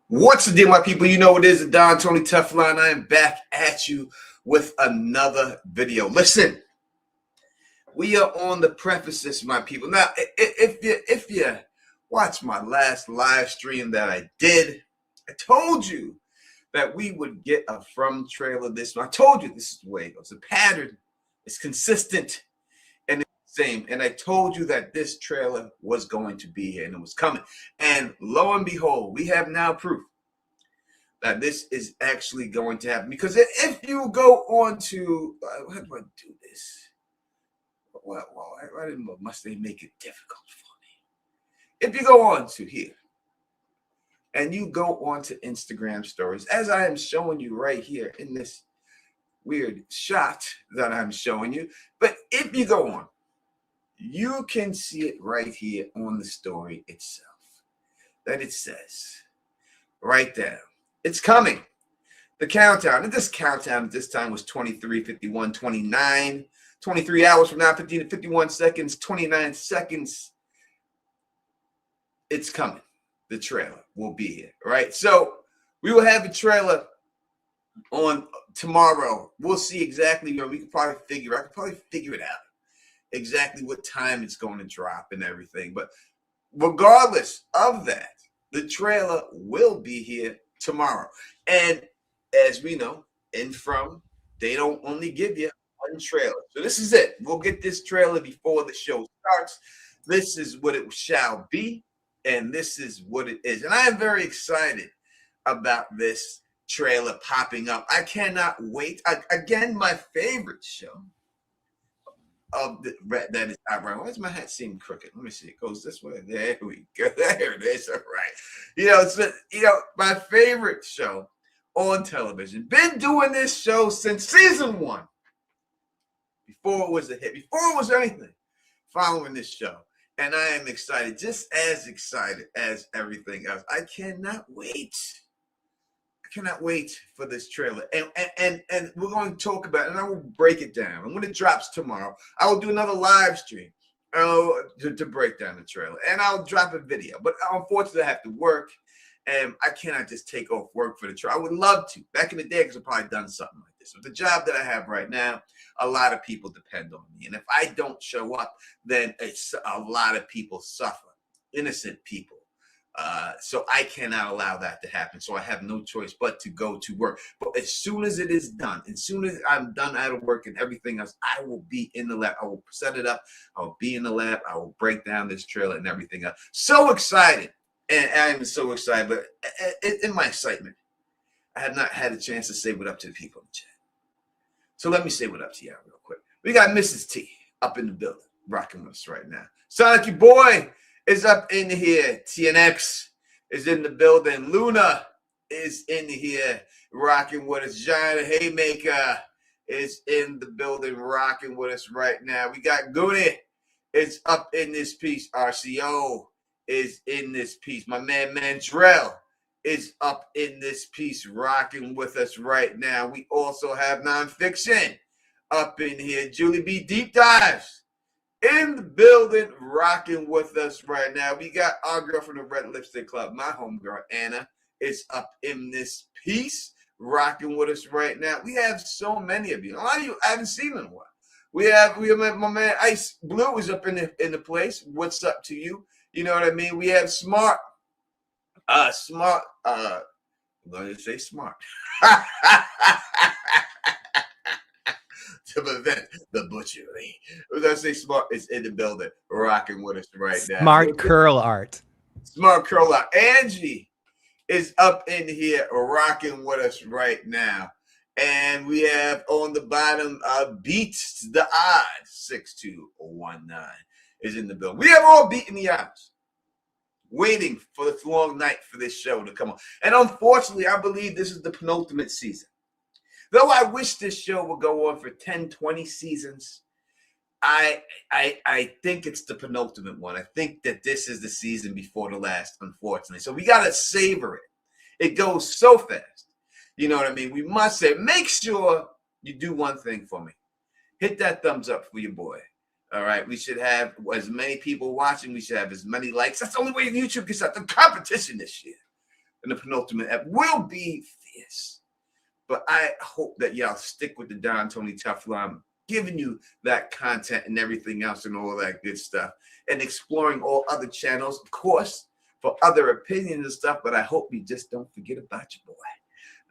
What's the deal, my people? You know what it is, the Don Tony Teflon. I am back at you with another video. Listen, we are on the prefaces, my people. Now, if you watch my last live stream that I did, I told you that we would get a from trailer this one. I told you this is the way it goes. The pattern is consistent and it's the same. And I told you that this trailer was going to be here and it was coming. And lo and behold, we have now proof that this is actually going to happen. Because if you go on to, how do I do this? Why must they make it difficult for me? If you go on to here, and you go on to Instagram stories, as I am showing you right here in this weird shot that I'm showing you. But if you go on, you can see it right here on the story itself. That it says right there, it's coming. The countdown, and this countdown at this time was 23, 51, 29, 23 hours from now, 15 to 51 seconds, 29 seconds. It's coming. The trailer will be here, right? So we will have the trailer on tomorrow. We'll see exactly where we can probably figure. I can probably figure it out exactly what time it's going to drop and everything. But regardless of that, the trailer will be here tomorrow. And as we know, they don't only give you one trailer. So this is it. We'll get this trailer before the show starts. This is what it shall be. And this is what it is. And I am very excited about this trailer popping up. I cannot wait. Again, my favorite show of that is outright. Why does my hat seem crooked? Let me see. It goes this way. There we go. There it is. All right. My favorite show on television. Been doing this show since season 1. Before it was a hit. Before it was anything. Following this show. And I am excited, just as excited as everything else. I cannot wait. I cannot wait for this trailer. And we're going to talk about it, and I will break it down. And when it drops tomorrow, I will do another live stream to break down the trailer. And I'll drop a video. But unfortunately, I have to work. And I cannot just take off work for the trailer. I would love to. Back in the day, I could have probably done something like this. With the job that I have right now, a lot of people depend on me. And if I don't show up, then it's a lot of people suffer. Innocent people. So I cannot allow that to happen. So I have no choice but to go to work. But as soon as it is done, as soon as I'm done out of work and everything else, I will be in the lab. I will set it up. I will be in the lab. I will break down this trailer and everything else. So excited. And I am so excited, but in my excitement, I have not had a chance to say what up to the people in the chat. So let me say what up to y'all real quick. We got Mrs. T up in the building, rocking with us right now. Sonic, your boy, is up in here. TNX is in the building. Luna is in here, rocking with us. Giant Haymaker is in the building, rocking with us right now. We got Goonie is up in this piece. RCO is in this piece. My man Mandrell is up in this piece, rocking with us right now. We also have Nonfiction up in here. Julie B. Deep Dives in the building, rocking with us right now. We got our girl from the Red Lipstick Club, my homegirl Anna, is up in this piece, rocking with us right now. We have so many of you. A lot of you I haven't seen in a while. We have my man Ice Blue is up in the place. What's up to you? You know what I mean? We have Smart. I'm going to say Smart. To prevent the butchery. We're going to say Smart is in the building, rocking with us right now. Smart curl art. Smart curl art. Angie is up in here, rocking with us right now. And we have on the bottom, Beats the Odds, 6219. Is in the building. We have all beaten the odds, waiting for this long night for this show to come on. And unfortunately, I believe this is the penultimate season. Though I wish this show would go on for 10, 20 seasons, I think it's the penultimate one. I think that this is the season before the last, unfortunately. So we got to savor it. It goes so fast. You know what I mean? We must say, make sure you do one thing for me. Hit that thumbs up for your boy. All right, we should have as many people watching. We should have as many likes. That's the only way YouTube gets out. The competition this year. and the penultimate ep will be fierce. But I hope that y'all stick with the Don Tony Teflon, giving you that content and everything else and all that good stuff, and exploring all other channels, of course, for other opinions and stuff. But I hope you just don't forget about your boy.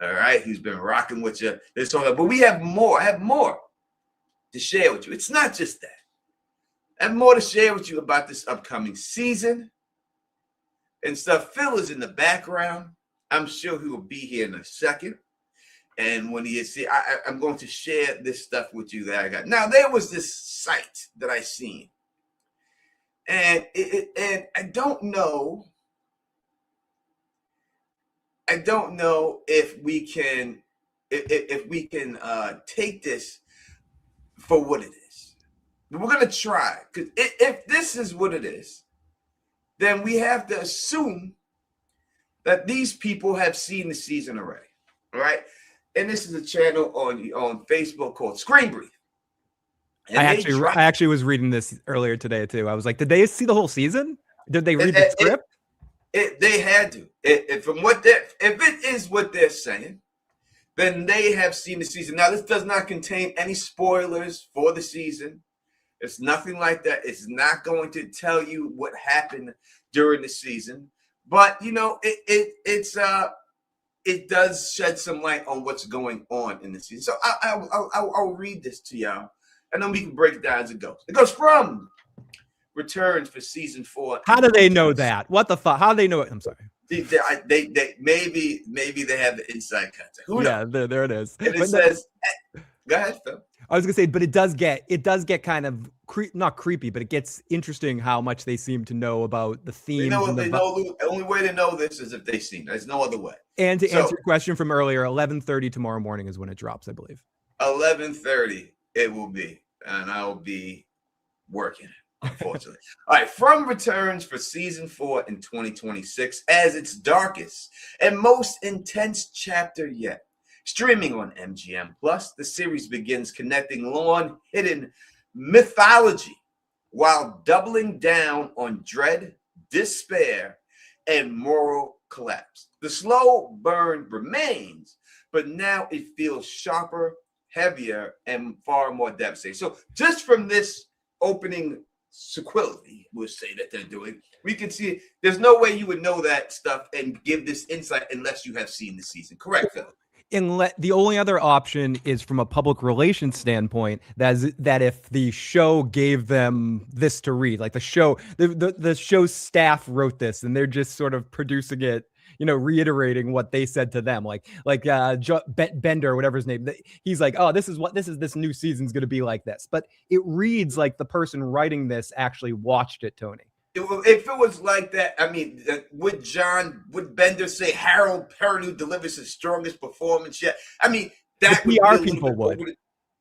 All right, who's been rocking with you this whole. But we have more. I have more to share with you. It's not just that. I have more to share with you about this upcoming season and stuff. Phil is in the background. I'm sure he will be here in a second. And when he is here, I'm going to share this stuff with you that I got. Now, there was this site that I seen. And I don't know. I don't know if we can take this for what it is. We're going to try. Because if this is what it is, then we have to assume that these people have seen the season already. All right? And this is a channel on Facebook called Screen Breathe. And I actually was reading this earlier today too. I was like, did they see the whole season? Did they read the script? They had to. If it is what they're saying, then they have seen the season. Now, this does not contain any spoilers for the season. It's nothing like that. It's not going to tell you what happened during the season. But you know, it does shed some light on what's going on in the season. So I'll read this to y'all, and then we can break it down as it goes. It goes from returns for season 4. How do they know that? What the fuck? How do they know it? I'm sorry. They maybe they have the inside contact. Who knows? Yeah, there it is. And it says, go ahead, Phil. I was gonna say, but it does get kind of not creepy, but it gets interesting how much they seem to know about the themes. The only way to know this is if they've seen it. There's no other way. And to answer your question from earlier, 11:30 tomorrow morning is when it drops, I believe. 11:30 it will be, and I'll be working, unfortunately. All right, from returns for season 4 in 2026 as its darkest and most intense chapter yet. Streaming on MGM Plus, the series begins connecting long-hidden mythology while doubling down on dread, despair, and moral collapse. The slow burn remains, but now it feels sharper, heavier, and far more devastating. So just from this opening sequelae, we'll say that they're doing, we can see there's no way you would know that stuff and give this insight unless you have seen the season. Correct, Phil? The only other option is from a public relations standpoint, that if the show gave them this to read, like the show's staff wrote this and they're just sort of producing it, reiterating what they said to them, like Bender or whatever his name. He's like, oh, this is this new season's going to be like this, but it reads like the person writing this actually watched it, Tony. If it was like that, I mean, would Bender say Harold Perrineau delivers his strongest performance yet? I mean, that would PR people would.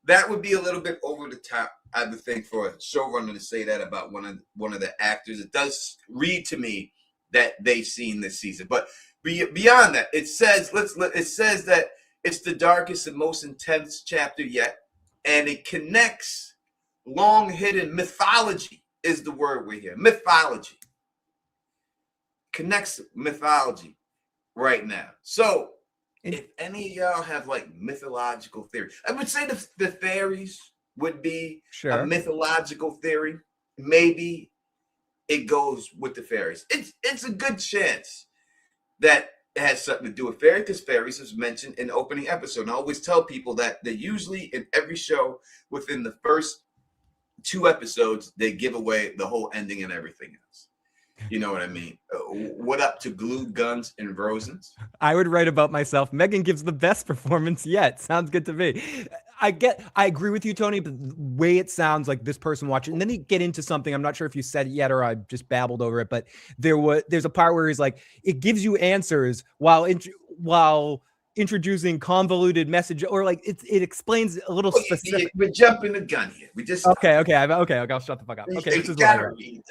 That would be a little bit over the top, I would think, for a showrunner to say that about one of the actors. It does read to me that they've seen this season, but beyond that, it says that it's the darkest and most intense chapter yet, and it connects long hidden mythology. Is the word we're here. Mythology. Connects mythology right now. So if any of y'all have like mythological theory, I would say the fairies would be a mythological theory. Maybe it goes with the fairies. It's a good chance that it has something to do with fairies, because fairies is mentioned in the opening episode. And I always tell people that they usually in every show within the first 2 episodes, they give away the whole ending and everything else. You know what I mean? What up to glue guns and rosens? I would write about myself. Megan gives the best performance yet. Sounds good to me. I agree with you, Tony, but the way it sounds like this person watching, and then you get into something, I'm not sure if you said it yet or I just babbled over it, but there's a part where he's like, it gives you answers while introducing convoluted message, or like it explains a little specific. We're jumping the gun here. We just okay. I'll shut the fuck up. Okay, this is what I read.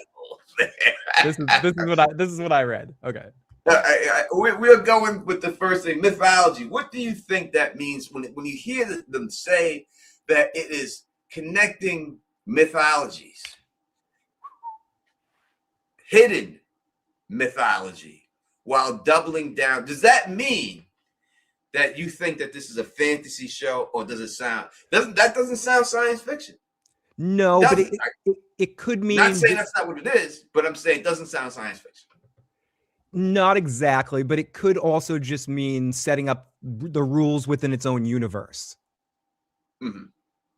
This is what I read. Okay. We're going with the first thing, mythology. What do you think that means when you hear them say that it is connecting mythologies, hidden mythology, while doubling down. Does that mean that you think that this is a fantasy show, or does it sound doesn't sound science fiction? No, but it could Not mean saying that's not what it is, but I'm saying it doesn't sound science fiction. not exactly, but it could also just mean setting up the rules within its own universe. Mm-hmm.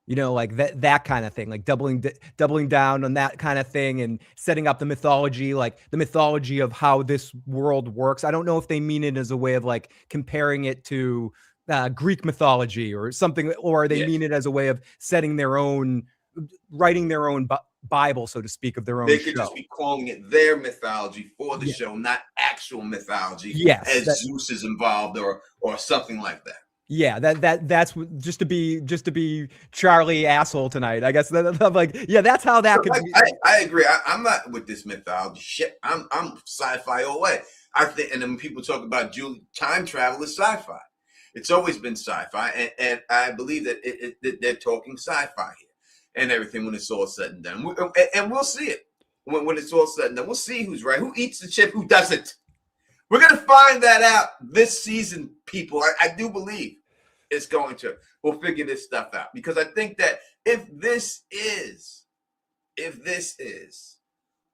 You know, like that kind of thing, like doubling down on that kind of thing and setting up the mythology, like the mythology of how this world works. I don't know if they mean it as a way of like comparing it to Greek mythology or something, or they mean it as a way of setting their own, writing their own Bible, so to speak, of their own show. They could just be calling it their mythology for the show, not actual mythology. Yes, as Zeus is involved or something like that. Yeah, that's just to be Charlie asshole tonight. I guess I'm like, yeah, that's how that could be. I agree. I'm not with this mythology shit. I'm sci-fi all the way. I think, and then when people talk about time travel, is sci-fi. It's always been sci-fi, and I believe that they're talking sci-fi here and everything when it's all said and done. And we'll see it when it's all said and done. We'll see who's right, who eats the chip, who doesn't. We're going to find that out this season, people. I do believe it's going to. We'll figure this stuff out, because I think that if this is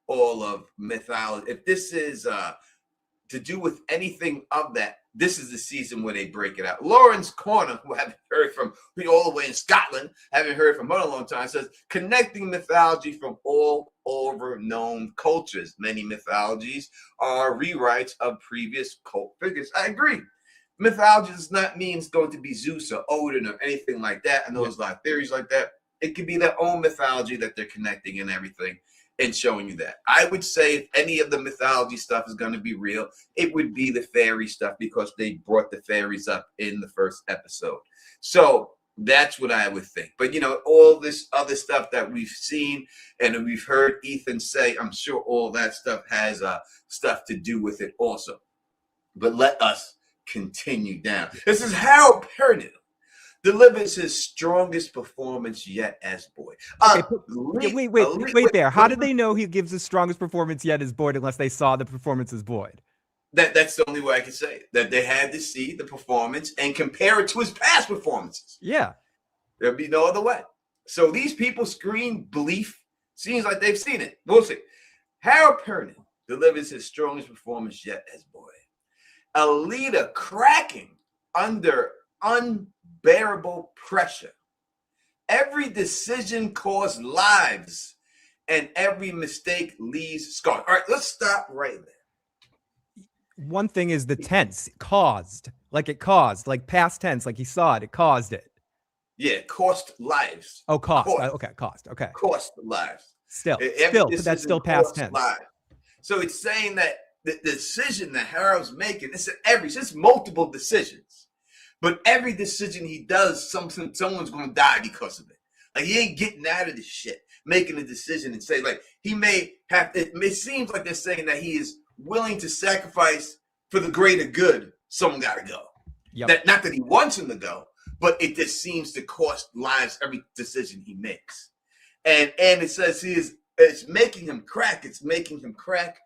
all of mythology, if this is to do with anything of that, this is the season where they break it out. Lauren's Corner, who I haven't heard from, all the way in Scotland, haven't heard from her in a long time, says, connecting mythology from all over known cultures. Many mythologies are rewrites of previous cult figures. I agree. Mythology does not mean it's going to be Zeus or Odin or anything like that. I know there's a lot of theories like that. It could be their own mythology that they're connecting and everything and showing you that. I would say if any of the mythology stuff is going to be real, it would be the fairy stuff, because they brought the fairies up in the first episode. So that's what I would think. But, all this other stuff that we've seen and we've heard Ethan say, I'm sure all that stuff has stuff to do with it also. But let us continue down. This is Harold Perrineau delivers his strongest performance yet as Boyd. Wait there. How did they know he gives his strongest performance yet as Boyd unless they saw the performance as Boyd? That's the only way I can say it. That they had to see the performance and compare it to his past performances. Yeah. There'll be no other way. So these people screen belief. Seems like they've seen it. We'll see. Harold Perrineau delivers his strongest performance yet as Boyd. A leader cracking under unbearable pressure. Every decision costs lives, and every mistake leaves scars. All right, let's stop right there. One thing is the tense, caused, like past tense, like he saw it, it caused it. Yeah, cost lives. Oh, cost. Okay, cost. Okay. Cost lives. Still, but that's still past tense. Lives. So it's saying that the decision that Harold's making, it's multiple decisions. But every decision he does, someone's going to die because of it. Like, he ain't getting out of this shit, making a decision and say, like, he may have, it seems like they're saying that he is willing to sacrifice for the greater good. Someone got to go. Yep. Not that he wants him to go, but it just seems to cost lives every decision he makes. And it says it's making him crack. It's making him crack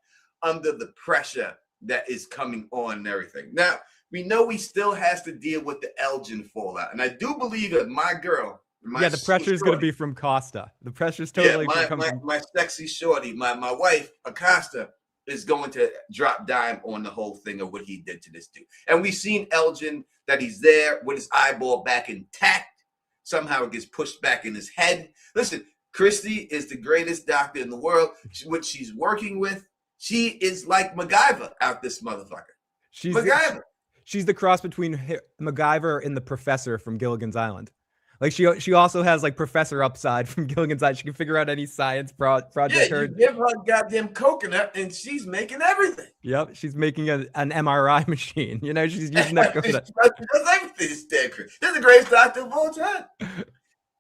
under the pressure that is coming on and everything. Now, we know he still has to deal with the Elgin fallout. And I do believe that my girl... the pressure is going to be from Costa. The pressure is totally my sexy shorty, my wife, Acosta, is going to drop dime on the whole thing of what he did to this dude. And we've seen Elgin, that he's there with his eyeball back intact. Somehow it gets pushed back in his head. Listen, Christy is the greatest doctor in the world. What she's working with, she is like MacGyver out this motherfucker. She's MacGyver. She's the cross between MacGyver and the Professor from Gilligan's Island. Like, she also has like Professor Upside from Gilligan's Island. She can figure out any science project. Yeah, you give her a goddamn coconut and she's making everything. Yep, she's making an MRI machine. She's using that coconut. That's everything. This is the greatest doctor of all time.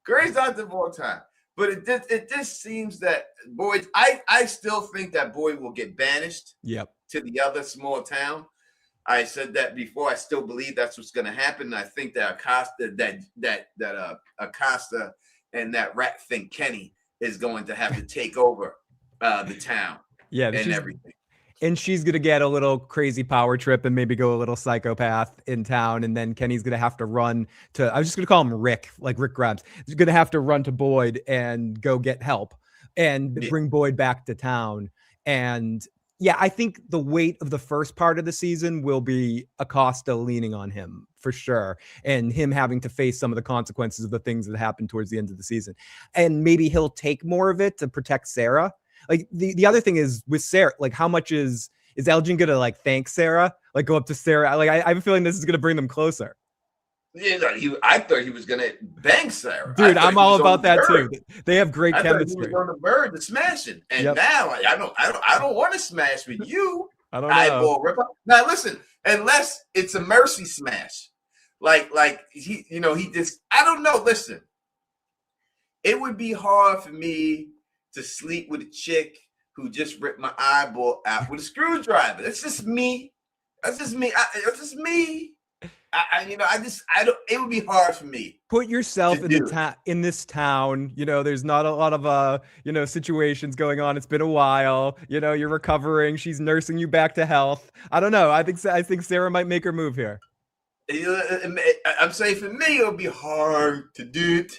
Greatest doctor of all time. But it just seems that Boyd, I still think that Boyd will get banished. Yep. To the other small town. I said that before. I still believe that's what's going to happen. And I think that Acosta and that rat thing Kenny is going to have to take over the town. Yeah, and everything. And she's going to get a little crazy power trip and maybe go a little psychopath in town. And then Kenny's going to have to run to, I was just going to call him Rick, like Rick Grimes. He's going to have to run to Boyd and go get help and bring Boyd back to town. And yeah, I think the weight of the first part of the season will be Acosta leaning on him for sure. And him having to face some of the consequences of the things that happened towards the end of the season. And maybe he'll take more of it to protect Sarah. Like the other thing is with Sarah, like how much is Elgin gonna like thank Sarah, like go up to Sarah? Like I have a feeling this is gonna bring them closer. Yeah, I thought he was gonna bang Sarah. Dude, I'm all about that too. They have great chemistry. He was on the verge of smashing, and now I don't want to smash with you. I don't know. Ripper. Now listen, unless it's a mercy smash, like he just I don't know. Listen, it would be hard for me to sleep with a chick who just ripped my eyeball out with a screwdriver. That's just me. That's just me. It's just me. I don't. It would be hard for me. Put yourself in this town. There's not a lot of situations going on. It's been a while. You're recovering. She's nursing you back to health. I don't know. I think Sarah might make her move here. I'm saying for me, it would be hard to do it.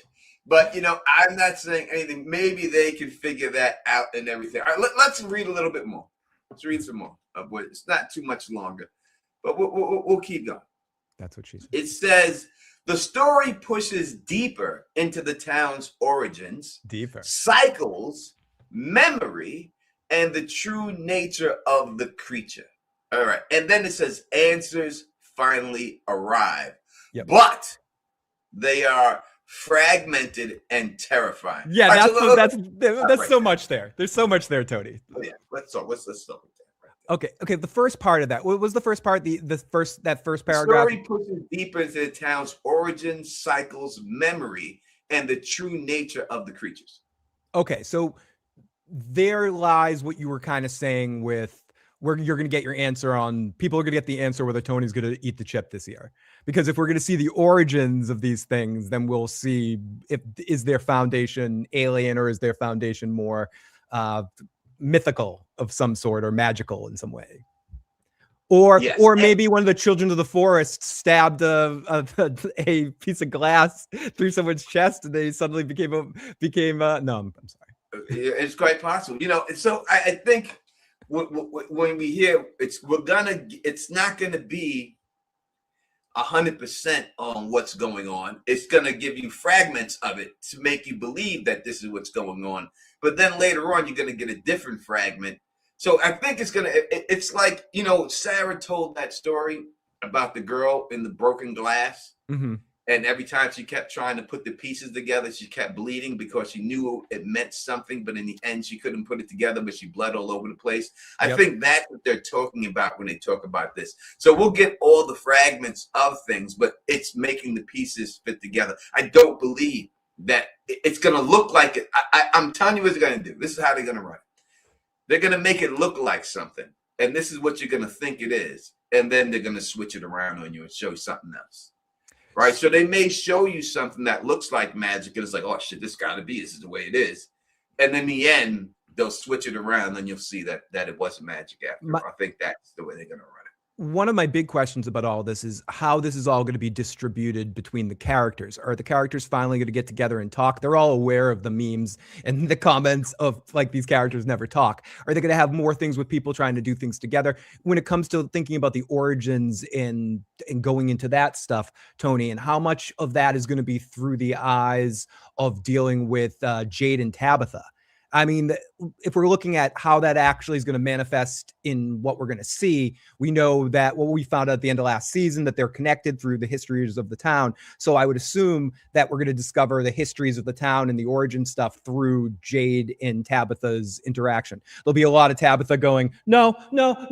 But, I'm not saying anything. Maybe they can figure that out and everything. All right, let's read a little bit more. Let's read some more. It's not too much longer, but we'll keep going. That's what she said. It says, the story pushes deeper into the town's origins, cycles, memory, and the true nature of the creature. All right. And then it says, answers finally arrive. Yep. But they are fragmented and terrifying. Yeah, that's so much there. There's so much there, Tony. Oh, yeah, let's start with that. Okay. The first part of that. What was the first part? That first paragraph. The story pushes deeper into the town's origins, cycles, memory, and the true nature of the creatures. Okay, so there lies what you were kind of saying with where you're going to get your answer on. People are going to get the answer whether Tony's going to eat the chip this year. Because if we're going to see the origins of these things, then we'll see is their foundation alien or is their foundation more mythical of some sort or magical in some way. Or maybe one of the children of the forest stabbed a piece of glass through someone's chest and they suddenly became no, I'm sorry. It's quite possible. So I think when we hear it's not going to be 100% on what's going on. It's going to give you fragments of it to make you believe that this is what's going on. But then later on, you're going to get a different fragment. So I think it's like, Sarah told that story about the girl in the broken glass. Mm-hmm. And every time she kept trying to put the pieces together, she kept bleeding because she knew it meant something. But in the end, she couldn't put it together, but she bled all over the place. I think that's what they're talking about when they talk about this. So we'll get all the fragments of things, but it's making the pieces fit together. I don't believe that it's going to look like it. I'm telling you what they're going to do. This is how they're going to run it. They're going to make it look like something. And this is what you're going to think it is. And then they're going to switch it around on you and show you something else. Right, so they may show you something that looks like magic, and it's like, oh shit, this is the way it is. And in the end, they'll switch it around, and you'll see that it wasn't magic after. I think that's the way they're gonna run it. One of my big questions about all this is how this is all going to be distributed between the characters. Are the characters finally going to get together and talk? They're all aware of the memes and the comments of like these characters never talk. Are they going to have more things with people trying to do things together? When it comes to thinking about the origins and going into that stuff, Tony, and how much of that is going to be through the eyes of dealing with Jade and Tabitha? I mean, if we're looking at how that actually is going to manifest in what we're going to see, we know that what we found out at the end of last season, that they're connected through the histories of the town. So I would assume that we're going to discover the histories of the town and the origin stuff through Jade and Tabitha's interaction. There'll be a lot of Tabitha going, no. And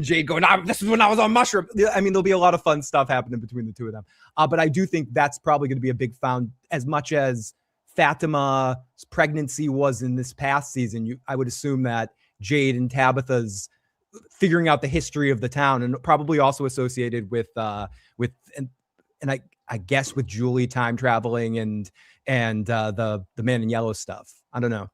Jade going, this is when I was on mushroom. I mean, there'll be a lot of fun stuff happening between the two of them. But I do think that's probably going to be a big found as much as Fatima's pregnancy was in this past season. I would assume that Jade and Tabitha's figuring out the history of the town, and probably also associated with I guess with Julie time traveling and the Man in Yellow stuff. I don't know.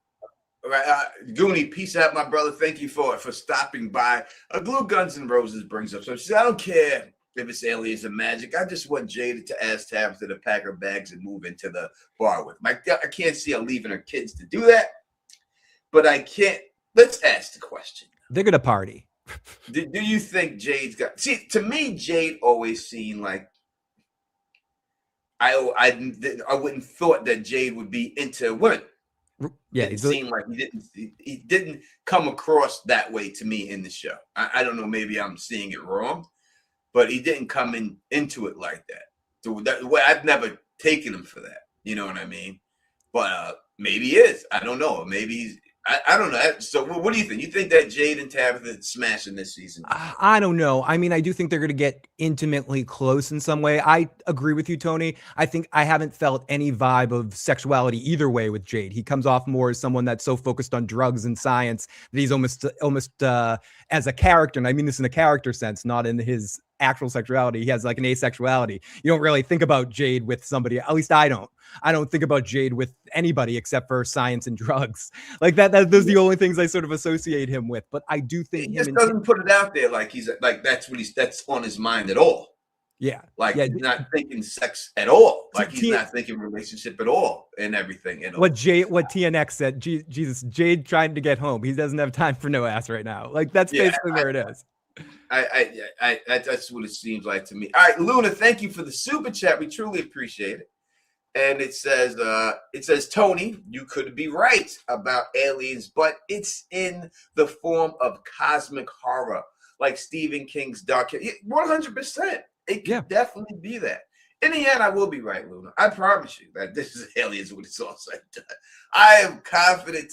Right, Goonie, peace out, my brother. Thank you for stopping by. Glue Guns and Roses brings up. So she said, I don't care if it's aliens and magic. I just want Jada to ask Tabitha to pack her bags and move into the bar with me. I can't see her leaving her kids to do that, but I can't. Let's ask the question. They're gonna party. Do you think Jade's got? See, to me, Jade always seemed like I wouldn't thought that Jade would be into women. Yeah, it seemed like he didn't come across that way to me in the show. I don't know, maybe I'm seeing it wrong, but he didn't come into it like that. So I've never taken him for that. You know what I mean? But maybe he is. I don't know. Maybe he's. I don't know. So what do you think? You think that Jade and Tabitha smashing this season? I don't know. I mean, I do think they're going to get intimately close in some way. I agree with you, Tony. I think I haven't felt any vibe of sexuality either way with Jade. He comes off more as someone that's so focused on drugs and science that he's almost as a character, and I mean this in a character sense, not in his actual sexuality. He has like an asexuality. You don't really think about Jade with somebody, at least I don't. I don't think about Jade with anybody except for science and drugs. Like that those are the only things I sort of associate him with. But I do think he just doesn't put it out there like he's like that's on his mind at all. Yeah. Like he's not thinking sex at all. Like he's not thinking relationship at all and everything. What TNX said, Jesus, Jade trying to get home. He doesn't have time for no ass right now. Like that's basically where it is. That's what it seems like to me. All right, Luna, thank you for the super chat. We truly appreciate it. And it says, Tony, you could be right about aliens, but it's in the form of cosmic horror, like Stephen King's Dark. 100%. It can definitely be that. In the end, I will be right, Luna. I promise you that this is aliens when it's all said and done. I am confident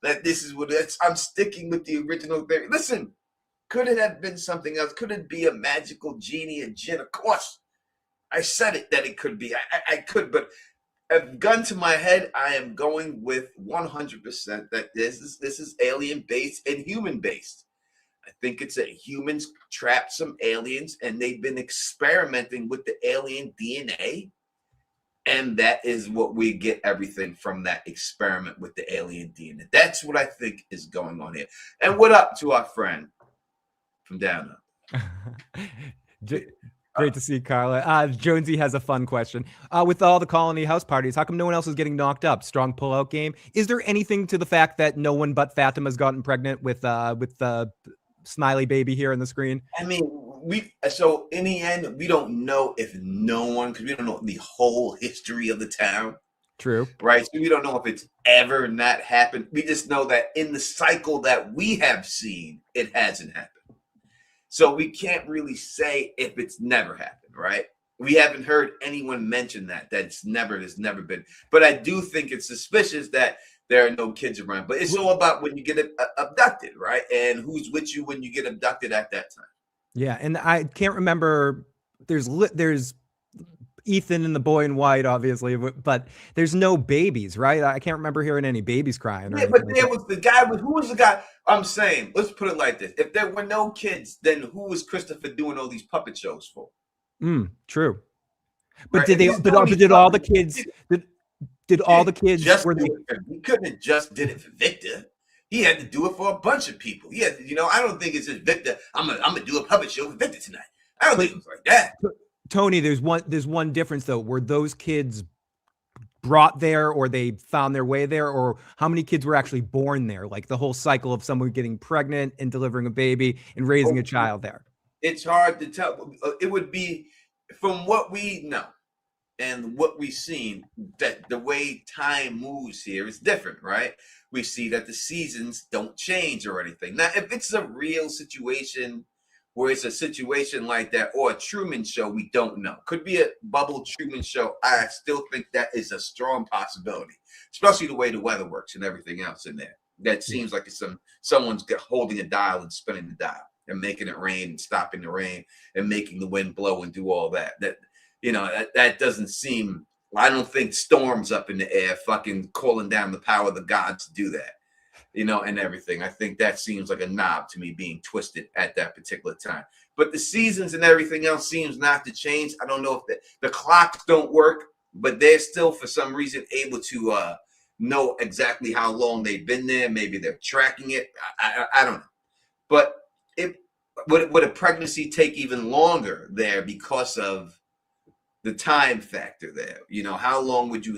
that this is what it's. I'm sticking with the original theory. Listen, could it have been something else? Could it be a magical genie, a djinn? Of course. I said it that it could be. I could, but a gun to my head, I am going with 100% that this is alien based and human based. I think it's humans trapped some aliens and they've been experimenting with the alien DNA. And that is what we get everything from that experiment with the alien DNA. That's what I think is going on here. And what up to our friend from down there? Great to see Carla. Jonesy has a fun question. With all the colony house parties, how come no one else is getting knocked up? Strong pullout game. Is there anything to the fact that no one but Fatima's gotten pregnant with the smiley baby here on the screen? I mean, so in the end, we don't know if no one, because we don't know the whole history of the town. True. Right. So we don't know if it's ever not happened. We just know that in the cycle that we have seen, it hasn't happened. So we can't really say if it's never happened, right? We haven't heard anyone mention that there's never been. But I do think it's suspicious that there are no kids around. But it's all about when you get abducted, right? And who's with you when you get abducted at that time. Yeah, and I can't remember. There's Ethan and the boy in white, obviously, but there's no babies, right? I can't remember hearing any babies crying. Yeah, but there was the guy. Who was the guy? I'm saying, let's put it like this: if there were no kids, then who was Christopher doing all these puppet shows for? True. But right? did all the kids? Did all the kids? He couldn't have just did it for Victor. He had to do it for a bunch of people. He had, I don't think it's just Victor. I'm gonna do a puppet show for Victor tonight. I don't think it was like that. Tony, there's one difference though. Were those kids brought there, or they found their way there, or how many kids were actually born there? Like the whole cycle of someone getting pregnant and delivering a baby and raising a child there. It's hard to tell. It would be from what we know and what we've seen that the way time moves here is different, right? We see that the seasons don't change or anything. Now, if it's a real situation where it's a situation like that, or a Truman Show, we don't know. Could be a bubble Truman Show. I still think that is a strong possibility, especially the way the weather works and everything else in there. That seems like it's someone's holding a dial and spinning the dial and making it rain and stopping the rain and making the wind blow and do all that. That doesn't seem. I don't think storms up in the air, fucking calling down the power of the gods to do that. And everything. I think that seems like a knob to me being twisted at that particular time. But the seasons and everything else seems not to change. I don't know if the clocks don't work, but they're still, for some reason, able to know exactly how long they've been there. Maybe they're tracking it. I don't know. But would a pregnancy take even longer there because of the time factor there? How long would you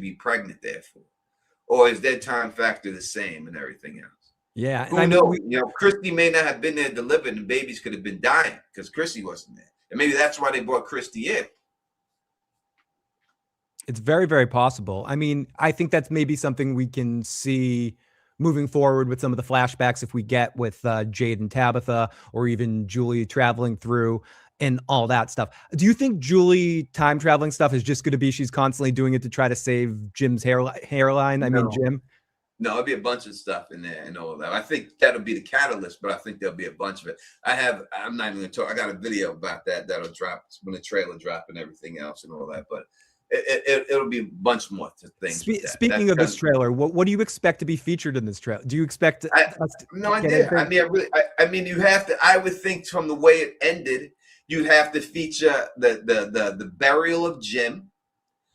be pregnant there for? Or is that time factor the same and everything else? Yeah, and Who knows? Christy may not have been there delivered, and babies could have been dying because Christy wasn't there. And maybe that's why they brought Christy in. it's very, very possible. I mean, I think that's maybe something we can see moving forward with some of the flashbacks if we get with Jade and Tabitha, or even Julie traveling through and all that stuff. Do you think Julie time traveling stuff is just going to be she's constantly doing it to try to save Jim's hairline? I mean, Jim. No, there'll be a bunch of stuff in there and all that. I think that'll be the catalyst, but I think there'll be a bunch of it. I'm not even going to talk. I got a video about that'll drop when the trailer drop and everything else and all that. But it'll be a bunch more things. Speaking of this trailer, what do you expect to be featured in this trailer? Do you expect? No idea. I mean, you have to. I would think from the way it ended, you'd have to feature the burial of Jim.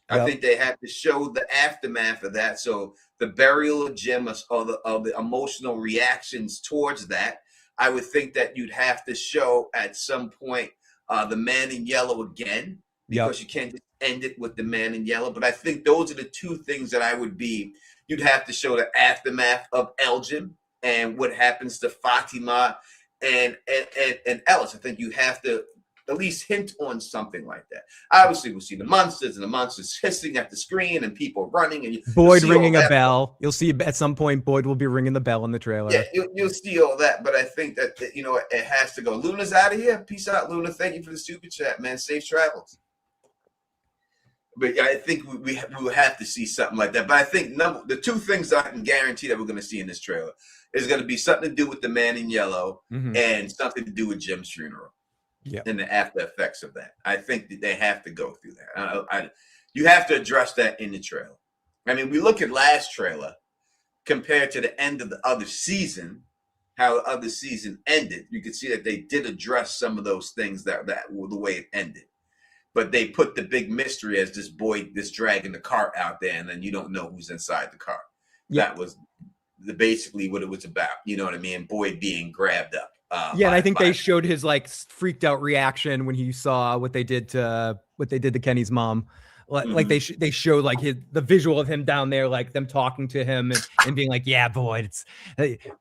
I think they have to show the aftermath of that. So the burial of Jim, or the emotional reactions towards that. I would think that you'd have to show at some point the Man in Yellow again, because you can't just end it with the Man in Yellow. But I think those are the two things that you'd have to show the aftermath of Elgin and what happens to Fatima and Ellis. I think you have to at least hint on something like that. Obviously, we'll see the monsters and the monsters hissing at the screen and people running and Boyd ringing a bell. You'll see at some point Boyd will be ringing the bell in the trailer. Yeah, you'll see all that. But I think that it has to go. Luna's out of here. Peace out, Luna. Thank you for the super chat, man. Safe travels. But I think we will have to see something like that. But I think the two things I can guarantee that we're going to see in this trailer is going to be something to do with the Man in Yellow and something to do with Jim's funeral. Yeah, and the after effects of that. I think that they have to go through that. You have to address that in the trailer. I mean, we look at last trailer compared to the end of the other season, how the other season ended. You can see that they did address some of those things that were the way it ended. But they put the big mystery as this boy, this dragging the cart out there, and then you don't know who's inside the cart. Yeah. That was basically what it was about. You know what I mean? Boyd being grabbed up. And I think they showed his freaked out reaction when he saw what they did to Kenny's mom. Like they showed the visual of him down there, like them talking to him and being like, "Yeah, Boyd,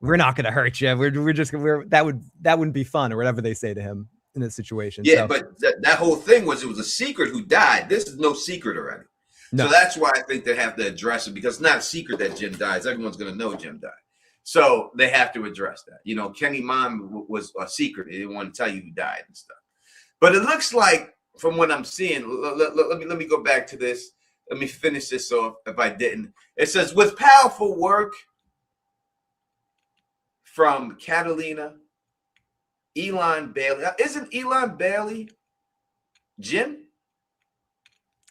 we're not gonna hurt you. That wouldn't be fun," or whatever they say to him in this situation. Yeah, but that whole thing was, it was a secret who died. This is no secret already. No. So that's why I think they have to address it, because it's not a secret that Jim dies. Everyone's gonna know Jim died. So they have to address that. Kenny's mom was a secret. They didn't want to tell you who died and stuff. But it looks like, from what I'm seeing, let me go back to this. Let me finish this off if I didn't. It says, with powerful work from Catalina, Elon Bailey. Isn't Elon Bailey Jim?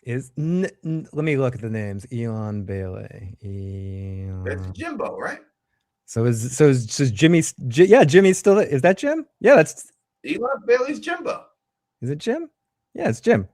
Let me look at the names. Elon Bailey. That's Jimbo, right? So is Jimmy? Yeah, Jimmy's still. Is that Jim? Yeah, that's Elon Bailey's Jimbo. Is it Jim? Yeah, it's Jim.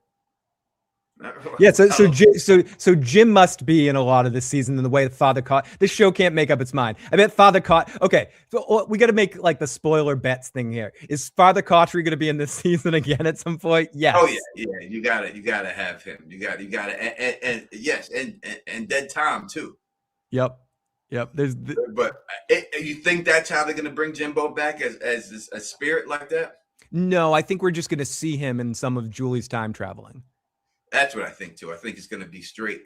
Yeah, so Jim must be in a lot of this season in the way that Father Caught. This show can't make up its mind. I bet Father Caught. Okay, so we got to make the spoiler bets thing here. Is Father Cautry going to be in this season again at some point? Yes. Oh yeah. You gotta have him. You gotta, and yes, and Dead Tom too. Yep. But you think that's how they're going to bring Jimbo back as a spirit like that? No, I think we're just going to see him in some of Julie's time traveling. That's what I think too. I think it's going to be straight.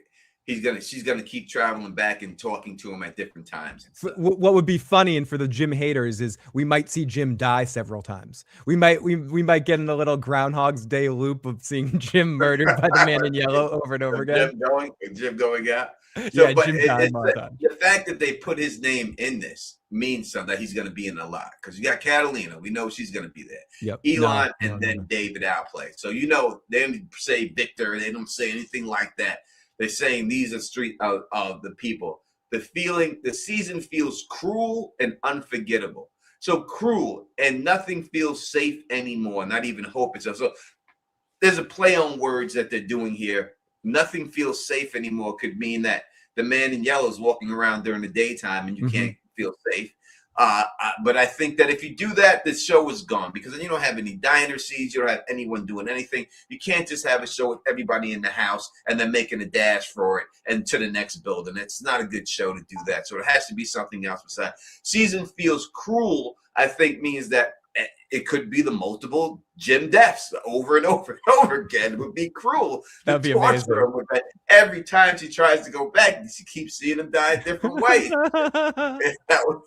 She's going to keep traveling back and talking to him at different times. What would be funny, and for the Jim haters, is we might see Jim die several times. We might get in a little Groundhog's Day loop of seeing Jim murdered by the Man in Yellow over and over again. Jim going out. So, yeah, Jim dying all the time. The fact that they put his name in this means something, that he's going to be in a lot, because you got Catalina. We know she's going to be there. Yep. Elon and then David outplay. So they don't say Victor. They don't say anything like that. They're saying these are street of the people. The season feels cruel and unforgettable. So cruel, and nothing feels safe anymore. Not even hope itself. So there's a play on words that they're doing here. Nothing feels safe anymore could mean that the man in yellow is walking around during the daytime and you can't feel safe. But I think that if you do that, the show is gone, because then you don't have any diner scenes. You don't have anyone doing anything. You can't just have a show with everybody in the house and then making a dash for it and to the next building. It's not a good show to do that. So it has to be something else besides. Season feels cruel, I think, means that it could be the multiple Jim deaths over and over and over again. It would be cruel. That'd be amazing. Every time she tries to go back, she keeps seeing him die a different way. That would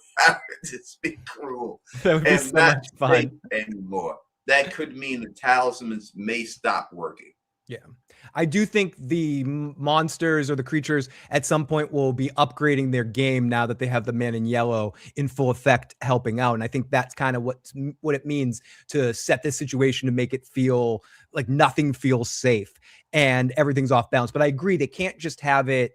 just be cruel. That would be so much fun anymore. That could mean the talismans may stop working. Yeah. I do think the monsters or the creatures at some point will be upgrading their game now that they have the man in yellow in full effect helping out. And I think that's kind of what it means to set this situation to make it feel like nothing feels safe and everything's off balance. But I agree, they can't just have it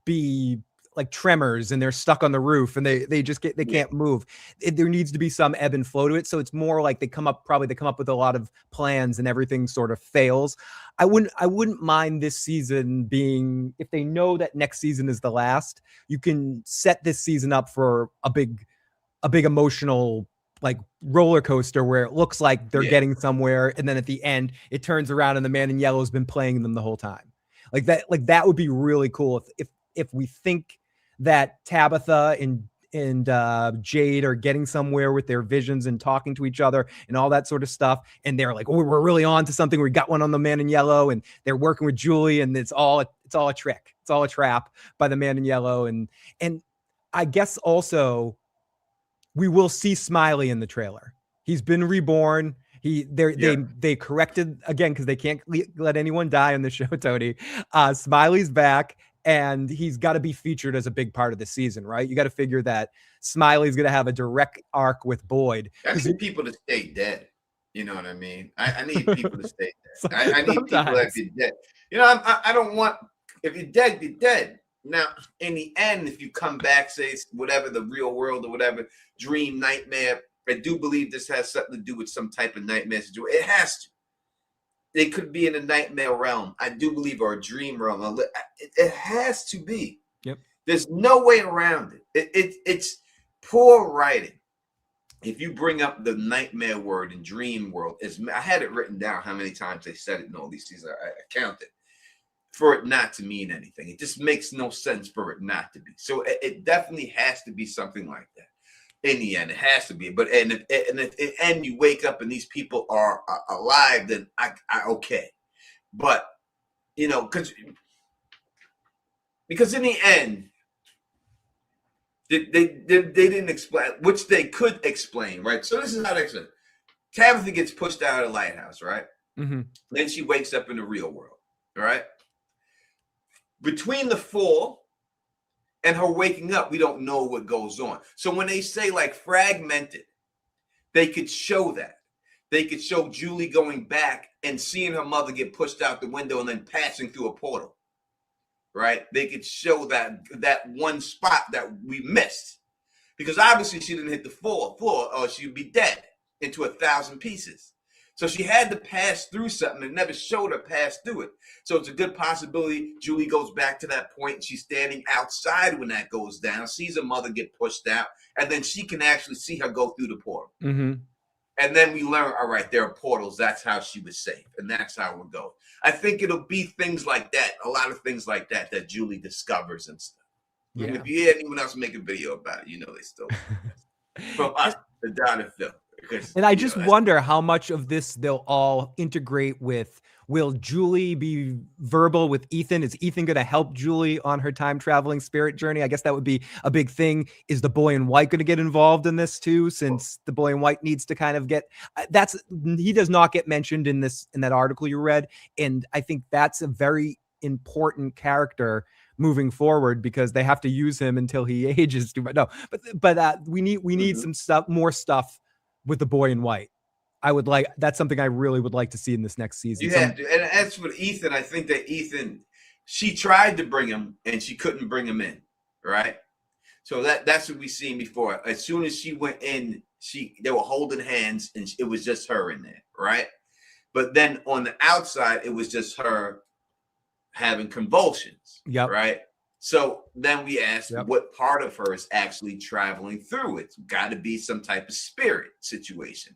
be like Tremors and they're stuck on the roof and they can't move. There needs to be some ebb and flow to it. So it's more like they come up with a lot of plans and everything sort of fails. I wouldn't mind this season being, if they know that next season is the last, you can set this season up for a big emotional like roller coaster where it looks like they're getting somewhere. And then at the end it turns around and the man in yellow has been playing them the whole time. Like that would be really cool if we think that Tabitha and Jade are getting somewhere with their visions and talking to each other and all that sort of stuff. And they're like, oh, we're really on to something. We got one on the man in yellow and they're working with Julie and it's all a trick. It's all a trap by the man in yellow. And I guess also we will see Smiley in the trailer. He's been reborn. They corrected again, because they can't let anyone die on the show, Tony. Smiley's back. And he's got to be featured as a big part of the season, right? You got to figure that Smiley's going to have a direct arc with Boyd. I need people to stay dead. You know what I mean? I need people to stay dead. I need people that be dead. You know, I don't want, if you're dead, you're dead. Now, in the end, if you come back, say whatever, the real world or whatever, dream, nightmare, I do believe this has something to do with some type of nightmare situation. It has to. It could be in a nightmare realm, I do believe, or a dream realm. It has to be. Yep. There's no way around it. It's poor writing. If you bring up the nightmare word in dream world, I had it written down how many times they said it in all these seasons. I counted for it not to mean anything. It just makes no sense for it not to be. So it definitely has to be something like that. In the end, it has to be. But if you wake up and these people are alive, then I okay. But you know, because in the end, they didn't explain, which they could explain, right? So this is how they explain. Tabitha gets pushed out of the lighthouse, right? Mm-hmm. Then she wakes up in the real world, right? Between the fall and her waking up, we don't know what goes on. So when they say like fragmented, they could show that. They could show Julie going back and seeing her mother get pushed out the window and then passing through a portal, right? They could show that one spot that we missed, because obviously she didn't hit the floor or she'd be dead into 1,000 pieces. So she had to pass through something and never showed her pass through it. So it's a good possibility Julie goes back to that point and she's standing outside when that goes down, sees her mother get pushed out, and then she can actually see her go through the portal. Mm-hmm. And then we learn, all right, there are portals. That's how she was safe. And that's how we'll go. I think it'll be things like that, a lot of things like that Julie discovers and stuff. Yeah. And if you hear anyone else make a video about it, you know they still from us to Don and Phil. And I just wonder how much of this they'll all integrate with. Will Julie be verbal with Ethan? Is Ethan going to help Julie on her time traveling spirit journey? I guess that would be a big thing. Is the boy in white going to get involved in this too? Since the boy in white needs to kind of he does not get mentioned in that article you read. And I think that's a very important character moving forward, because they have to use him until he ages too much. No, but we need some more stuff with the boy in white. That's something I really would like to see in this next season. You have to. And as for Ethan, I think that she tried to bring him and she couldn't bring him in, right? So that's what we've seen before. As soon as she went in, they were holding hands and it was just her in there, right? But then on the outside, it was just her having convulsions. Yep. Right. So then we asked Yep. what part of her is actually traveling through. It's got to be some type of spirit situation.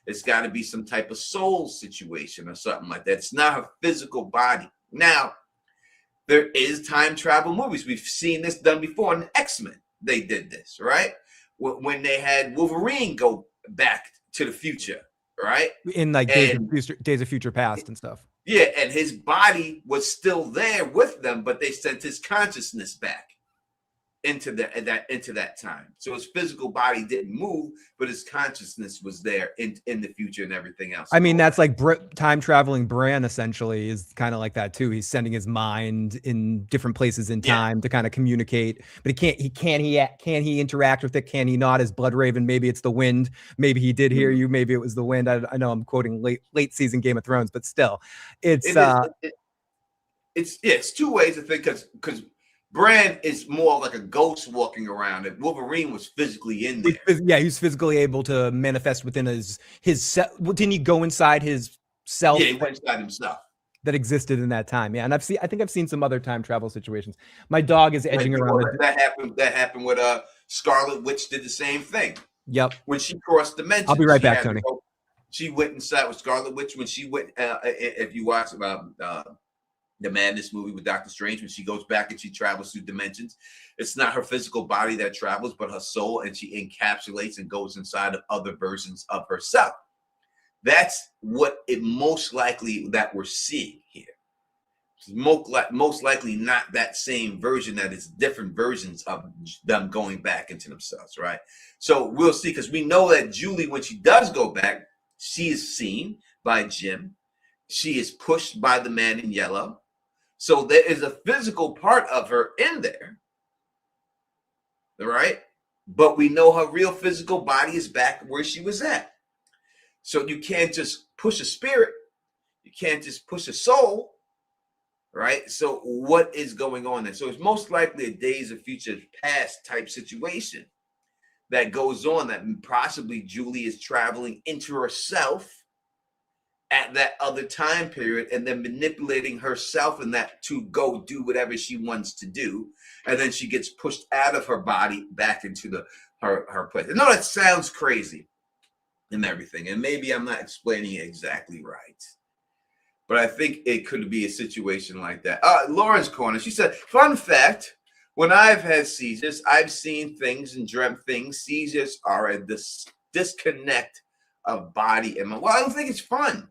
It's got to be some type of soul situation or something like that. It's not her physical body. Now, there is time travel movies. We've seen this done before in X-Men. They did this, right? When they had Wolverine go back to the future, right? In like Days of Future Past and stuff. Yeah, and his body was still there with them, but they sent his consciousness back into that time. So his physical body didn't move, but his consciousness was there in the future and everything else. I mean, that's like time traveling Bran essentially is kind of like that too. He's sending his mind in different places in time to kind of communicate, but can he interact with it? Can he not? As Blood Raven, maybe it's the wind. Maybe he did hear you. Maybe it was the wind. I know I'm quoting late season Game of Thrones, but still, it's two ways to think because Bran is more like a ghost walking around, and Wolverine was physically in there. Yeah, he's physically able to manifest within his didn't he go inside his self? Yeah, he went inside himself. That existed in that time. Yeah, and I think I've seen some other time travel situations. My dog is edging around. That happened with Scarlet Witch did the same thing. Yep. When she crossed dimensions. I'll be right back, Tony. She went inside with Scarlet Witch when she went. If you watch about the Madness movie with Doctor Strange, when she goes back and she travels through dimensions, it's not her physical body that travels, but her soul, and she encapsulates and goes inside of other versions of herself. That's what it most likely that we're seeing here. It's most likely not that same version, that is different versions of them going back into themselves, right? So we'll see, because we know that Julie, when she does go back, she is seen by Jim. She is pushed by the man in yellow. So there is a physical part of her in there, right? But we know her real physical body is back where she was at. So you can't just push a spirit. You can't just push a soul, right? So what is going on there? So it's most likely a Days of Future Past type situation that goes on, that possibly Julie is traveling into herself at that other time period, and then manipulating herself in that to go do whatever she wants to do, and then she gets pushed out of her body back into her place. I know that sounds crazy and everything, and maybe I'm not explaining it exactly right, but I think it could be a situation like that. Lauren's Corner, she said, fun fact, when I've had seizures, I've seen things and dreamt things. Seizures are a disconnect of body and mind. Well, I don't think it's fun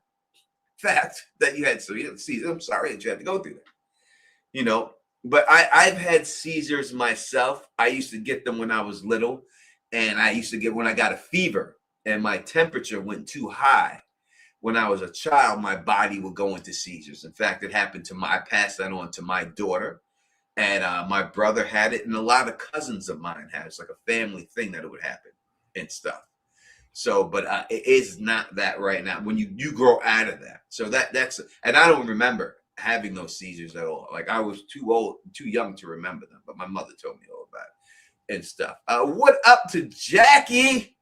fact that you had seizures. I'm sorry that you had to go through that. But I've had seizures myself. I used to get them when I was little, and I used to get when I got a fever and my temperature went too high. When I was a child, my body would go into seizures. In fact, it happened to I passed that on to my daughter, and my brother had it, and a lot of cousins of mine had it. It's like a family thing that it would happen and stuff. So, but it is not that right now. When you grow out of that, so that's, and I don't remember having those seizures at all. Like, I was too young to remember them, but my mother told me all about it and stuff. What up to Jackie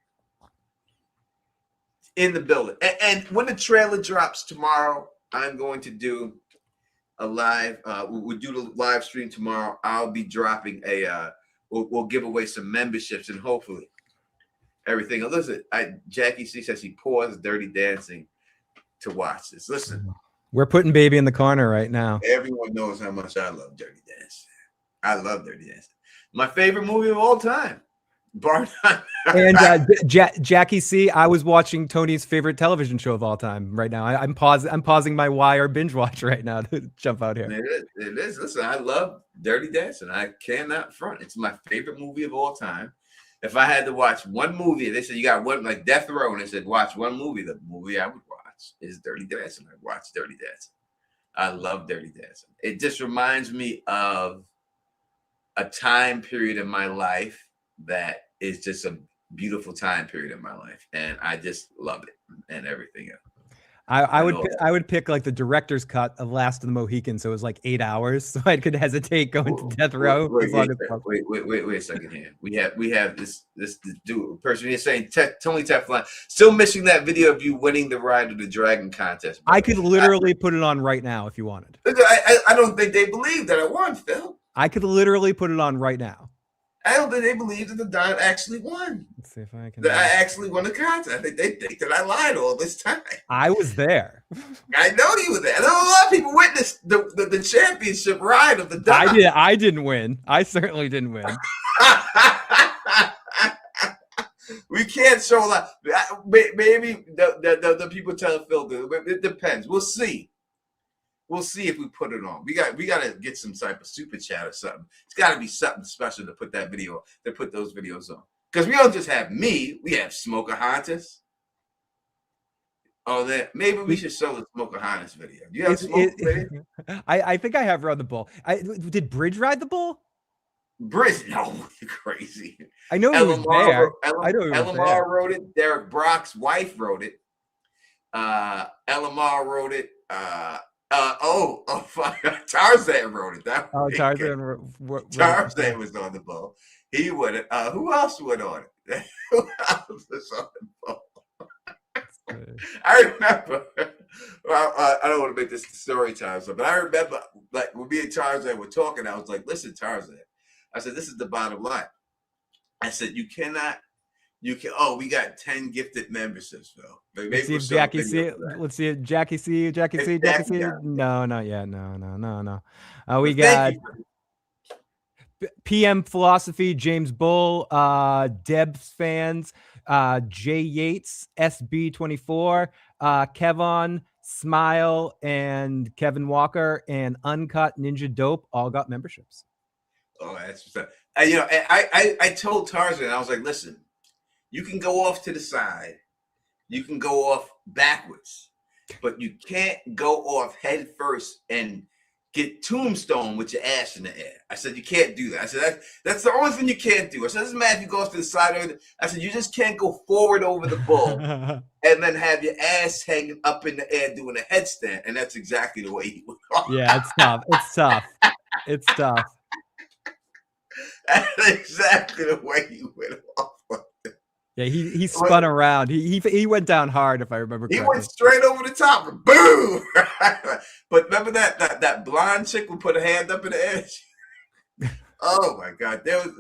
in the building? And when the trailer drops tomorrow, I'm going to do a live. We'll do the live stream tomorrow. I'll be dropping we'll give away some memberships, and hopefully everything. Listen, Jackie C says he paused Dirty Dancing to watch this. Listen, we're putting baby in the corner right now. Everyone knows how much I love Dirty Dancing. I love Dirty Dancing. My favorite movie of all time, bar none. And Jackie C, I was watching Tony's favorite television show of all time right now. I'm pausing my Wire binge watch right now to jump out here. It is. Listen, I love Dirty Dancing. I cannot front. It's my favorite movie of all time. If I had to watch one movie, they said you got one, like Death Row, and they said watch one movie, the movie I would watch is Dirty Dancing. I watch Dirty Dancing. I love Dirty Dancing. It just reminds me of a time period in my life that is just a beautiful time period in my life, and I just love it and everything else. I would pick like the director's cut of Last of the Mohicans, so it was like 8 hours, so I could hesitate going to death row as long as possible. Wait a second here. We have this dude person here saying Tony Teflon still missing that video of you winning the Ride of the Dragon contest. Bro. I could literally put it on right now if you wanted. I don't think they believe that I won, Phil. I could literally put it on right now. I don't think they believe that the Don actually won. Let's see if I can. That I actually won the contest. I think they think that I lied all this time. I was there. I know you were there. I know a lot of people witnessed the championship ride of the Don. I didn't win. I certainly didn't win. We can't show a lot. Maybe the people tell Phil it depends. We'll see. We'll see if we put it on. We got to get some type of super chat or something. It's got to be something special to put that video, to put those videos on. Because we don't just have me. We have Smokahontas. Oh, that maybe we should show the Smokahontas video. Do you have Smoke video? I think I have rode the bull. Did Bridge ride the bull? Bridge? No, you're crazy. I know he was there. I know he was Elamar there. wrote it. Derek Brock's wife wrote it. Elamar wrote it. Fuck. Tarzan wrote it. Tarzan was on the boat. He would it. Who else went on it? Who else was on the boat? I remember. I don't want to make this story time, but I remember, like, when me and Tarzan were talking, I was like, "Listen, Tarzan," I said, "This is the bottom line." I said, "You cannot." You can. Oh, we got 10 gifted memberships, Phil. Let's see if Jackie see. Let's see if Jackie see. Jackie see. No, not yet. No. We got PM Philosophy, James Bull, Debs fans, Jay Yates, SB24, Kevon, Smile, and Kevin Walker, and Uncut Ninja Dope all got memberships. Oh, that's what's up. I told Tarzan, I was like, listen. You can go off to the side. You can go off backwards. But you can't go off head first and get tombstone with your ass in the air. I said, you can't do that. I said, that's the only thing you can't do. I said, it doesn't matter if you go off to the side. I said, you just can't go forward over the bull and then have your ass hanging up in the air doing a headstand. And that's exactly the way he went off. Yeah, it's tough. It's tough. That's exactly the way he went off. Yeah, he spun around. He went down hard, if I remember correctly. He went straight over the top and boom. But remember that blonde chick who put her hand up in the air? Oh my God. There was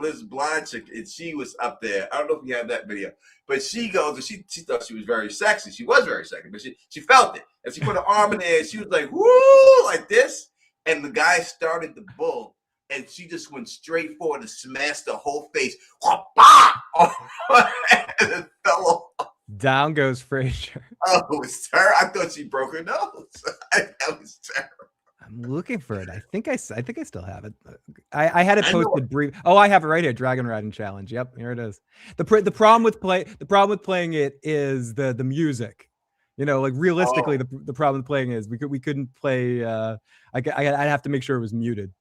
this blonde chick, and she was up there. I don't know if you have that video, but she goes and she thought she was very sexy. She was very sexy, but she felt it. And she put her arm in the air, and she was like, woo, like this. And the guy started the bull. And she just went straight forward and smashed the whole face. And it fell off. Down goes Frazier. Oh, it was terrible. I thought she broke her nose. That was terrible. I'm looking for it. I think I still have it. I had it posted brief. Oh, I have it right here. Dragon Riding Challenge. Yep, here it is. The problem with playing it is the music. You know, like realistically, the problem with playing is we couldn't play. I'd have to make sure it was muted.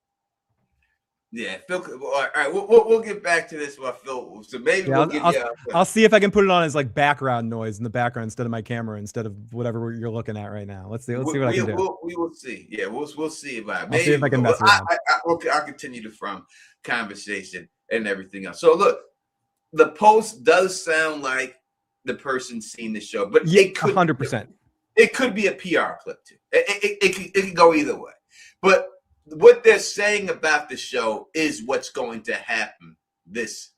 Yeah, Phil. All right, we'll get back to this while Phil. So maybe I'll see if I can put it on as like background noise in the background instead of my camera, instead of whatever you're looking at right now. Let's see what I can do. We will see. Yeah, we'll see about it. Maybe, I'll see if I can mess around. I'll continue from conversation and everything else. So look, the post does sound like the person seen the show, but it could 100%. It could be a PR clip too. It could go either way, but. What they're saying about the show is what's going to happen this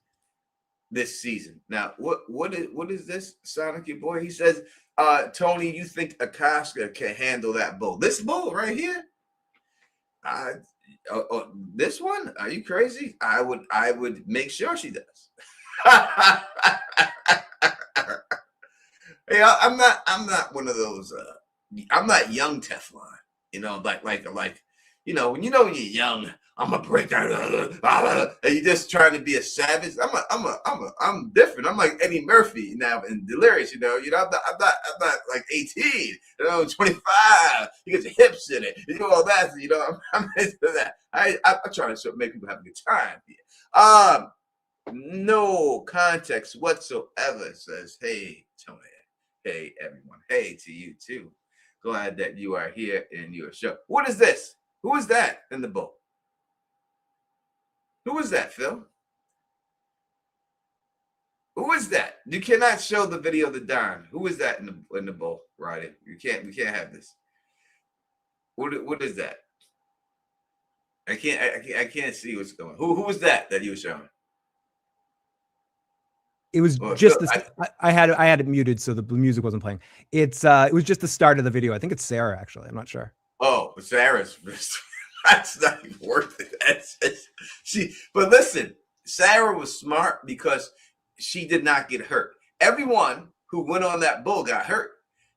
season. Now, what is this, Sonic, your boy? He says, Tony, you think Acosta can handle that bull? This bull right here? This one? Are you crazy? I would make sure she does. Hey, I'm not one of those. I'm not young Teflon. You know, like. You know, when you're young, I'm a break out, and you're just trying to be a savage. I'm different. I'm like Eddie Murphy now in Delirious. I'm not like 18. 25. You get your hips in it. You do all that. I'm into that. I'm trying to make people have a good time here. No context whatsoever. Says, hey Tony, Hey, everyone. Hey to you, too. Glad that you are here in your show. What is this? Who is that in the bowl? Who is that, Phil? Who is that? You cannot show the video of the Don. Who is that in the bowl, Roddy? We can't have this. What is that? I can't see what's going. Who is that you were showing? It was just I had it muted so the music wasn't playing. It was just the start of the video. I think it's Sarah, actually. I'm not sure. Oh, Sarah's that's not even worth it. But listen, Sarah was smart because she did not get hurt. Everyone who went on that bull got hurt,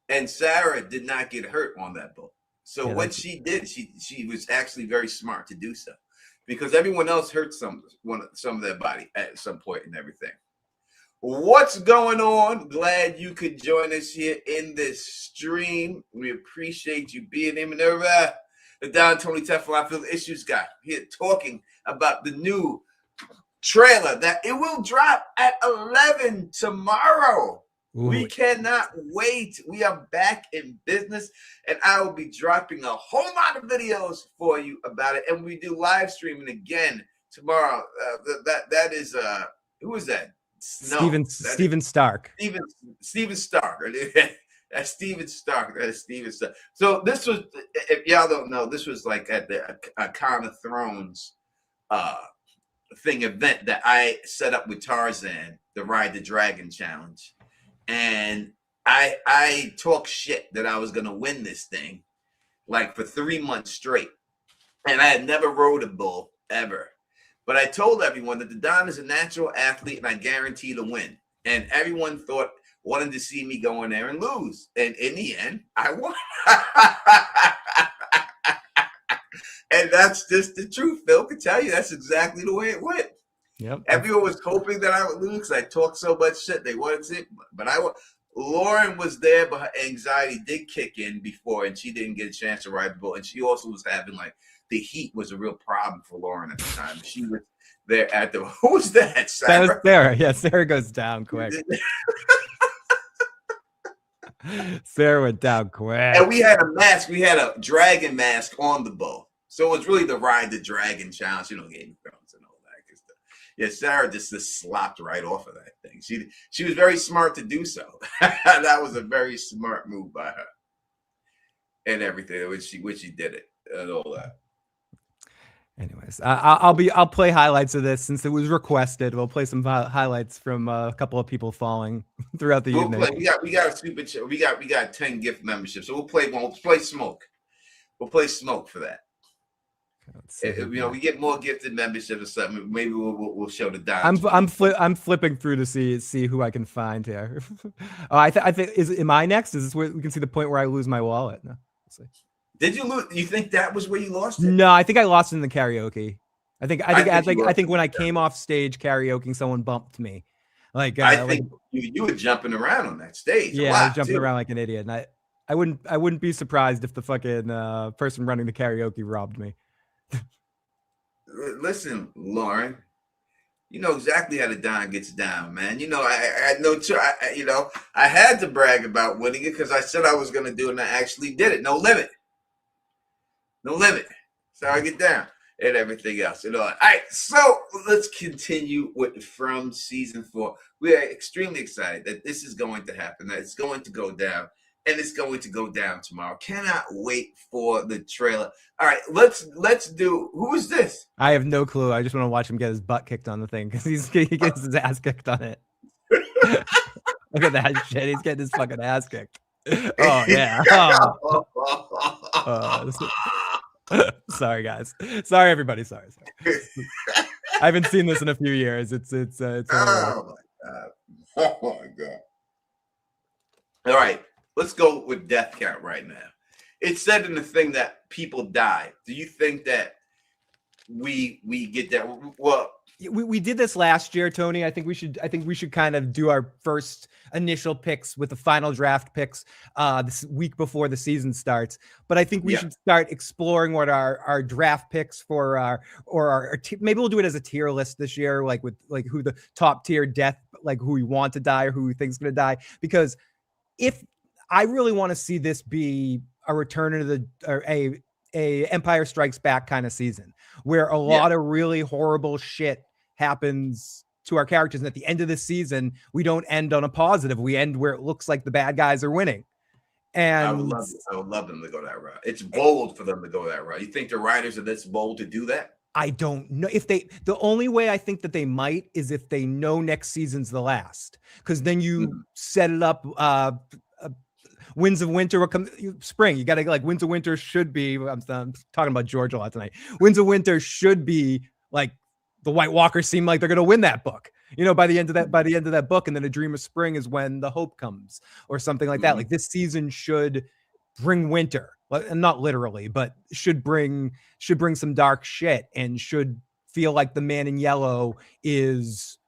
and Sarah did not get hurt on that bull. So what she did, she was actually very smart to do so, because everyone else hurt some of their body at some point and everything. What's going on? Glad you could join us here in this stream. We appreciate you being here. The Don Tony Teflon, I feel the issues guy here talking about the new trailer that it will drop at 11 tomorrow. Ooh. We cannot wait. We are back in business, and I will be dropping a whole lot of videos for you about it. And we do live streaming again tomorrow. That is who is that? Steven Stark. Steven Stark. That's Steven Stark. That is Steven Stark. So this was, if y'all don't know, this was like at the Con of Thrones event that I set up with Tarzan, the Ride the Dragon challenge. And I talked shit that I was gonna win this thing like for 3 months straight. And I had never rode a bull ever. But I told everyone that the Don is a natural athlete and I guarantee to win. And everyone wanted to see me go in there and lose. And in the end, I won. And that's just the truth. Phil can tell you that's exactly the way it went. Yep. Everyone was hoping that I would lose because I talked so much shit. They wanted to, but I won. Lauren was there, but her anxiety did kick in before, and she didn't get a chance to ride the bull. And she also was having the heat was a real problem for Lauren at the time. She was there at the. Who's that? Sarah? That was Sarah. Yeah, Sarah goes down quick. Sarah went down quick. And we had a mask. We had a dragon mask on the bull. So it was really the Ride the Dragon challenge, Game of Thrones and all that good stuff. Yeah, Sarah just slopped right off of that thing. She was very smart to do so. That was a very smart move by her. And everything, which she did it and all that. Anyways, I'll play highlights of this since it was requested. We'll play some highlights from a couple of people falling throughout the evening. We got a super chat. We got 10 gift memberships, so we'll play one. We'll play Smoke. We'll play Smoke for that. We get more gifted memberships or something. Maybe we'll show the Don. I'm flipping through to see who I can find here. I think am I next? Is this where we can see the point where I lose my wallet? No. Did you lose? You think that was where you lost it? No, I think I lost it in the karaoke. I think when I came off stage karaokeing, someone bumped me. I think you were jumping around on that stage. Yeah, I was jumping around like an idiot, and I wouldn't be surprised if the fucking person running the karaoke robbed me. Listen, Lauren, you know exactly how the Don gets down, man. I had no choice. I had to brag about winning it because I said I was going to do it, and I actually did it. No limit. So I get down and everything else. All right, so let's continue from season 4. We are extremely excited that this is going to happen, that it's going to go down. And it's going to go down tomorrow. Cannot wait for the trailer. All right, let's do. Who is this? I have no clue. I just want to watch him get his butt kicked on the thing because he gets his ass kicked on it. Look at that shit. He's getting his fucking ass kicked. Oh yeah. Sorry guys. Sorry everybody. Sorry. I haven't seen this in a few years. It's. Oh my god. All right. Let's go with death count right now. It said in the thing that people die. Do you think that we get that? Well, we did this last year, Tony. I think we should kind of do our first initial picks with the final draft picks this week before the season starts. But I think we should start exploring what our draft picks for our maybe we'll do it as a tier list this year, with who the top tier death, who we want to die or who we think is going to die, because if I really want to see this be a return to the or a Empire Strikes Back kind of season where a lot of really horrible shit happens to our characters, and at the end of the season we don't end on a positive. We end where it looks like the bad guys are winning. And I would love them to go that route. It's bold for them to go that route. You think the writers are this bold to do that? I don't know if the only way I think that they might is if they know next season's the last, because then you set it up. Winds of Winter will come spring. You got to like Winds of Winter should be. I'm talking about George a lot tonight. Winds of Winter should be like the White Walkers seem like they're going to win that book. By the end of that book, and then A Dream of Spring is when the hope comes, or something like that. Like this season should bring winter, and not literally, but should bring some dark shit, and should feel like the Man in Yellow is.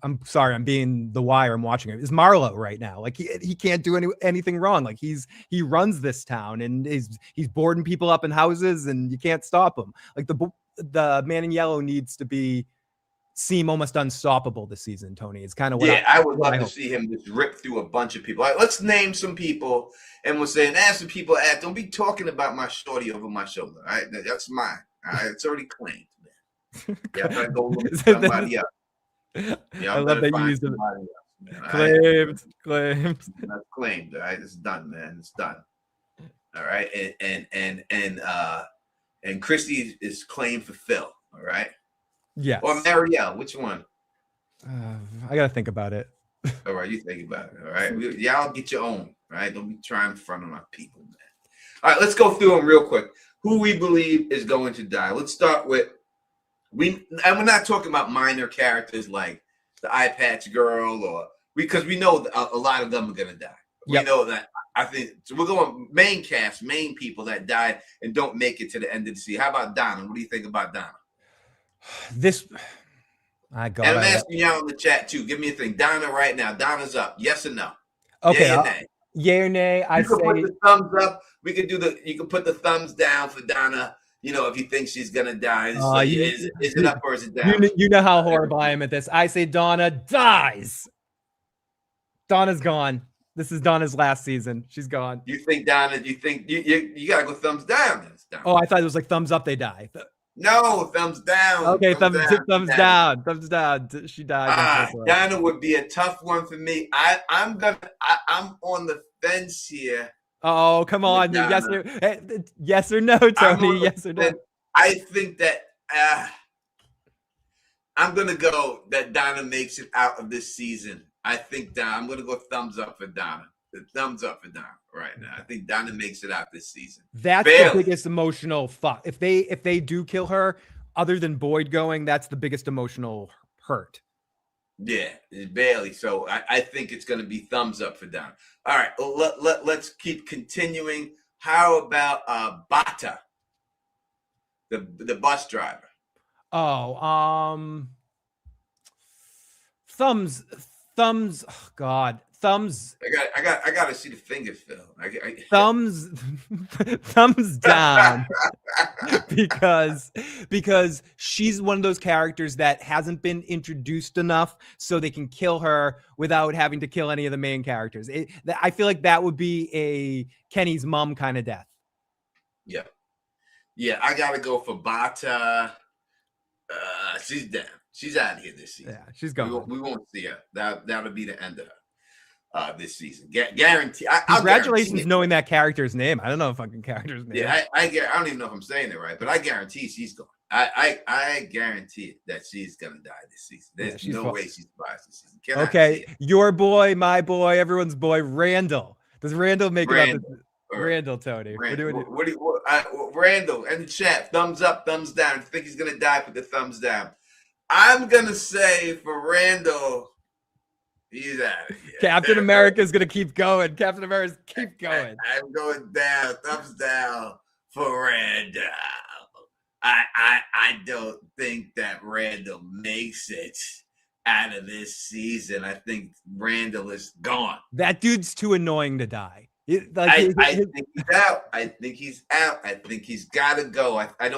I'm sorry, I'm being The Wire. I'm watching it. Is Marlowe right now? Like he can't do anything wrong. Like he runs this town, and he's boarding people up in houses, and you can't stop him. Like the Man in Yellow needs to seem almost unstoppable this season. Tony, it's kind of what I would love to see him just rip through a bunch of people. All right, let's name some people, and we'll say and ask the people. Don't be talking about my shorty over my shoulder. All right, that's mine. All right, it's already claimed. Man. Yeah, I gotta go look at somebody else. Yeah, I love that you used it. Claimed. That's claimed. All right, it's done, man. It's done. All right, and Christy is claimed for Phil. All right. Yes. Or Marielle, which one? I gotta think about it. All right, you think about it. All right, y'all get your own. All right, don't be trying in front of my people, man. All right, let's go through them real quick. Who we believe is going to die. Let's start with we're not talking about minor characters like the eye patch girl, because we know a lot of them are gonna die. We know that. I think so. We're going main cast, main people that died and don't make it to the end of the season. How about Donna? What do you think about Donna? And I'm asking y'all in the chat too. Give me a thing. Donna right now. Donna's up. Yes or no? Okay. Yay or nay? I say put the thumbs up. We could do you can put the thumbs down for Donna. If you think she's gonna die. Is it up or is it down? You know how horrible I am at this. I say Donna dies. Donna's gone. This is Donna's last season. She's gone. You think Donna? You think you gotta go thumbs down? Oh, I thought it was like thumbs up. They die. No, thumbs down. Okay, thumbs down. Thumbs down. She died. Donna would be a tough one for me. I'm on the fence here. Oh, come on. Yes or no, Tony? Yes or no? I think that I'm going to go that Donna makes it out of this season. I think I'm going to go thumbs up for Donna. The thumbs up for Donna right now. I think Donna makes it out this season. That's the biggest emotional fuck. If they do kill her, other than Boyd going, that's the biggest emotional hurt. Yeah, barely. So I think it's going to be thumbs up for Donna. All right, well, let's keep continuing. How about Bata, the bus driver? Oh, thumbs. Oh God, thumbs. I got to see the fingers, Phil. Thumbs down. because she's one of those characters that hasn't been introduced enough, so they can kill her without having to kill any of the main characters. I feel like that would be a Kenny's mom kind of death. Yeah. I gotta go for Bata. She's down. She's out of here this season. Yeah, she's gone. We won't see her. That'll be the end of her. This season, guarantee. Congratulations, knowing that character's name. I don't know if fucking character's name. Yeah, I don't even know if I'm saying it right, but I guarantee she's gone. I guarantee that she's gonna die this season. There's no way she's survives this season. Okay, your boy, my boy, everyone's boy, Randall. Does Randall make it up? Randall, Tony. Randall in the chat. Thumbs up, thumbs down. If you think he's gonna die, put the thumbs down. I'm gonna say for Randall, he's out of here. Captain America's gonna keep going. Captain America's keep going. I'm going down. Thumbs down for Randall. I don't think that Randall makes it out of this season. I think Randall is gone. That dude's too annoying to die. I think he's out. I think he's got to go. I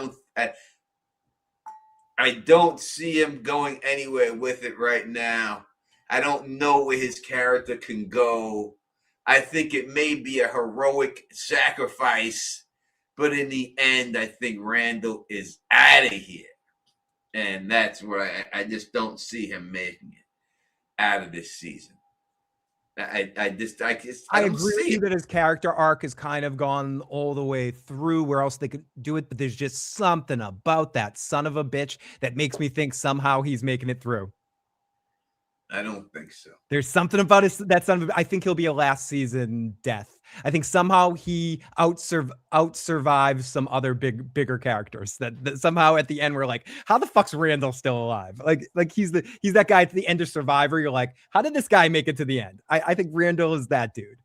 don't see him going anywhere with it right now. I don't know where his character can go. I think it may be a heroic sacrifice, but in the end, I think Randall is out of here. And that's where I just don't see him making it out of this season. I don't agree with see you it. that his character arc has kind of gone all the way through where else they could do it, but there's just something about that son of a bitch that makes me think somehow he's making it through. I don't think so. There's something about that son of a, I think he'll be a last season death. I think somehow he outsurvives some other bigger characters that somehow at the end we're like, how the fuck's Randall still alive? Like he's that guy at the end of Survivor. You're like, how did this guy make it to the end? I think Randall is that dude.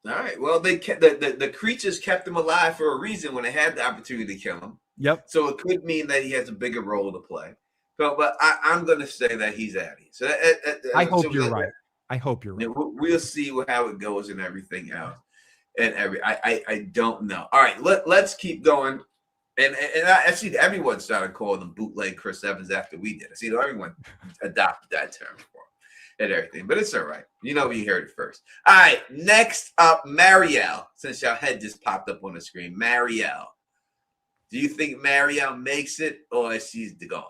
All right. Well, they kept the creatures kept him alive for a reason when they had the opportunity to kill him. Yep. So it could mean that he has a bigger role to play. But I'm going to say that he's out of here. So I hope you're right. I hope you're right. We'll see how it goes and everything else. And I don't know. All right, let's keep going. And I see everyone started calling them bootleg Chris Evans after we did. I see everyone adopted that term for him and everything. But it's all right. You know, we heard it first. All right, next up, Marielle. Since your head just popped up on the screen, Marielle. Do you think Marielle makes it or she's gone?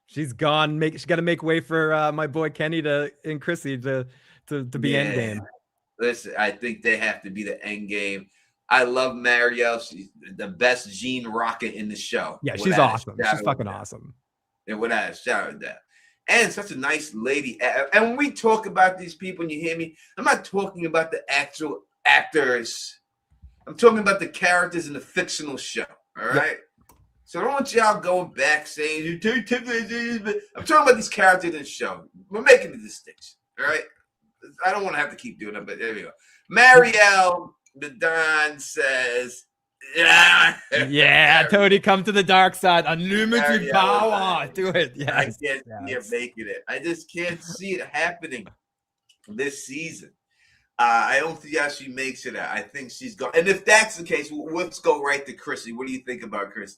She's gone. She's got to make way for my boy Kenny and Chrissy to be endgame. Listen, I think they have to be the end game. I love Marielle. She's the best Gene rocket in the show. Yeah, she's awesome. She's fucking awesome. And without a shadow of doubt. And such a nice lady. And when we talk about these people, and you hear me, I'm not talking about the actual actors. I'm talking about the characters in the fictional show. All right? Yep. So I don't want y'all going back saying, I'm talking about these characters in the show. We're making the distinction. All right? I don't want to have to keep doing it, but there we go. Marielle the Don says, yeah, Tony, come to the dark side. Unlimited power. Do it. Yes. I can't see it making it. I just can't see it happening this season. I don't think she makes it out. I think she's gone. And if that's the case, let's go right to Chrissy. What do you think about Chrissy?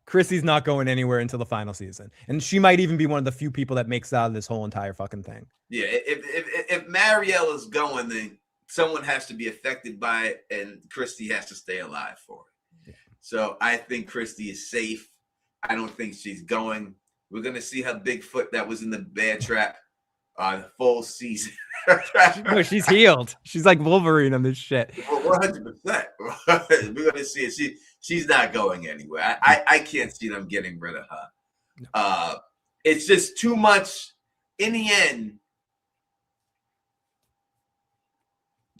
Chrissy's not going anywhere until the final season, and she might even be one of the few people that makes out of this whole entire fucking thing. Yeah, if Marielle is going, then someone has to be affected by it, and Christy has to stay alive for it. Yeah. So I think Christy is safe. I don't think she's going. We're gonna see her Bigfoot that was in the bear trap the full season. No, she's healed. She's like Wolverine on this shit. 100%. We're gonna see it. She's not going anywhere. I can't see them getting rid of her. No. It's just too much. In the end,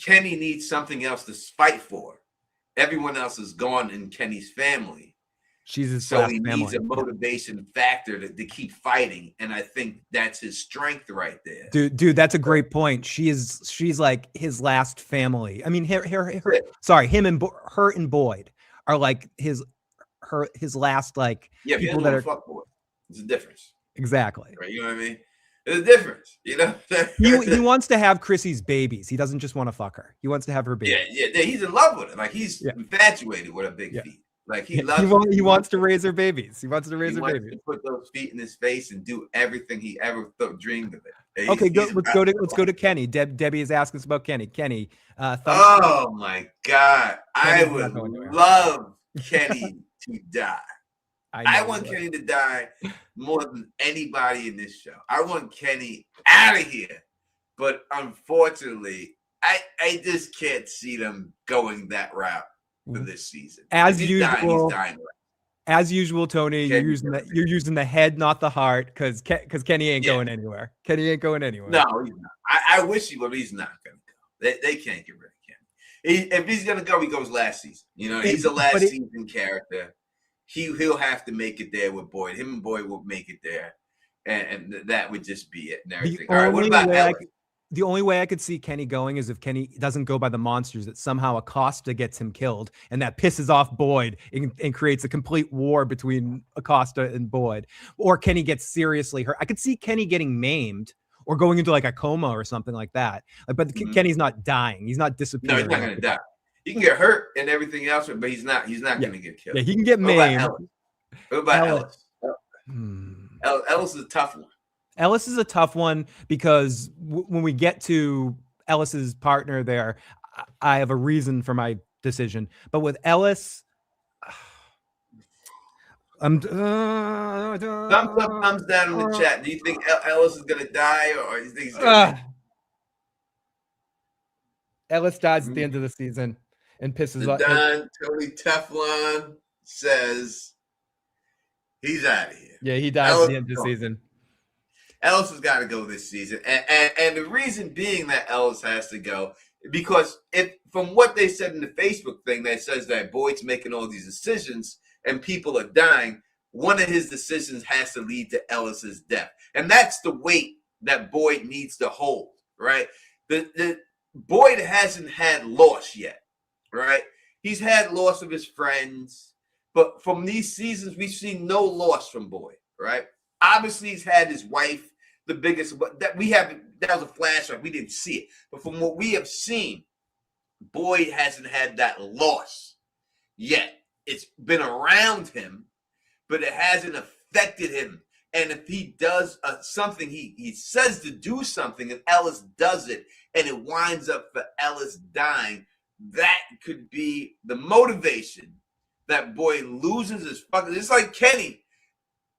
Kenny needs something else to fight for. Everyone else is gone in Kenny's family. He needs a motivation factor to keep fighting, and I think that's his strength right there. Dude, that's a great point. She's like his last family. I mean, her him and her and Boyd are like his last like people that are fuck boy. There's a difference. Exactly. Right, you know what I mean? There's a difference, you know. he wants to have Chrissy's babies. He doesn't just want to fuck her. He wants to have her babies. Yeah. He's in love with her. Like he's infatuated with her big feet. Like he loves. He wants to raise her babies. He wants to raise her babies. To put those feet in his face and do everything he ever dreamed of it. Okay, let's go to Kenny. Debbie is asking us about Kenny. Kenny. Oh my God, I would love Kenny to die. I want Kenny to die more than anybody in this show. I want Kenny out of here. But unfortunately, I just can't see them going that route for this season. As usual, Tony, you're using the head, not the heart, because Kenny ain't going anywhere. Kenny ain't going anywhere. No, he's not. I wish he would, but he's not going to go. They can't get rid of Kenny. If he's going to go, he goes last season. You know, he's a last season character. He'll have to make it there with Boyd. Him and Boyd will make it there, and that would just be it and everything. All right, what about Ellis? The only way I could see Kenny going is if Kenny doesn't go by the monsters, that somehow Acosta gets him killed, and that pisses off Boyd and creates a complete war between Acosta and Boyd. Or Kenny gets seriously hurt. I could see Kenny getting maimed or going into like a coma or something like that. But Kenny's not dying. He's not disappearing. No, he's not going to die. He can get hurt and everything else, but he's not going to get killed. Yeah, he can get maimed. What about Ellis? Ellis is a tough one. Ellis is a tough one because when we get to Ellis's partner there, I have a reason for my decision. But with Ellis, Thumbs up, thumbs down in the chat. Do you think Ellis is gonna die, or do you think he's gonna? Ellis dies at the end of the season and pisses off. Don Tony Teflon says he's out of here. Yeah, he dies at the end of the season. Ellis has got to go this season, and the reason being that Ellis has to go because from what they said in the Facebook thing that says that Boyd's making all these decisions and people are dying, one of his decisions has to lead to Ellis's death, and that's the weight that Boyd needs to hold. Right, the Boyd hasn't had loss yet. Right, he's had loss of his friends, but from these seasons we've seen no loss from Boyd. Right, obviously he's had his wife. The biggest that we have, that was a flashback. We didn't see it. But from what we have seen, Boyd hasn't had that loss yet. It's been around him, but it hasn't affected him. And if he does something, he says to do something, and Ellis does it, and it winds up for Ellis dying, that could be the motivation that Boyd loses his fucking. It's like Kenny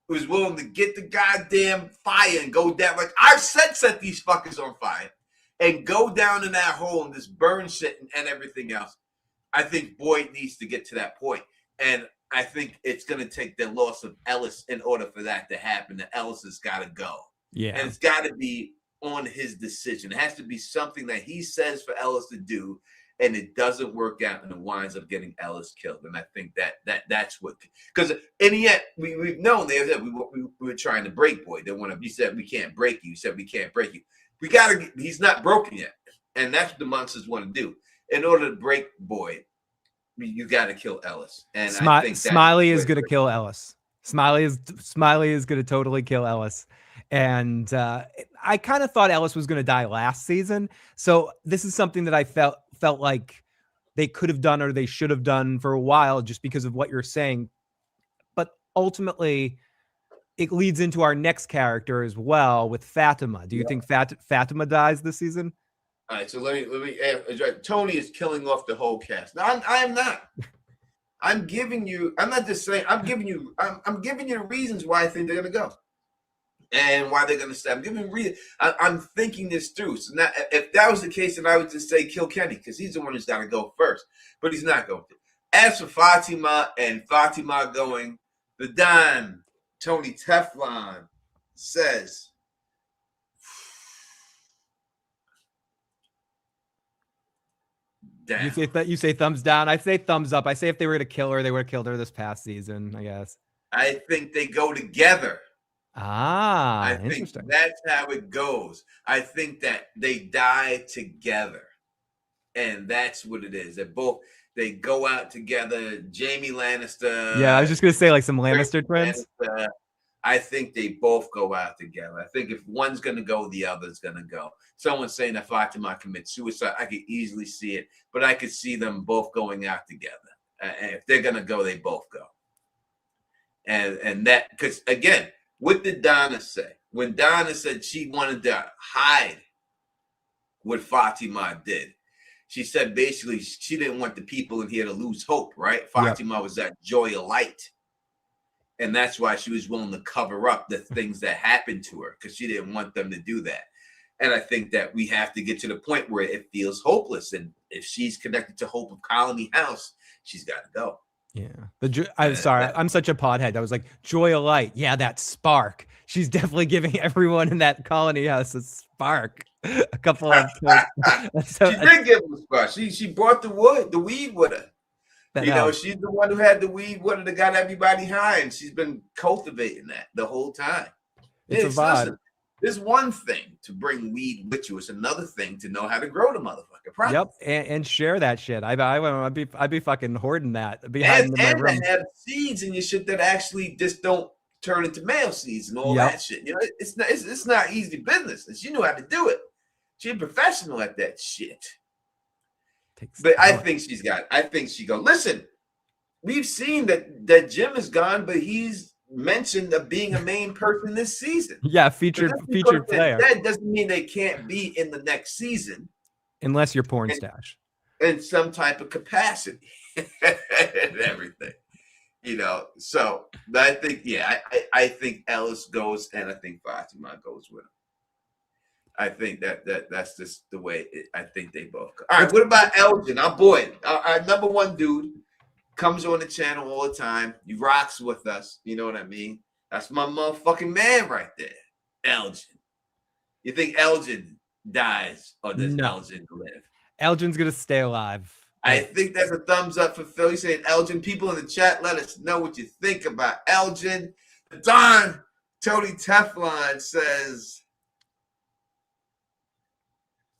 who's willing to get the goddamn fire and go down. Like, I've said set these fuckers on fire and go down in that hole and just burn shit and everything else. I think Boyd needs to get to that point. And I think it's going to take the loss of Ellis in order for that to happen. That Ellis has got to go. Yeah. And it's got to be on his decision. It has to be something that he says for Ellis to do, and it doesn't work out, and it winds up getting Ellis killed. And I think that's what, because in the end, we've known that we were trying to break Boyd. They you said we can't break you. You said we can't break you. He's not broken yet, and that's what the monsters want to do. In order to break Boyd, you got to kill Ellis. And I think Smiley is going to kill Ellis. Smiley is going to totally kill Ellis. And I kind of thought Ellis was going to die last season. So this is something that I felt like they could have done or they should have done for a while just because of what you're saying. But ultimately, it leads into our next character as well with Fatima. Do you think Fatima dies this season? All right, so let me Tony is killing off the whole cast. No, I'm not. I'm giving you the reasons why I think they're gonna go. And why they're going to stay. I'm giving reason. I'm thinking this through. So now, if that was the case, then I would just say kill Kenny because he's the one who's got to go first. But he's not going to. As for Fatima going, the Don Tony Teflon says, damn. You say thumbs down. I say thumbs up. I say if they were to kill her, they would have killed her this past season, I guess. I think they go together. I think that's how it goes. I think that they die together, and that's what it is. They go out together. Jamie Lannister. Yeah, I was just gonna say like some Lannister twins. I think they both go out together. I think if one's gonna go, the other's gonna go. Someone's saying that Fatima commits suicide. I could easily see it, but I could see them both going out together. And if they're gonna go, they both go. And that because again. What did Donna say? When Donna said she wanted to hide what Fatima did, she said basically she didn't want the people in here to lose hope, right? Fatima was that joy of light. And that's why she was willing to cover up the things that happened to her because she didn't want them to do that. And I think that we have to get to the point where it feels hopeless. And if she's connected to Hope of Colony House, she's got to go. Yeah. I'm sorry. I'm such a pothead. I was like, joy of light. Yeah, that spark. She's definitely giving everyone in that colony house a spark. A couple of she did give them a spark. She brought the weed with her. She's the one who had the weed with her that got everybody high, and she's been cultivating that the whole time. It's a vibe. Listen, there's one thing to bring weed with you. It's another thing to know how to grow the motherfucker. Properly. Yep, and share that shit. I'd be fucking hoarding that behind in my room. And have seeds in your shit that actually just don't turn into male seeds and all that shit. It's not easy business. And she knew how to do it. She's a professional at that shit. But I think she goes. Listen, we've seen that Jim is gone, but he's mentioned of being a main person this season. Yeah, But featured just because they're player. dead doesn't mean they can't be in the next season Unless you're porn stash. in some type of capacity and everything. You know, so I think, I think Ellis goes, and I think Fatima goes with him. I think that's just the way I think they both go. All right, what about Elgin? Our boy, our number one dude, comes on the channel all the time. He rocks with us. You know what I mean? That's my motherfucking man right there, Elgin. You think Elgin dies or does Elgin live? Elgin's gonna stay alive. I think that's a thumbs up for Phil. He's saying Elgin. People in the chat, let us know what you think about Elgin. Don Tony Teflon says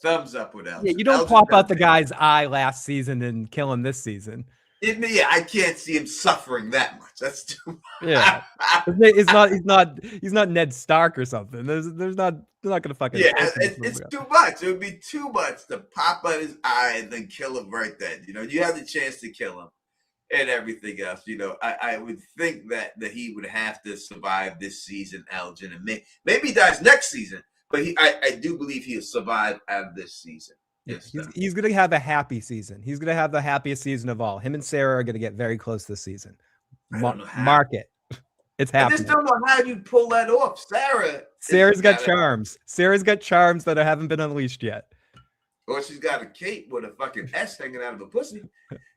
thumbs up with Elgin. Yeah, you don't Elgin pop out the guy's eye last season and kill him this season. Yeah, I can't see him suffering that much. That's too much. Yeah, he's not Ned Stark or something. They're not gonna fucking. Yeah, it's too much. It would be too much to pop out his eye and then kill him right then. You know, you have the chance to kill him and everything else. You know, I would think that he would have to survive this season, Elgin, and maybe he dies next season. But I do believe he'll survive out of this season. Yes, he's going to have a happy season. He's going to have the happiest season of all. Him and Sarah are going to get very close this season. Mark it. It's happening. I just don't know how you pull that off. Sarah's got charms. Sarah's got charms that haven't been unleashed yet. Or she's got a cape with a fucking S hanging out of a pussy.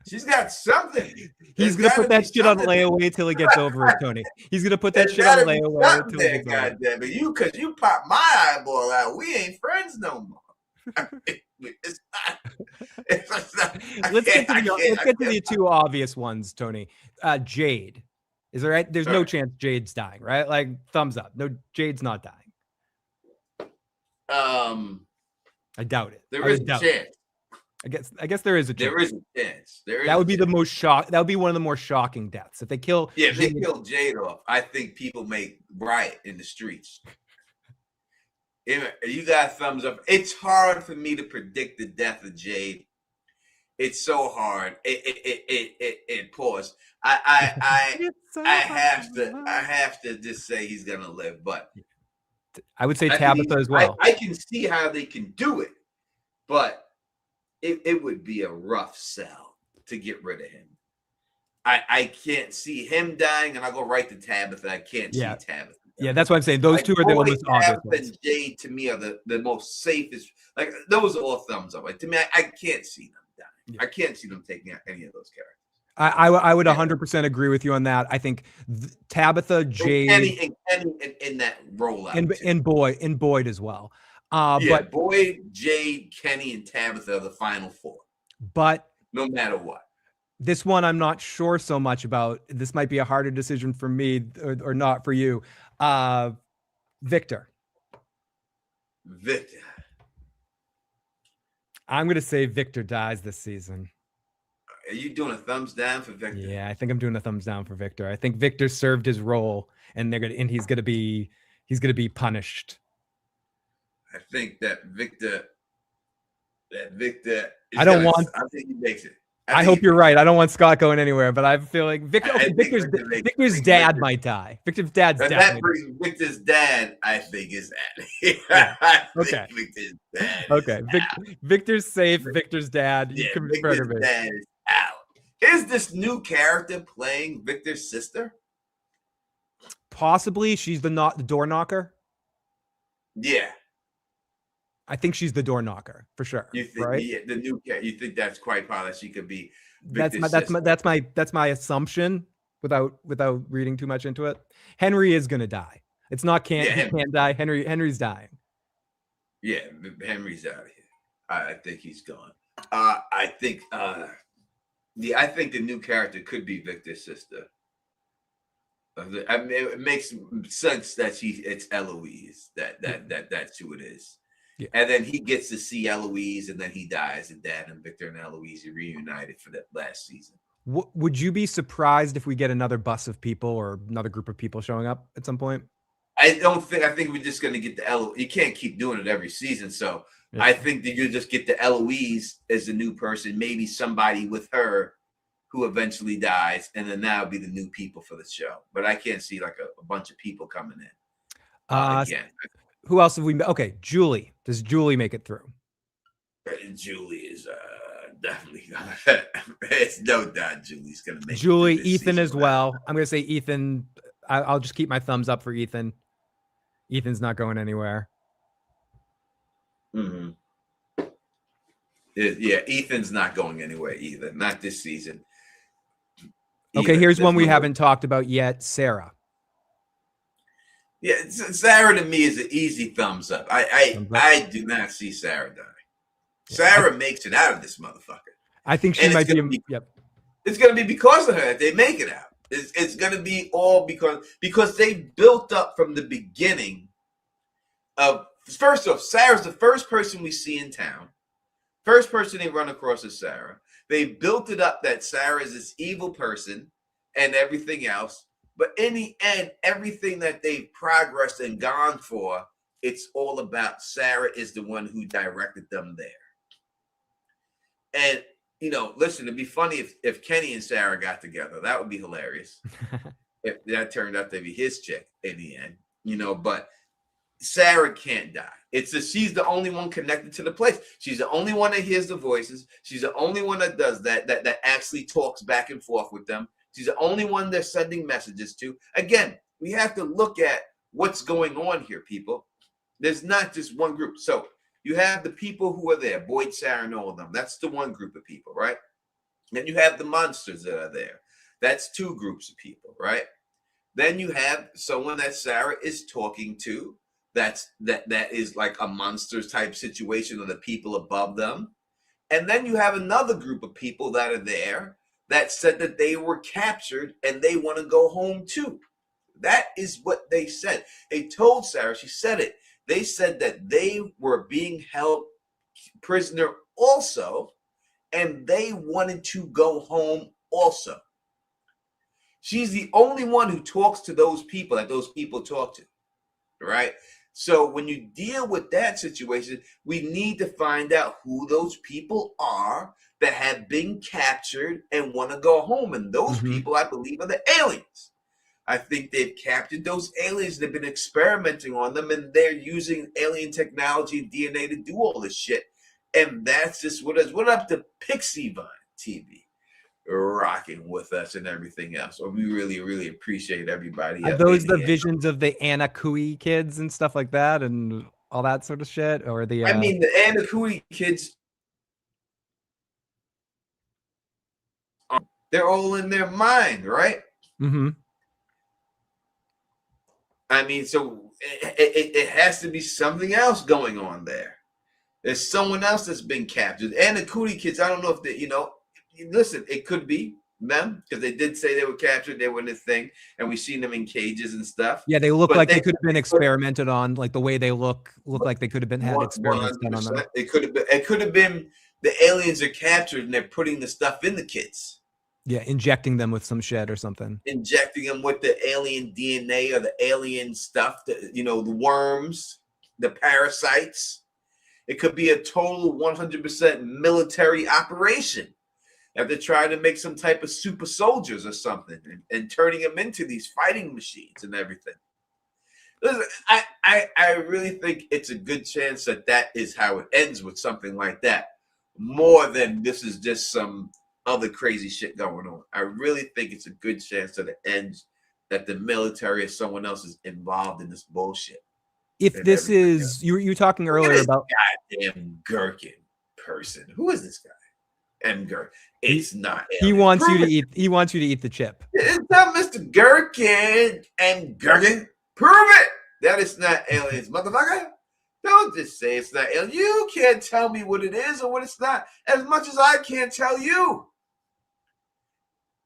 She's got something. He's going to put that shit on layaway till he gets over it, Tony. He's going to put that shit on layaway until he gets over it. Goddamn it. Because you pop my eyeball out, we ain't friends no more. It's not, let's get to the two obvious ones, Tony. Jade. Is there right? There's no chance Jade's dying, right? Like thumbs up. No, Jade's not dying. I doubt it. There is a chance. I guess there is a chance. There is a chance. That would be the most shock. That would be one of the more shocking deaths. If they kill if they kill Jade off, I think people make riot in the streets. You got thumbs up. It's hard for me to predict the death of Jade. It's so hard. It pause. I have to just say he's gonna live, but I would say Tabitha as well. I can see how they can do it, but it would be a rough sell to get rid of him. I can't see him dying, and I'll go right to Tabitha. I can't see Tabitha. Yeah, that's what I'm saying. Those two are the most obvious ones. And Jade to me are the most safest. Like those are all thumbs up. Like to me, I can't see them dying. Yeah. I can't see them taking out any of those characters. I would 100% agree with you on that. I think Tabitha, Jade, and Kenny in that rollout, and Boyd as well. But Boyd, Jade, Kenny, and Tabitha are the final four. But no matter what. This one I'm not sure so much about. This might be a harder decision for me or not for you. Victor. I'm going to say Victor dies this season. Are you doing a thumbs down for Victor? Yeah, I think I'm doing a thumbs down for Victor. I think Victor served his role, and he's going to be punished. I think that Victor. I think he makes it. I hope you're right. I don't want Scott going anywhere, but I feel like Victor's dad might die. Victor's dad's dead. That brings Victor's dad, I think, is out. Yeah. Okay. Victor's dad. Okay. Victor's safe. Victor's dad. Victor's dad is out. Is this new character playing Victor's sister? Possibly. She's the door knocker. Yeah. I think she's the door knocker for sure. You think right? The new cat? You think that's quite possible? She could be. That's my assumption without reading too much into it. Henry is gonna die. It's not he can't die. Henry's dying. Yeah, Henry's out of here. I think he's gone. I think the new character could be Victor's sister. I mean, it makes sense that it's Eloise. That's who it is. Yeah. And then he gets to see Eloise, and then he dies, and Dad and Victor and Eloise are reunited for that last season. Would you be surprised if we get another bus of people or another group of people showing up at some point? I think we're just going to get the Eloise. You can't keep doing it every season, so I think that you just get the Eloise as a new person, maybe somebody with her who eventually dies, and then that'll be the new people for the show. But I can't see like a bunch of people coming in again. Who else have we? Okay, Julie. Does Julie make it through? Julie is definitely gonna. It's no doubt Julie's gonna make Julie, it. Ethan as well. I'm gonna say Ethan. I'll just keep my thumbs up for Ethan. Ethan's not going anywhere. Mm-hmm. Yeah, Ethan's not going anywhere either. Not this season. Okay, here's one we haven't talked about yet. Sarah. Yeah, Sarah to me is an easy thumbs up. I do not see Sarah dying. Sarah makes it out of this motherfucker. I think she might be. Yep. It's going to be because of her that they make it out. It's going to be all because they built up from the beginning of. First off, Sarah's the first person we see in town. First person they run across is Sarah. They built it up that Sarah is this evil person and everything else. But in the end, everything that they've progressed and gone for, it's all about Sarah is the one who directed them there. And, listen, it'd be funny if Kenny and Sarah got together. That would be hilarious. If that turned out to be his chick in the end, but Sarah can't die. She's the only one connected to the place. She's the only one that hears the voices. She's the only one that does that actually talks back and forth with them. She's the only one they're sending messages to. Again, we have to look at what's going on here, people. There's not just one group. So you have the people who are there, Boyd, Sarah, and all of them. That's the one group of people, right? Then you have the monsters that are there. That's two groups of people, right? Then you have someone that Sarah is talking to. That is like a monsters type situation of the people above them. And then you have another group of people that are there that said that they were captured and they want to go home too. That is what they said. They told Sarah, she said it. They said that they were being held prisoner also, and they wanted to go home also. She's the only one who talks to those people that those people talk to, right? So when you deal with that situation, we need to find out who those people are that have been captured and want to go home. And those people, I believe, are the aliens. I think they've captured those aliens. They've been experimenting on them, and they're using alien technology and DNA to do all this shit. And that's just what is. What up to Pixie Vine TV? Rocking with us and everything else. We really, really appreciate everybody. Are those the visions of the Anakui kids and stuff like that and all that sort of shit? Or the the Anakui kids, they're all in their mind, right? Mm-hmm. So it has to be something else going on there. There's someone else that's been captured. Anakui kids, I don't know if they, listen, it could be them because they did say they were captured. They were in this thing, and we've seen them in cages and stuff. Yeah, they look like they could have been experimented on, like the way they look like they could have been had experiments done on them. It could have been the aliens are captured and they're putting the stuff in the kids. Yeah, injecting them with some shit or something. Injecting them with the alien DNA or the alien stuff, the worms, the parasites. It could be a total 100% military operation. If they're trying to make some type of super soldiers or something and turning them into these fighting machines and everything. Listen, I really think it's a good chance that is how it ends with something like that. More than this is just some other crazy shit going on. I really think it's a good chance that it ends that the military or someone else is involved in this bullshit. If this is, you were talking earlier about goddamn Gherkin person. Who is this guy? M. Gherkin. It's not. He wants you to eat. He wants you to eat the chip. It's not Mr. Gherkin and Gherkin. Prove it that it's not aliens, motherfucker. Don't just say it's not alien. You can't tell me what it is or what it's not as much as I can't tell you.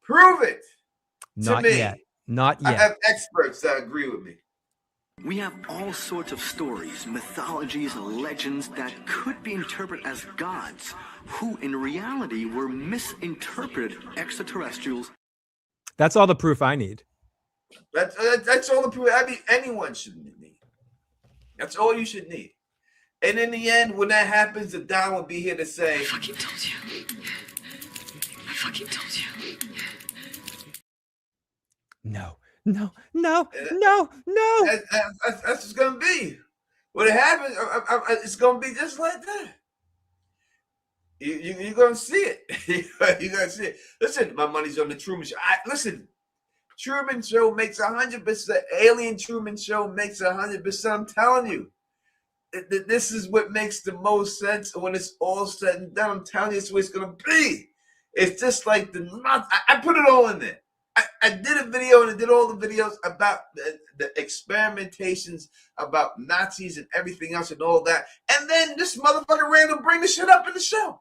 Prove it. Not yet. Not yet. I have experts that agree with me. We have all sorts of stories, mythologies, legends that could be interpreted as gods, who in reality were misinterpreted extraterrestrials. That's all the proof I need. That's all the proof. Anyone should need. That's all you should need. And in the end, when that happens, the Don will be here to say, I fucking told you. I fucking told you. No, no, no, no, no. That's what's gonna be. When it happens, it's gonna be just like that. You're gonna see it. You're gonna see it. Listen, my money's on the Truman Show. Listen, Truman Show makes 100%. Alien Truman Show makes 100%. I'm telling you, this is what makes the most sense when it's all said and done. I'm telling you, it's what it's gonna be. It's just like I put it all in there. I did a video and I did all the videos about the experimentations about Nazis and everything else and all that. And then this motherfucker random bring the shit up in the show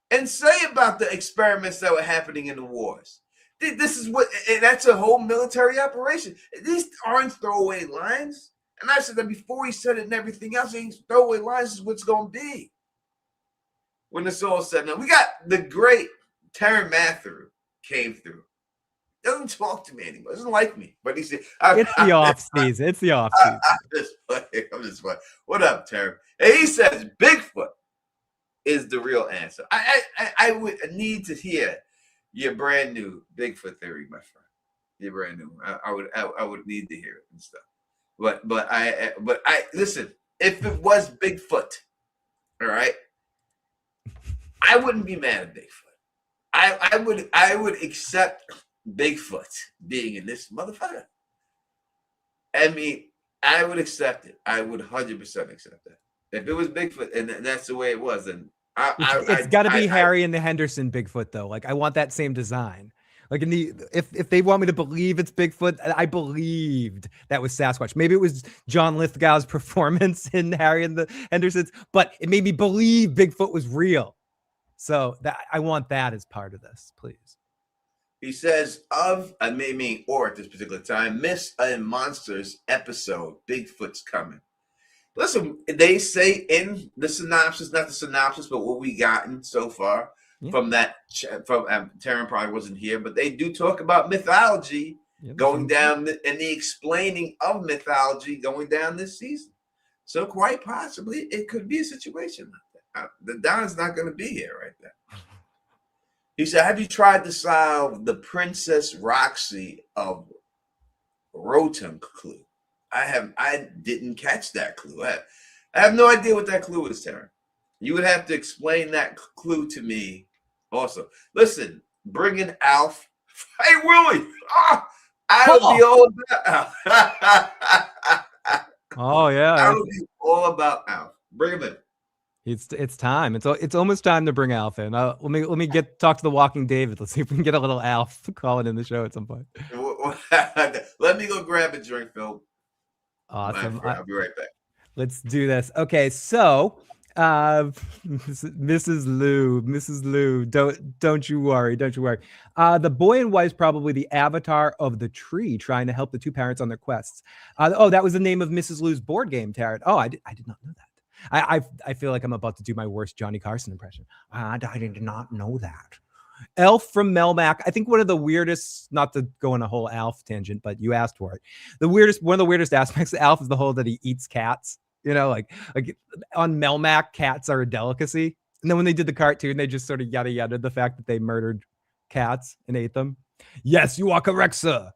and say about the experiments that were happening in the wars. This is what, and that's a whole military operation. These aren't throwaway lines. And I said that before he said it and everything else. These throwaway lines is what's going to be when it's all said and done. We got the great Terry Matthew came through. Doesn't talk to me anymore. Doesn't like me. But he said, It's the off season. It's the off season. I'm just playing. What up, Terry? And he says Bigfoot is the real answer. I would need to hear your brand new Bigfoot theory, my friend. You're brand new. I would need to hear it and stuff. But I listen. If it was Bigfoot, all right, I wouldn't be mad at Bigfoot. I would accept Bigfoot being in this motherfucker. I mean, I would accept it. I would 100% accept that. If it was Bigfoot and that's the way it was, then it's got to be Harry and the Henderson Bigfoot, though. Like, I want that same design. Like, if they want me to believe it's Bigfoot, I believed that was Sasquatch. Maybe it was John Lithgow's performance in Harry and the Hendersons, but it made me believe Bigfoot was real. So I want that as part of this, please. He says at this particular time, Myths and Monsters episode, Bigfoot's coming. Listen, they say in the synopsis, not the synopsis, but what we gotten so far from that, Taryn probably wasn't here, but they do talk about mythology going down and the explaining of mythology going down this season. So quite possibly it could be a situation like that. The Don's not going to be here right there. He said, have you tried to solve the Princess Roxy of Rotem clue? I didn't catch that clue. I have no idea what that clue is, Taryn. You would have to explain that clue to me also. Listen, bringing Alf. Hey, Willie. I would be all about Alf. Oh, yeah. I would be all about Alf. Bring him in. It's time. It's almost time to bring Alf in. Let me talk to the Walking David. Let's see if we can get a little Alf calling in the show at some point. Let me go grab a drink, Phil. Awesome. I'll be right back. Let's do this. Okay, so Mrs. Lou, don't you worry. The boy and wife's probably the avatar of the tree trying to help the two parents on their quests. That was the name of Mrs. Lou's board game, Taryn. Oh, I did not know that. I feel like I'm about to do my worst Johnny Carson impression. I did not know that. Elf from Melmac. I think one of the weirdest, not to go on a whole Alf tangent, but you asked for it. One of the weirdest aspects of Alf is the whole that he eats cats. You know, like on Melmac, cats are a delicacy. And then when they did the cartoon, they just sort of yada yada the fact that they murdered cats and ate them. Yes, you are correct, sir.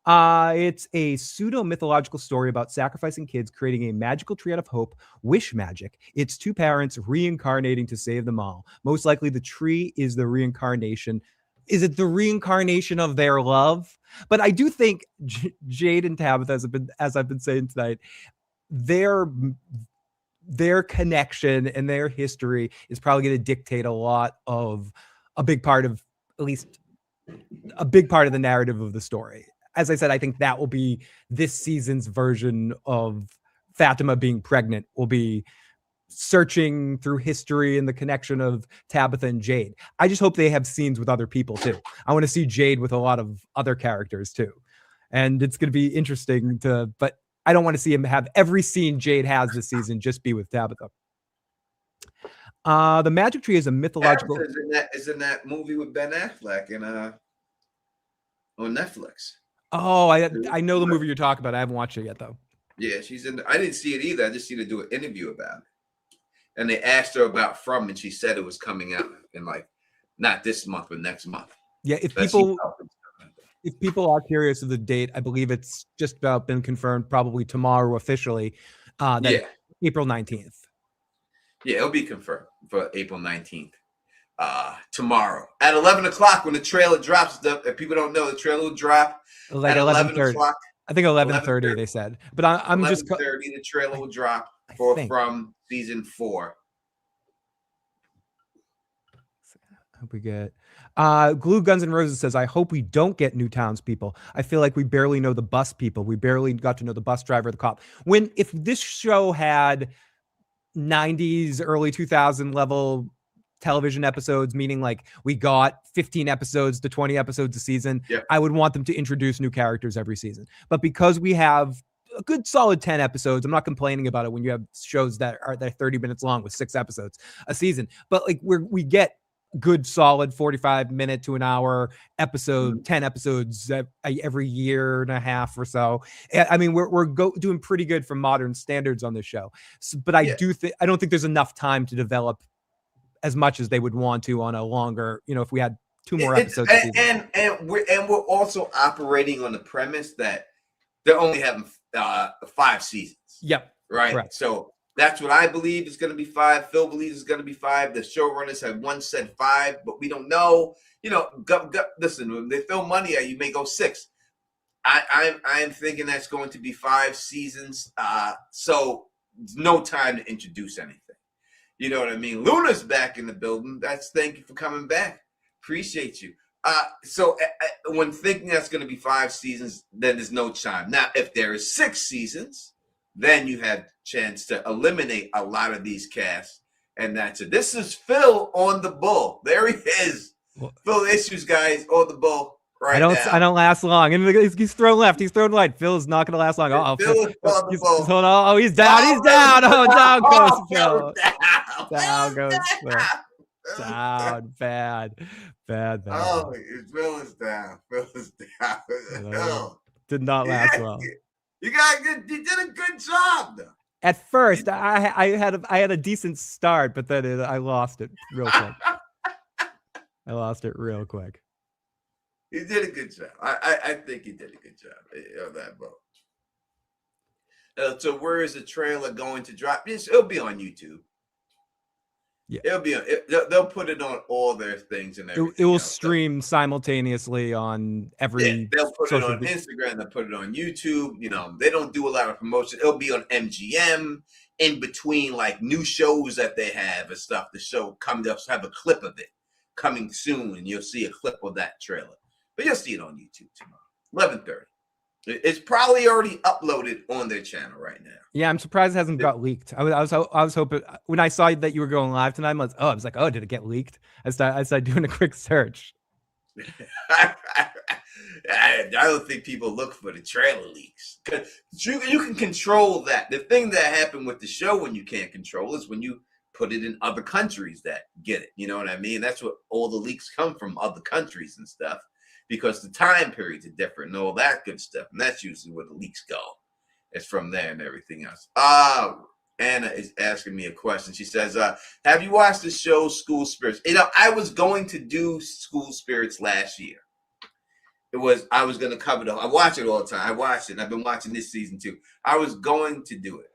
It's a pseudo-mythological story about sacrificing kids, creating a magical tree out of hope, wish magic. It's two parents reincarnating to save them all. Most likely the tree is the reincarnation. Is it the reincarnation of their love? But I do think Jade and Tabitha, as I've been saying tonight, their connection and their history is probably going to dictate a big part of the narrative of the story. As I said, I think that will be this season's version of Fatima being pregnant, will be searching through history and the connection of Tabitha and Jade. I just hope they have scenes with other people too. I want to see Jade with a lot of other characters too. And it's going to be interesting but I don't want to see him have every scene Jade has this season just be with Tabitha. The magic tree is a mythological. Is in that movie with Ben Affleck on Netflix. Oh, I know the movie you're talking about. I haven't watched it yet, though. Yeah, she's in. I didn't see it either. I just seen her do an interview about it, and they asked her about From, and she said it was coming out in like not this month, but next month. Yeah, if people are curious of the date, I believe it's just about been confirmed, probably tomorrow officially. April 19th. Yeah, it'll be confirmed for April 19th. Tomorrow at 11 o'clock when the trailer drops. If people don't know, the trailer will drop like at 11 o'clock. I think 11:30 they said, but I'm just 11:30. The trailer will drop from season 4. I hope we get Glue Guns and Roses says, I hope we don't get new townspeople. I feel like we barely know the bus people. We barely got to know the bus driver, the cop. If this show had 90s, early 2000 level television episodes, meaning like we got 15 episodes to 20 episodes a season, I would want them to introduce new characters every season. But because we have a good solid 10 episodes, I'm not complaining about it when you have shows that are 30 minutes long with 6 episodes a season. But like we get good solid 45-minute to an hour episode, 10 episodes every year and a half or so. I mean, we're doing pretty good from modern standards on this show. But I don't think there's enough time to develop as much as they would want to on a longer, if we had 2 more episodes. And we're also operating on the premise that they're only having 5 seasons. Yep. Right. Correct. So that's what I believe is going to be 5. Phil believes it's going to be 5. The showrunners have once said 5, but we don't know. Listen, when they throw money at you, may go 6. I'm thinking that's going to be 5 seasons. So no time to introduce anything. You know what I mean? Luna's back in the building. Thank you for coming back. Appreciate you. So when thinking that's going to be 5 seasons, then there's no time. Now, if there is 6 seasons, then you have a chance to eliminate a lot of these casts. And that's it. This is Phil on the bull. There he is. Phil Issues, guys, on the bull. Right now. I don't last long. And he's thrown left. He's thrown right. Phil's not going to last long. Phil is on the bull. Oh, he's down. He's down. Oh, down goes Phil. Down goes Phil. Down. Bad. Oh, Phil is down. Phil is down. Did not last well. You did a good job, though. At first, I had a decent start, but then I lost it real quick. You did a good job. I think you did a good job on that boat. So where is the trailer going to drop? It'll be on YouTube. Yeah, it'll be on. They'll put it on all their things and everything. It will stream simultaneously on every. Yeah, they'll put it on Instagram. They'll put it on YouTube. They don't do a lot of promotion. It'll be on MGM in between like new shows that they have and stuff. The show coming up, have a clip of it coming soon, and you'll see a clip of that trailer. But you'll see it on YouTube tomorrow, 11:30. It's probably already uploaded on their channel right now. Yeah, I'm surprised it hasn't got leaked. I was hoping when I saw that you were going live tonight. I was like, did it get leaked? I started doing a quick search. I don't think people look for the trailer leaks. You can control that. The thing that happened with the show when you can't control is when you put it in other countries that get it. You know what I mean? That's what all the leaks come from, other countries and stuff. Because the time periods are different and all that good stuff. And that's usually where the leaks go. It's from there and everything else. Anna is asking me a question. She says, have you watched the show School Spirits? I was going to do School Spirits last year. I was going to cover it. I watch it all the time. I watched it. And I've been watching this season too. I was going to do it.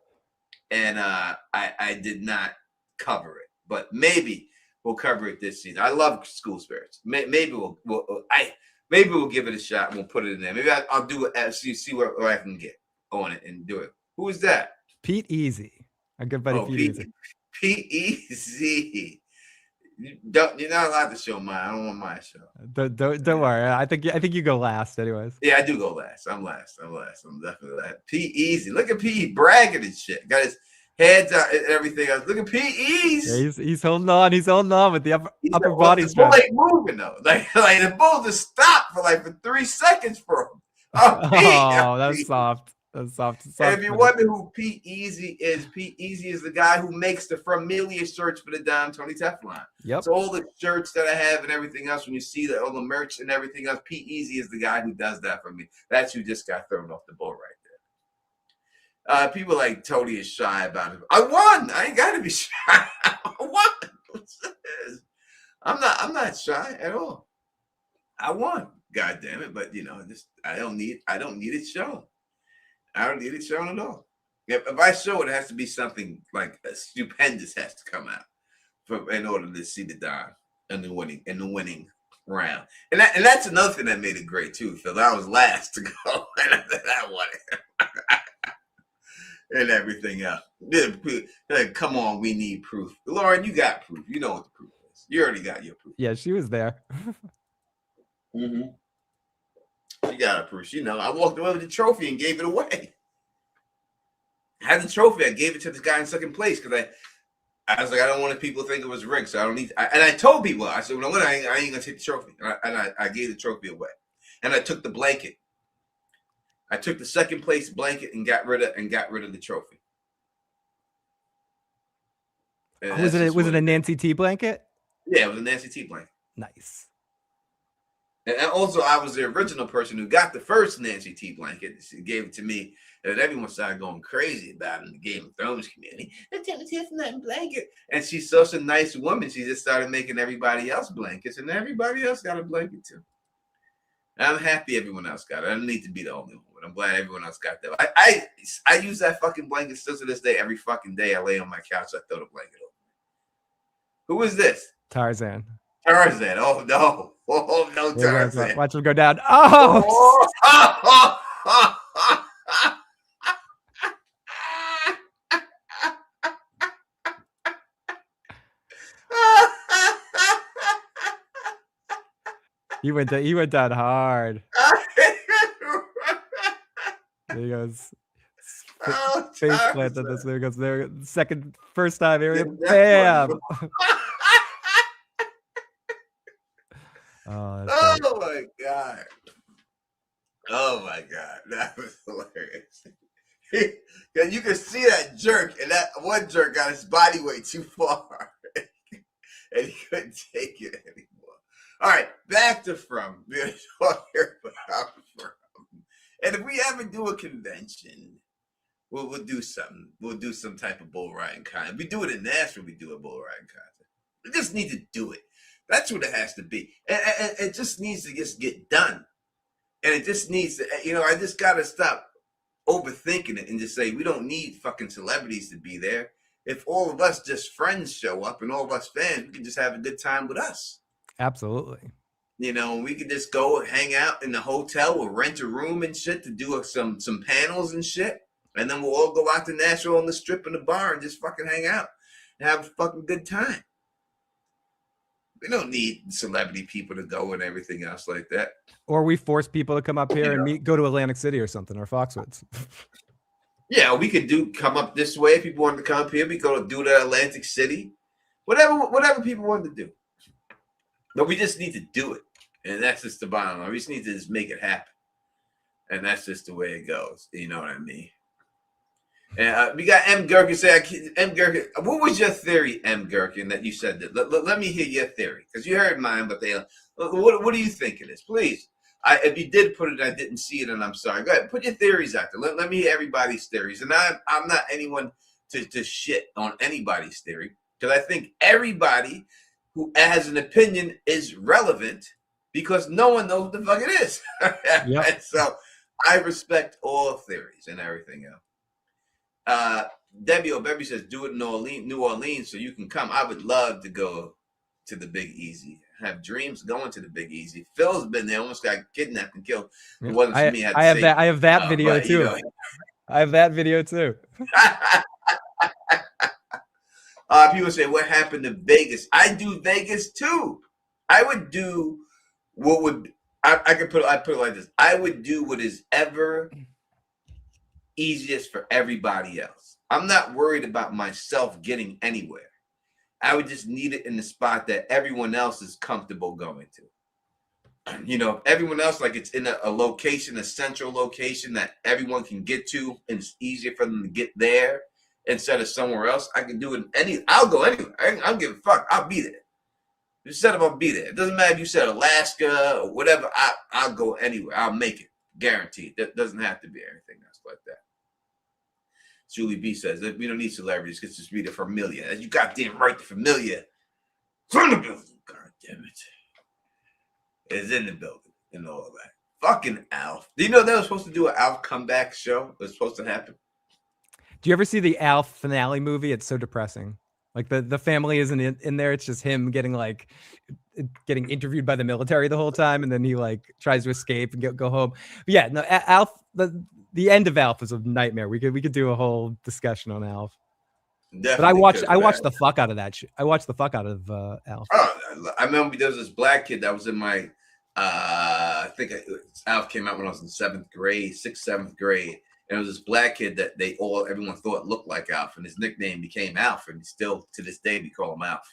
And I did not cover it. But maybe we'll cover it this season. I love School Spirits. Maybe we'll give it a shot and we'll put it in there. Maybe I'll do it and see where I can get on it and do it. Who is that? Pete Easy. A good buddy, Pete Easy. Pete Easy. You're not allowed to show mine. I don't want my show. Don't worry. I think you go last anyways. Yeah, I do go last. I'm last. I'm definitely last. Pete Easy. Look at Pete bragging and shit. Got his heads out and everything else. Look at Pete Easy. Yeah, he's holding on. He's holding on with the upper body strap. The bull ain't moving though. Like the bull just stopped for 3 seconds for him. That's soft. That's soft. And if you wonder who Pete Easy is the guy who makes the Familia shirts for the Dom Tony Teflon. Yep. So all the shirts that I have and everything else, when you see all the merch and everything else, Pete Easy is the guy who does that for me. That's who just got thrown off the bull right there. People like Tony is shy about it. I won. I ain't got to be shy. I won. I'm not not shy at all. I won, God damn it. But I don't need it shown. I don't need it shown at all. If I show it, it has to be something like stupendous has to come out in order to see the Don in the winning round. And that's another thing that made it great too, Phil. I was last to go, and I won it. And everything else. Like, come on, we need proof. Lauren, you got proof. You know what the proof is. You already got your proof. Yeah, she was there. Mm-hmm. She got a proof. I walked away with the trophy and gave it away. I had the trophy. I gave it to this guy in second place because I was like, I don't want people to think it was rigged, so I don't need. And I told people, I said, when I ain't gonna take the trophy, and I gave the trophy away, and I took the blanket. I took the second place blanket and got rid of the trophy. Was it a Nancy T blanket? Yeah, it was a Nancy T blanket. Nice. And also, I was the original person who got the first Nancy T blanket. She gave it to me, and everyone started going crazy about it in the Game of Thrones community. That's a blanket. And she's such a nice woman. She just started making everybody else blankets, and everybody else got a blanket too. And I'm happy everyone else got it. I don't need to be the only one. I'm glad everyone else got that. I use that fucking blanket still to this day. Every fucking day I lay on my couch, I throw the blanket over. Who is this? Tarzan. Tarzan. Oh no. Oh no, Tarzan. Watch him go down. Oh! He went down hard. There he goes. Face planted this. There he goes. There. First time area. Bam. Oh my god. Oh my god. That was hilarious. You can see that jerk, and that one jerk got his body weight too far. And he couldn't take it anymore. All right, back to From. We're going to talk here about From. And if we ever do a convention, we'll do something. We'll do some type of bull riding contest. We do it in Nashville, we do a bull riding contest. We just need to do it. That's what it has to be. And it just needs to just get done. And it just needs to, I just got to stop overthinking it and just say, we don't need fucking celebrities to be there. If all of us just friends show up and all of us fans, we can just have a good time with us. Absolutely. We could just go and hang out in the hotel or rent a room and shit to do some panels and shit. And then we'll all go out to Nashville on the strip in the bar and just fucking hang out and have a fucking good time. We don't need celebrity people to go and everything else like that. Or we force people to come up here and go to Atlantic City or something, or Foxwoods. Yeah, we could come up this way. If people wanted to come up here, we go do the Atlantic City. Whatever people want to do. But we just need to do it. And that's just the bottom line. We just need to just make it happen. And that's just the way it goes. You know what I mean? And we got M. Gherkin say, M. Gherkin, what was your theory, M. Gherkin, that you said that? Let me hear your theory. Because you heard mine, but what do you think of this? Please. If you did put it, I didn't see it, and I'm sorry. Go ahead. Put your theories out there. Let me hear everybody's theories. And I'm not anyone to shit on anybody's theory. Because I think everybody who has an opinion is relevant because no one knows what the fuck it is. Yep. And so I respect all theories and everything else. Debbie says, do it in New Orleans so you can come. I would love to go to the Big Easy. I have dreams going to the Big Easy. Phil's been there, almost got kidnapped and killed. It wasn't for me. I have that video too. I have that video too. People say, what happened to Vegas? I do Vegas too. I would do I put it like this. I would do what is ever easiest for everybody else. I'm not worried about myself getting anywhere. I would just need it in the spot that everyone else is comfortable going to. Everyone else, like it's in a location, a central location that everyone can get to, and it's easier for them to get there instead of somewhere else. I can do it I'll go anywhere. I don't give a fuck. I'll be there. You said I'll be there. It doesn't matter if you said Alaska or whatever. I'll go anywhere. I'll make it. Guaranteed. That doesn't have to be anything else like that. Julie B says that we don't need celebrities. It's just be the familiar. You goddamn right, the familiar from the building. God damn it. is in the building and all of that. Fucking Alf. Do you know they were supposed to do an Alf comeback show? It was supposed to happen. Do you ever see the Alf finale movie? It's so depressing. Like the family isn't in there. It's just him getting interviewed by the military the whole time, and then he like tries to escape and go home. But yeah, no, Alf. The end of Alf is a nightmare. We could do a whole discussion on Alf. Definitely. But I watched the fuck out of that shit. I watched the fuck out of Alf. Oh, I remember there was this black kid that was in my. I think Alf came out when I was in 6th, 7th grade. And it was this black kid that everyone thought looked like Alf, and his nickname became Alf, and still to this day we call him Alf.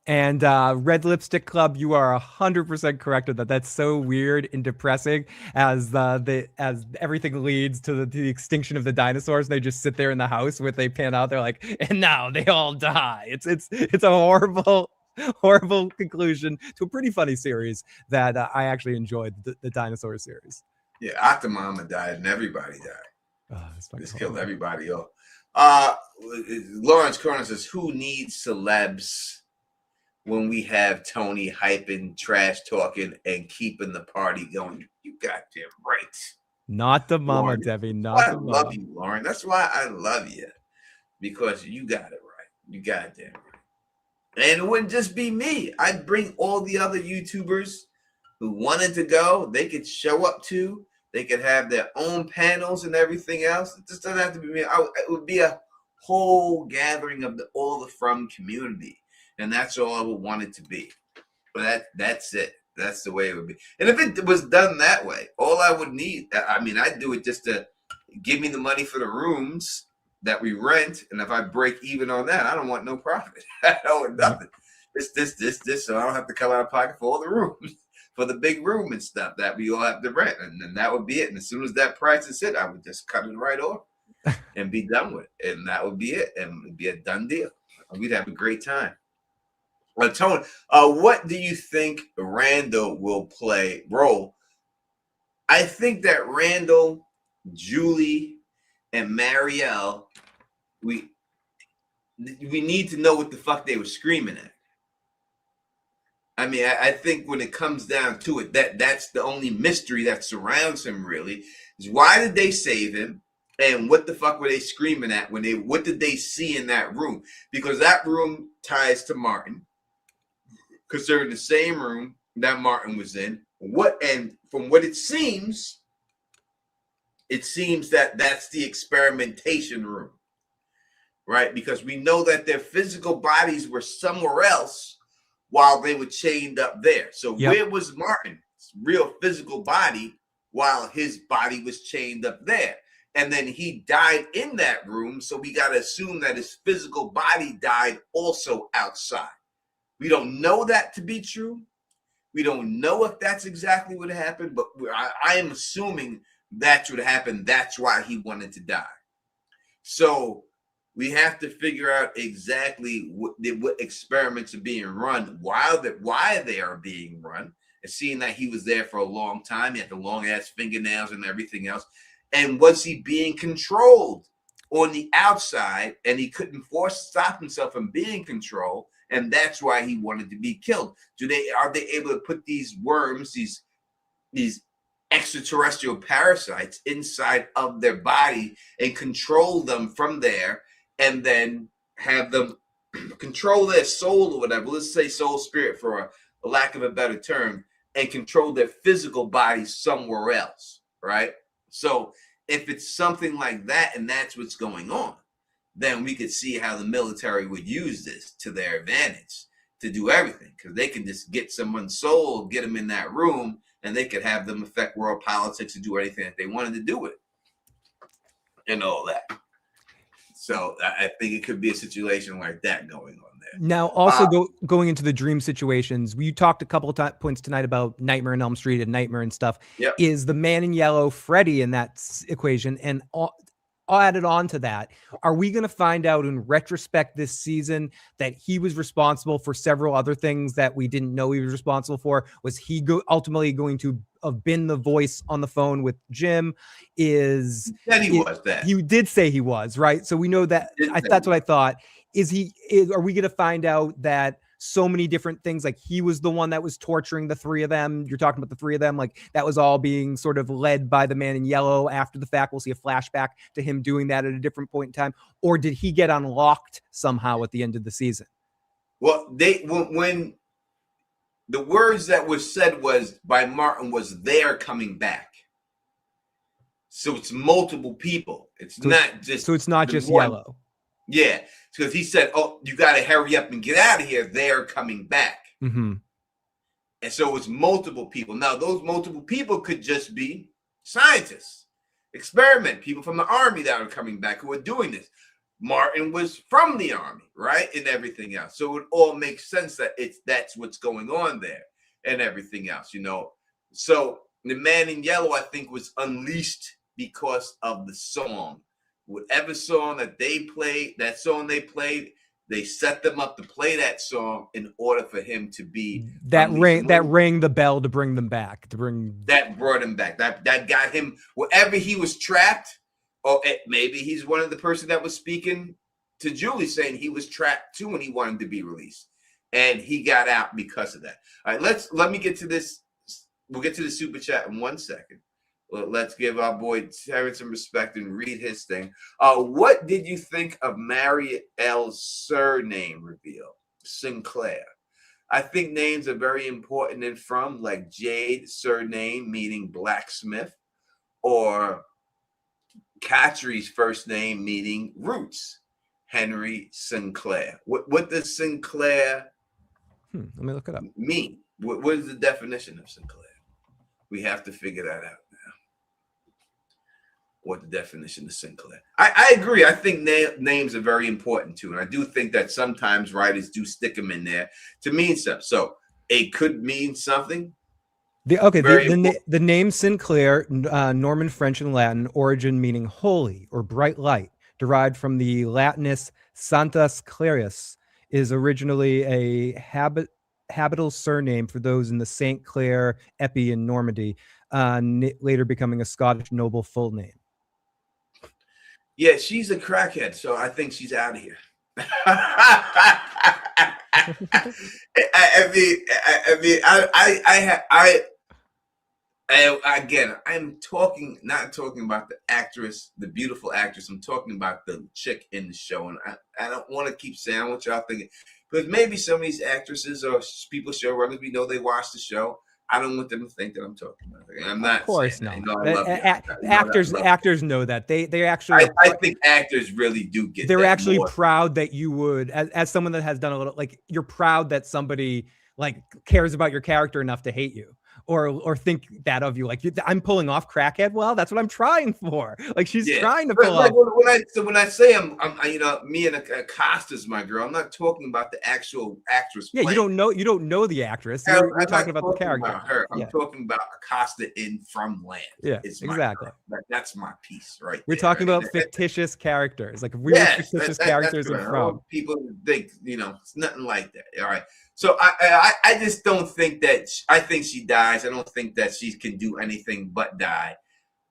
And Red Lipstick Club, you are 100% correct with that. That's so weird and depressing as as everything leads to the extinction of the dinosaurs. They just sit there in the house with they pan out. They're like, and now they all die. It's a horrible conclusion to a pretty funny series that I actually enjoyed, the dinosaur series. Yeah, Octomama died and everybody died. Just killed everybody off. Lawrence Corner says, who needs celebs when we have Tony hyping, trash talking, and keeping the party going? You goddamn right. Not the mama, Lauren. Debbie. Not the mama. I love you, Lauren. That's why I love you. Because you got it right. You goddamn right. And it wouldn't just be me. I'd bring all the other YouTubers who wanted to go. They could show up too. They could have their own panels and everything else. It just doesn't have to be me. It would be a whole gathering of all the From community. And that's all I would want it to be. But that's it. That's the way it would be. And if it was done that way, all I would need, I'd do it just to give me the money for the rooms that we rent. And if I break even on that, I don't want no profit. I don't want nothing. This, so I don't have to come out of pocket for all the rooms. For the big room and stuff that we all have to rent, and then that would be it. And as soon as that price is hit, I would just cut it right off and be done with it, and that would be it, and it'd be a done deal. We'd have a great time. Tony, what do you think Randall will role? I think that Randall, Julie, and Marielle, we need to know what the fuck they were screaming at. I think when it comes down to it, that's the only mystery that surrounds him, really, is why did they save him? And what the fuck were they screaming at what did they see in that room? Because that room ties to Martin. Because they're in the same room that Martin was in. And from what it seems that that's the experimentation room. Right? Because we know that their physical bodies were somewhere else while they were chained up there. So Where was Martin's real physical body while his body was chained up there? And then he died in that room, so we got to assume that his physical body died also outside. We don't know that to be true. We don't know if that's exactly what happened, but I am assuming that's what happened. That's why he wanted to die. So we have to figure out exactly what experiments are being run, why they are being run, and seeing that he was there for a long time. He had the long ass fingernails and everything else. And was he being controlled on the outside, and he couldn't stop himself from being controlled, and that's why he wanted to be killed? Are they able to put these worms, these extraterrestrial parasites inside of their body and control them from there? And then have them control their soul or whatever. Let's say soul, spirit, for a lack of a better term, and control their physical body somewhere else, right? So if it's something like that and that's what's going on, then we could see how the military would use this to their advantage to do everything, because they can just get someone's soul, get them in that room, and they could have them affect world politics and do anything that they wanted to do with it and all that. So I think it could be a situation like that going on there. Now, also going into the dream situations, we talked a couple of points tonight about Nightmare on Elm Street and Nightmare and stuff. Yep. Is the Man in Yellow Freddy in that equation? And added on to that, are we going to find out in retrospect this season that he was responsible for several other things that we didn't know he was responsible for? Was he ultimately going to have been the voice on the phone with Jim? He did say he was, right? So we know that. That's what I thought. Are we going to find out that so many different things. Like he was the one that was torturing the three of them. You're talking about the three of them. Like that was all being sort of led by the man in yellow after the fact. We'll see a flashback to him doing that at a different point in time. Or did he get unlocked somehow at the end of the season? Well, when the words that were said was by Martin was they're coming back. So it's multiple people. It's not just one. Yellow. Yeah, because he said, "Oh, you got to hurry up and get out of here. They're coming back." Mm-hmm. And so it's multiple people. Now, those multiple people could just be scientists, experiment people from the army that are coming back who are doing this. Martin was from the army, right, and everything else. So it all makes sense that that's what's going on there and everything else, you know. So the man in yellow, I think, was unleashed because of the song. Whatever song that they played, they set them up to play that song in order for him to be that rang the bell to bring them back. That brought him back. That got him wherever he was trapped. Or maybe he's one of the person that was speaking to Julie, saying he was trapped too and he wanted to be released, and he got out because of that. All right, let me get to this. We'll get to the super chat in 1 second. Let's give our boy Terrence some respect and read his thing. What did you think of Marielle's surname reveal? Sinclair. I think names are very important and from, like Jade, surname meaning blacksmith, or Catrie's first name meaning roots, Henry Sinclair. What does Sinclair let me look it up. mean? What is the definition of Sinclair? We have to figure that out now. What the definition of Sinclair. I agree. I think names are very important too. And I do think that sometimes writers do stick them in there to mean stuff. So it could mean something. The name Sinclair, Norman French and Latin, origin meaning holy or bright light, derived from the Latinist Sanctus Clarius, is originally a habitable surname for those in the St. Clair Epi in Normandy, later becoming a Scottish noble full name. Yeah, she's a crackhead, so I think she's out of here. Again, I'm not talking about the actress, the beautiful actress. I'm talking about the chick in the show, and I don't want to keep saying what y'all thinking, because maybe some of these actresses or people showrunners, we know they watch the show. I don't want them to think that I'm talking about it. I'm not. Of course, no. Actors know that they actually. I think actors really do get. They're actually proud that you would, as someone that has done a little, like you're proud that somebody like cares about your character enough to hate you. Or think that of you, like I'm pulling off crackhead. Well, that's what I'm trying for. Like she's trying to pull off. When I say I'm me and Acosta's my girl. I'm not talking about the actual actress. Yeah, playing. You don't know the actress. You're talking about the character. About her. I'm talking about Acosta in From Land. Yeah, exactly. That's my piece, right? We're talking about fictitious characters. Like if we were fictitious characters in From. People think it's nothing like that. All right. So I just don't think that I think she dies. I don't think that she can do anything but die.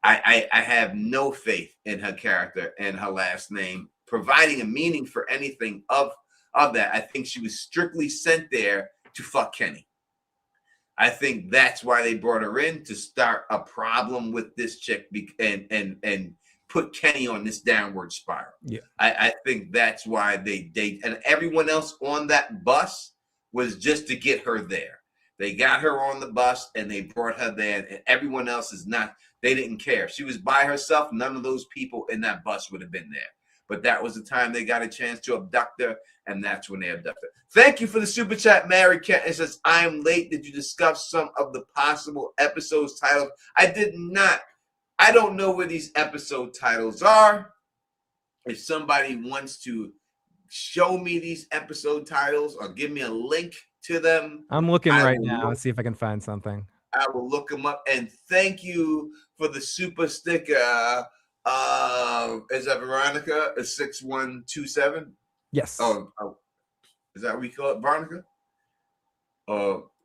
I have no faith in her character and her last name providing a meaning for anything of that. I think she was strictly sent there to fuck Kenny. I think that's why they brought her in, to start a problem with this chick and put Kenny on this downward spiral. Yeah, I think that's why they and everyone else on that bus was just to get her there. They got her on the bus and they brought her there, and everyone else is not. They didn't care. If she was by herself, none of those people in that bus would have been there. But that was the time they got a chance to abduct her, and that's when they abducted her. Thank you for the super chat, Mary Kent. It says, I am late. Did you discuss some of the possible episodes titles? I did not. I don't know where these episode titles are. If somebody wants to show me these episode titles or give me a link to them. I'm looking right now. Let's see if I can find something. I will look them up. And thank you for the super sticker. Is that Veronica? 6127? Yes. Oh, is that what we call it, Veronica?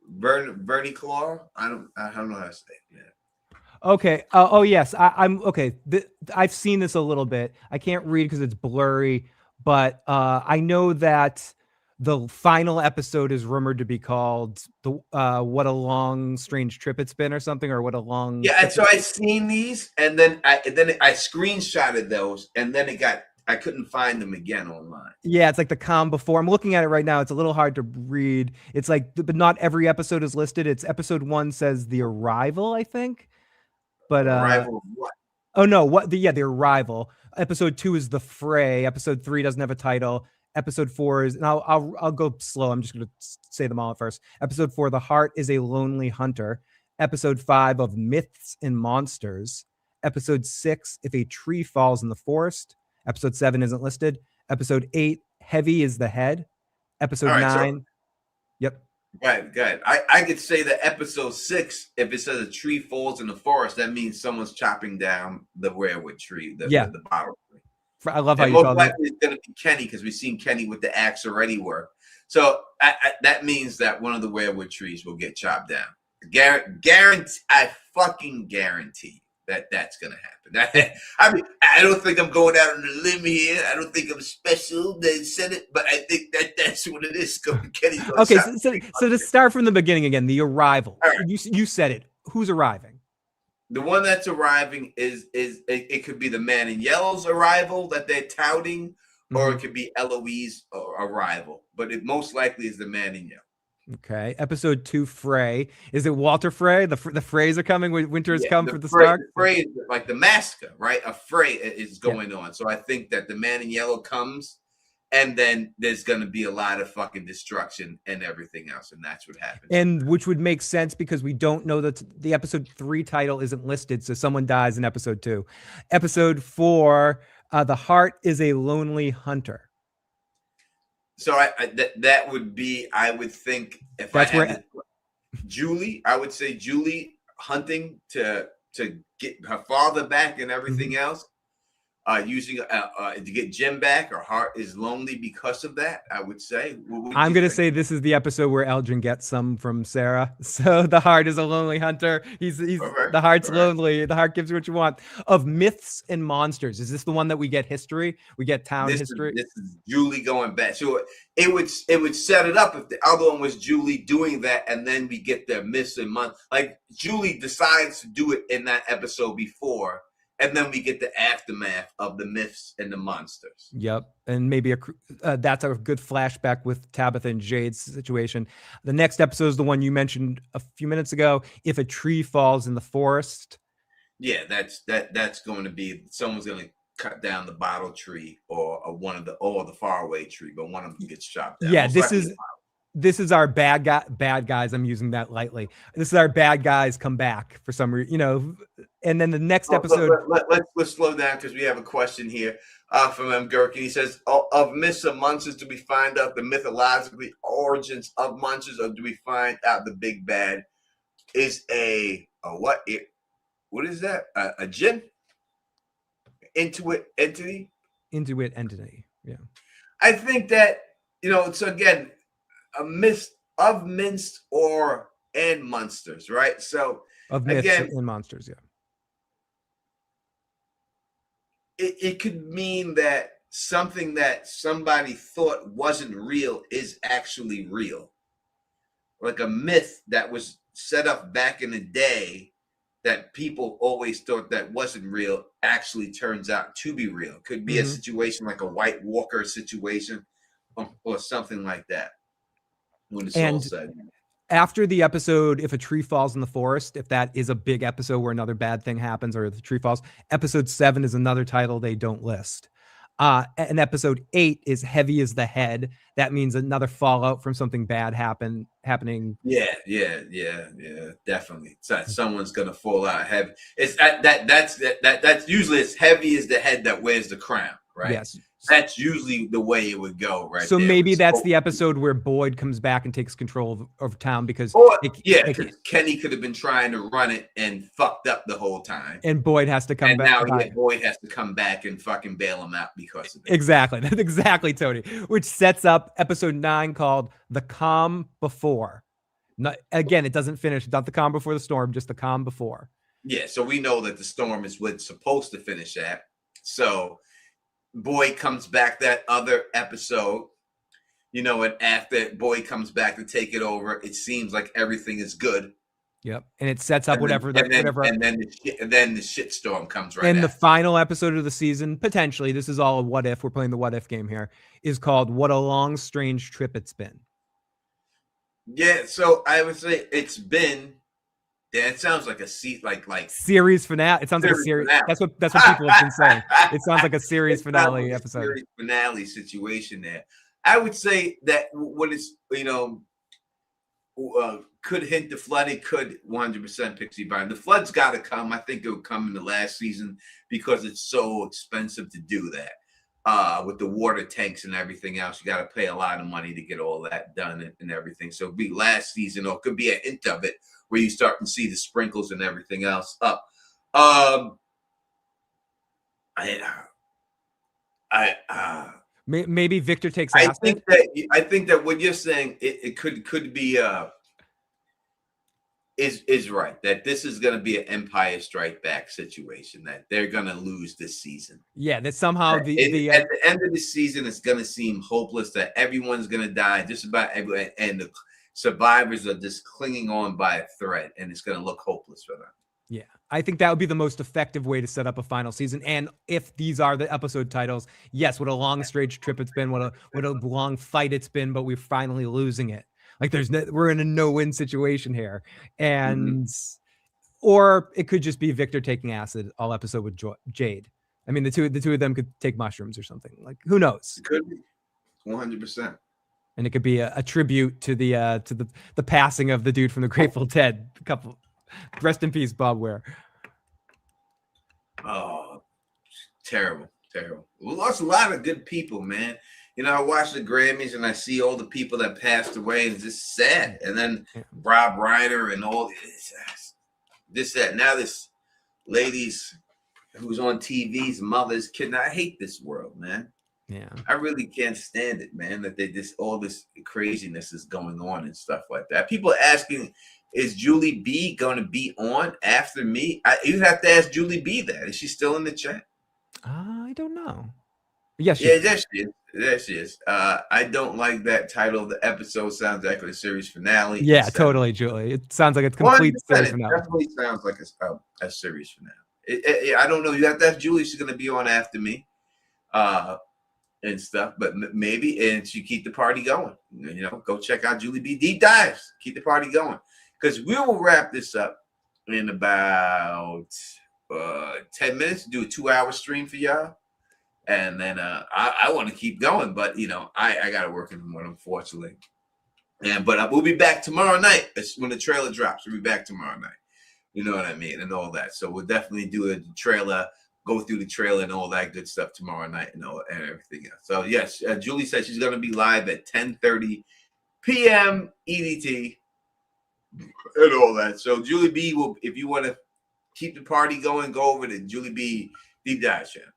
Bernie Claw? I don't know how to say it. Yeah. Okay. Oh yes. I'm okay. I've seen this a little bit. I can't read because it's blurry. But I know that The final episode is rumored to be called the "What a Long Strange Trip It's Been" or something, or "What a Long." Yeah, and so I seen these, and then I screenshotted those, and then I couldn't find them again online. Yeah, it's like the calm before. I'm looking at it right now. It's a little hard to read. It's like, but not every episode is listed. It's episode 1 says the arrival, I think. But Arrival of what? oh no, the arrival. Episode 2 is the fray. Episode 3 doesn't have a title. Episode 4 is, and I'll go slow. I'm just gonna say them all at first. Episode 4, the heart is a lonely hunter. Episode 5 of myths and monsters. Episode 6, if a tree falls in the forest. Episode 7 isn't listed. Episode 8, heavy is the head. Episode All right, 9. so, Yep. Good. I could say that episode 6, if it says a tree falls in the forest, that means someone's chopping down the werewood tree, the bottle tree. I love how and you most call likely it's going to be Kenny, because we've seen Kenny with the axe already work. So that means that one of the werewood trees will get chopped down. I fucking guarantee that's going to happen. I mean, I don't think I'm going out on a limb here. I don't think I'm special. They said it, but I think that's what it is. Kenny's gonna Okay, so to start from the beginning again, the arrival. Right. You said it. Who's arriving? The one that's arriving is it could be the man in yellow's arrival that they're touting, or it could be Eloise' arrival. But it most likely is the man in yellow. Okay. Episode 2, Frey. Is it Walter Frey? The Freys are coming. Winter has come for the Stark. The Frey is like the Maska, right? A Frey is going on. So I think that the man in yellow comes, and then there's going to be a lot of fucking destruction and everything else, and that's what happens. And which would make sense because we don't know that the episode 3 title isn't listed, so someone dies in episode 2. Episode 4, the heart is a lonely hunter. So that would be, I would think, if that's I had where Julie, I would say Julie hunting to get her father back and everything else. Using to get Jim back. Her heart is lonely because of that, I would say. I'm going to say this is the episode where Elgin gets some from Sarah. So the heart is a lonely hunter. He's the heart's lonely. The heart gives you what you want. Of myths and monsters. Is this the one that we get history? We get town history? This is Julie going back. So it would set it up if the other one was Julie doing that, and then we get the myths and months. Like Julie decides to do it in that episode before, and then we get the aftermath of the myths and the monsters. Yep. And maybe that's a good flashback with Tabitha and Jade's situation. The next episode is the one you mentioned a few minutes ago. If a tree falls in the forest. Yeah, that's going to be, someone's going to cut down the bottle tree or the faraway tree, but one of them gets chopped down. Yeah, this is our bad guys. I'm using that lightly. This is our bad guys come back for some reason, and then the next episode. Let's slow down because we have a question here from M. Gherkin. He says, of myths and monsters, do we find out the mythological origins of monsters, or do we find out the big bad is a what? What is that? A jinn? Intuit entity? Intuit entity. Yeah. I think that, so again, a myth of mints and monsters, right? So of myths and monsters, yeah. It could mean that something that somebody thought wasn't real is actually real. Like a myth that was set up back in the day that people always thought that wasn't real actually turns out to be real. Could be a situation like a White Walker situation or something like that. When it's all said. After the episode, if a tree falls in the forest, if that is a big episode where another bad thing happens or the tree falls, episode 7 is another title they don't list. And episode 8 is heavy as the head. That means another fallout from something bad happening. Yeah, definitely. So someone's gonna fall out heavy. It's that's usually as heavy as the head that wears the crown, right? Yes. That's usually the way it would go, right? So maybe that's the episode where Boyd comes back and takes control of town because Kenny could have been trying to run it and fucked up the whole time, and Boyd has to come back. And now Boyd has to come back and fucking bail him out because of it. Exactly, that's exactly, Tony. Which sets up episode 9 called "The Calm Before." Again, it doesn't finish. Not the calm before the storm, just the calm before. Yeah, so we know that the storm is what's supposed to finish at. So Boyd comes back that other episode. and after Boy comes back to take it over, it seems like everything is good. Yep, and it sets up And then the shitstorm comes right And the after. final episode of the season, potentially, this is all a what if. We're playing the what if game here. Is called "What a Long Strange Trip It's Been." Yeah, so I would say it's been. Yeah, it sounds like a like series finale. It sounds like a series. Finale. That's what people have been saying. It sounds like a series finale episode. Series finale situation there. I would say that what is could hint the flood. It could 100% Pixie Barn. The flood's got to come. I think it would come in the last season because it's so expensive to do that. With the water tanks and everything else, you got to pay a lot of money to get all that done and everything. So it'd be last season, or it could be a hint of it where you start to see the sprinkles and everything else up. Maybe Victor takes acid. I think that what you're saying it could be is right, that this is going to be an Empire Strike Back situation, that they're going to lose this season. Yeah, that somehow at the end of the season, it's going to seem hopeless, that everyone's going to die, just about everyone, and the survivors are just clinging on by a thread, and it's going to look hopeless for them. Yeah, I think that would be the most effective way to set up a final season. And if these are the episode titles, yes, what a long strange trip it's been, what a long fight it's been, but we're finally losing it. Like we're in a no-win situation here, and or it could just be Victor taking acid all episode with Jade. I mean, the two of them could take mushrooms or something. Like, who knows? It could be 100%. And it could be a tribute to the passing of the dude from the Grateful Dead. Rest in peace, Bob Ware. Oh, terrible. We lost a lot of good people, man. I watch the Grammys and I see all the people that passed away, and it's just sad. And then Rob Reiner and all this, that. Now this lady's who's on TV's mother's kid. I hate this world, man. Yeah, I really can't stand it, man. That all this craziness is going on and stuff like that. People are asking, is Julie B going to be on after me? You have to ask Julie B that. Is she still in the chat? I don't know. Yes, there she is. I don't like that title of the episode. Sounds like a series finale. Yeah, totally, Julie. It sounds like it's complete series finale. It definitely sounds like a series finale. I don't know. You have to ask Julie. She's going to be on after me, and stuff. But maybe, and she keep the party going. Go check out Julie B Deep Dives. Keep the party going, because we will wrap this up in about 10 minutes. Do a 2-hour stream for y'all. And then I want to keep going, but I got to work in the morning, unfortunately. But we'll be back tomorrow night. When the trailer drops, we'll be back tomorrow night. You know what I mean, and all that. So we'll definitely do a trailer, go through the trailer and all that good stuff tomorrow night, and everything else. So yes, Julie said she's going to be live at 10:30 p.m. EDT and all that. So Julie B will, if you want to keep the party going, go over to Julie B Deep Dive channel.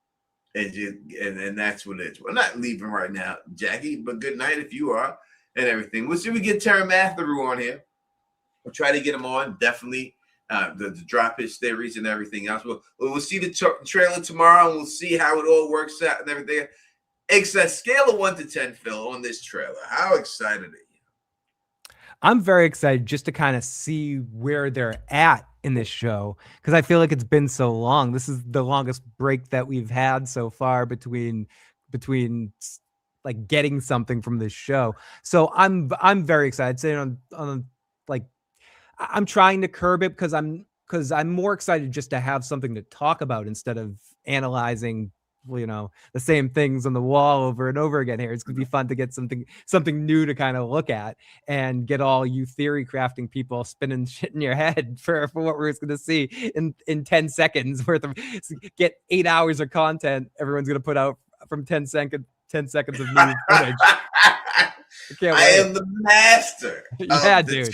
And that's what it is. We're not leaving right now, Jackie, but good night if you are, and everything. We'll see if we get Terry Matheru on here. We'll try to get him on, definitely. The drop his theories and everything else. We'll see the trailer tomorrow, and we'll see how it all works out and everything. It's a scale of 1 to 10, Phil, on this trailer. How excited are you? I'm very excited just to kind of see where they're at in this show, because I feel like it's been so long. This is the longest break that we've had so far between like getting something from this show. So I'm very excited. Saying on like I'm trying to curb it because I'm more excited just to have something to talk about instead of analyzing the same things on the wall over and over again here. It's gonna be fun to get something new to kind of look at and get all you theory crafting people spinning shit in your head for what we're going to see in 10 seconds worth of get 8 hours of content. Everyone's going to put out from 10 seconds of new footage. I am the master. Yeah, dude.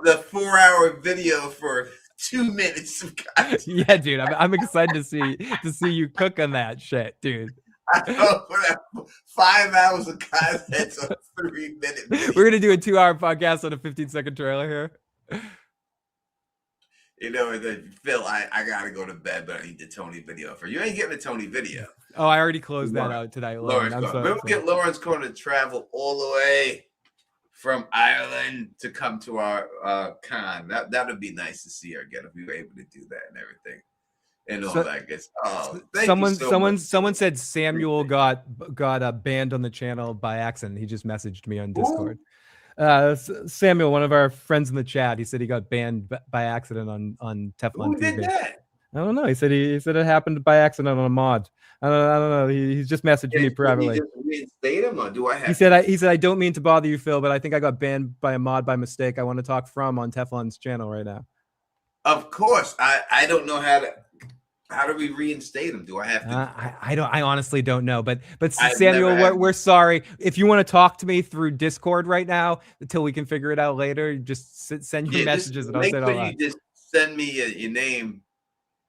The 4-hour video for 2 minutes of content. Yeah, dude. I'm excited to see you cook on that shit, dude. 5 hours of content on 3 minutes. We're gonna do a 2-hour podcast on a 15-second trailer here. And then Phil, I gotta go to bed, but I need the Tony video for you. Ain't getting a Tony video. Oh, I already closed that out tonight, Lauren. I'm sorry. We'll get Lauren's going to travel all the way from Ireland to come to our con. That would be nice to see her again if we were able to do that and everything. And all that gets someone said Samuel got banned on the channel by accident. He just messaged me on Discord. Samuel, one of our friends in the chat, he said he got banned by accident on Teflon Who did TV. that? I don't know. He said it happened by accident on a mod. I don't know. He's just messaged me privately. Did you just reinstate him, or do I have? He said I don't mean to bother you, Phil, but I think I got banned by a mod by mistake. I want to talk on Teflon's channel right now. Of course, I don't know how do we reinstate him? Do I have to? I honestly don't know. But Samuel, we're sorry. If you want to talk to me through Discord right now until we can figure it out later, just send your messages and I'll say it all right. You just send me your name.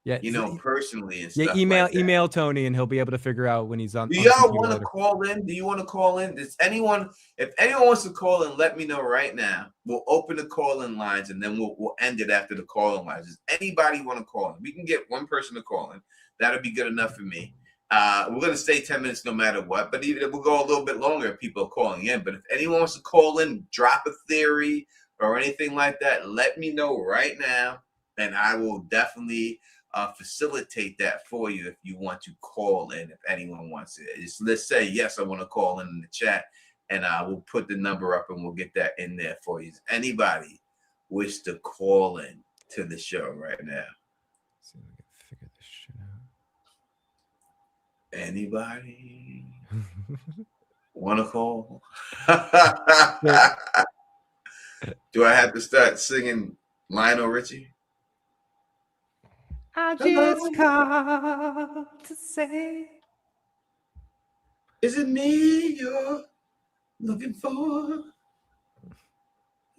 Yeah, personally and stuff. Yeah, email Tony and he'll be able to figure out when he's on. Do y'all want to call in? Do you want to call in? If anyone wants to call in, let me know right now. We'll open the call-in lines and then we'll end it after the call-in lines. Does anybody want to call in? We can get one person to call in. That'll be good enough for me. We're gonna stay 10 minutes no matter what, but even we'll go a little bit longer if people are calling in. But if anyone wants to call in, drop a theory or anything like that, let me know right now, and I will definitely facilitate that for you if you want to call in. If anyone wants it, let's say yes, I want to call in the chat, and we'll put the number up and we'll get that in there for you. Does anybody wish to call in to the show right now? See if I can figure this shit out. Anybody want to call? Do I have to start singing Lionel Richie? I just called to say, is it me you're looking for?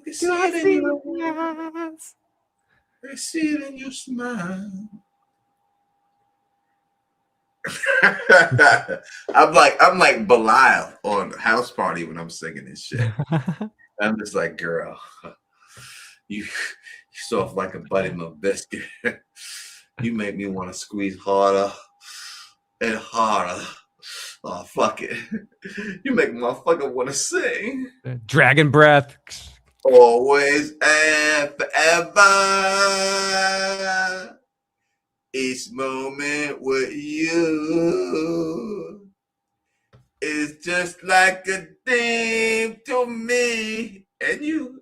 I see it in your eyes. I see it in your smile. I'm like Belial on House Party when I'm singing this shit. I'm just like, girl, you soft like a Buddy Milk biscuit. You make me want to squeeze harder and harder. Oh, fuck it. You make motherfucker want to sing. Dragon breath. Always and forever. Each moment with you is just like a dream to me and you.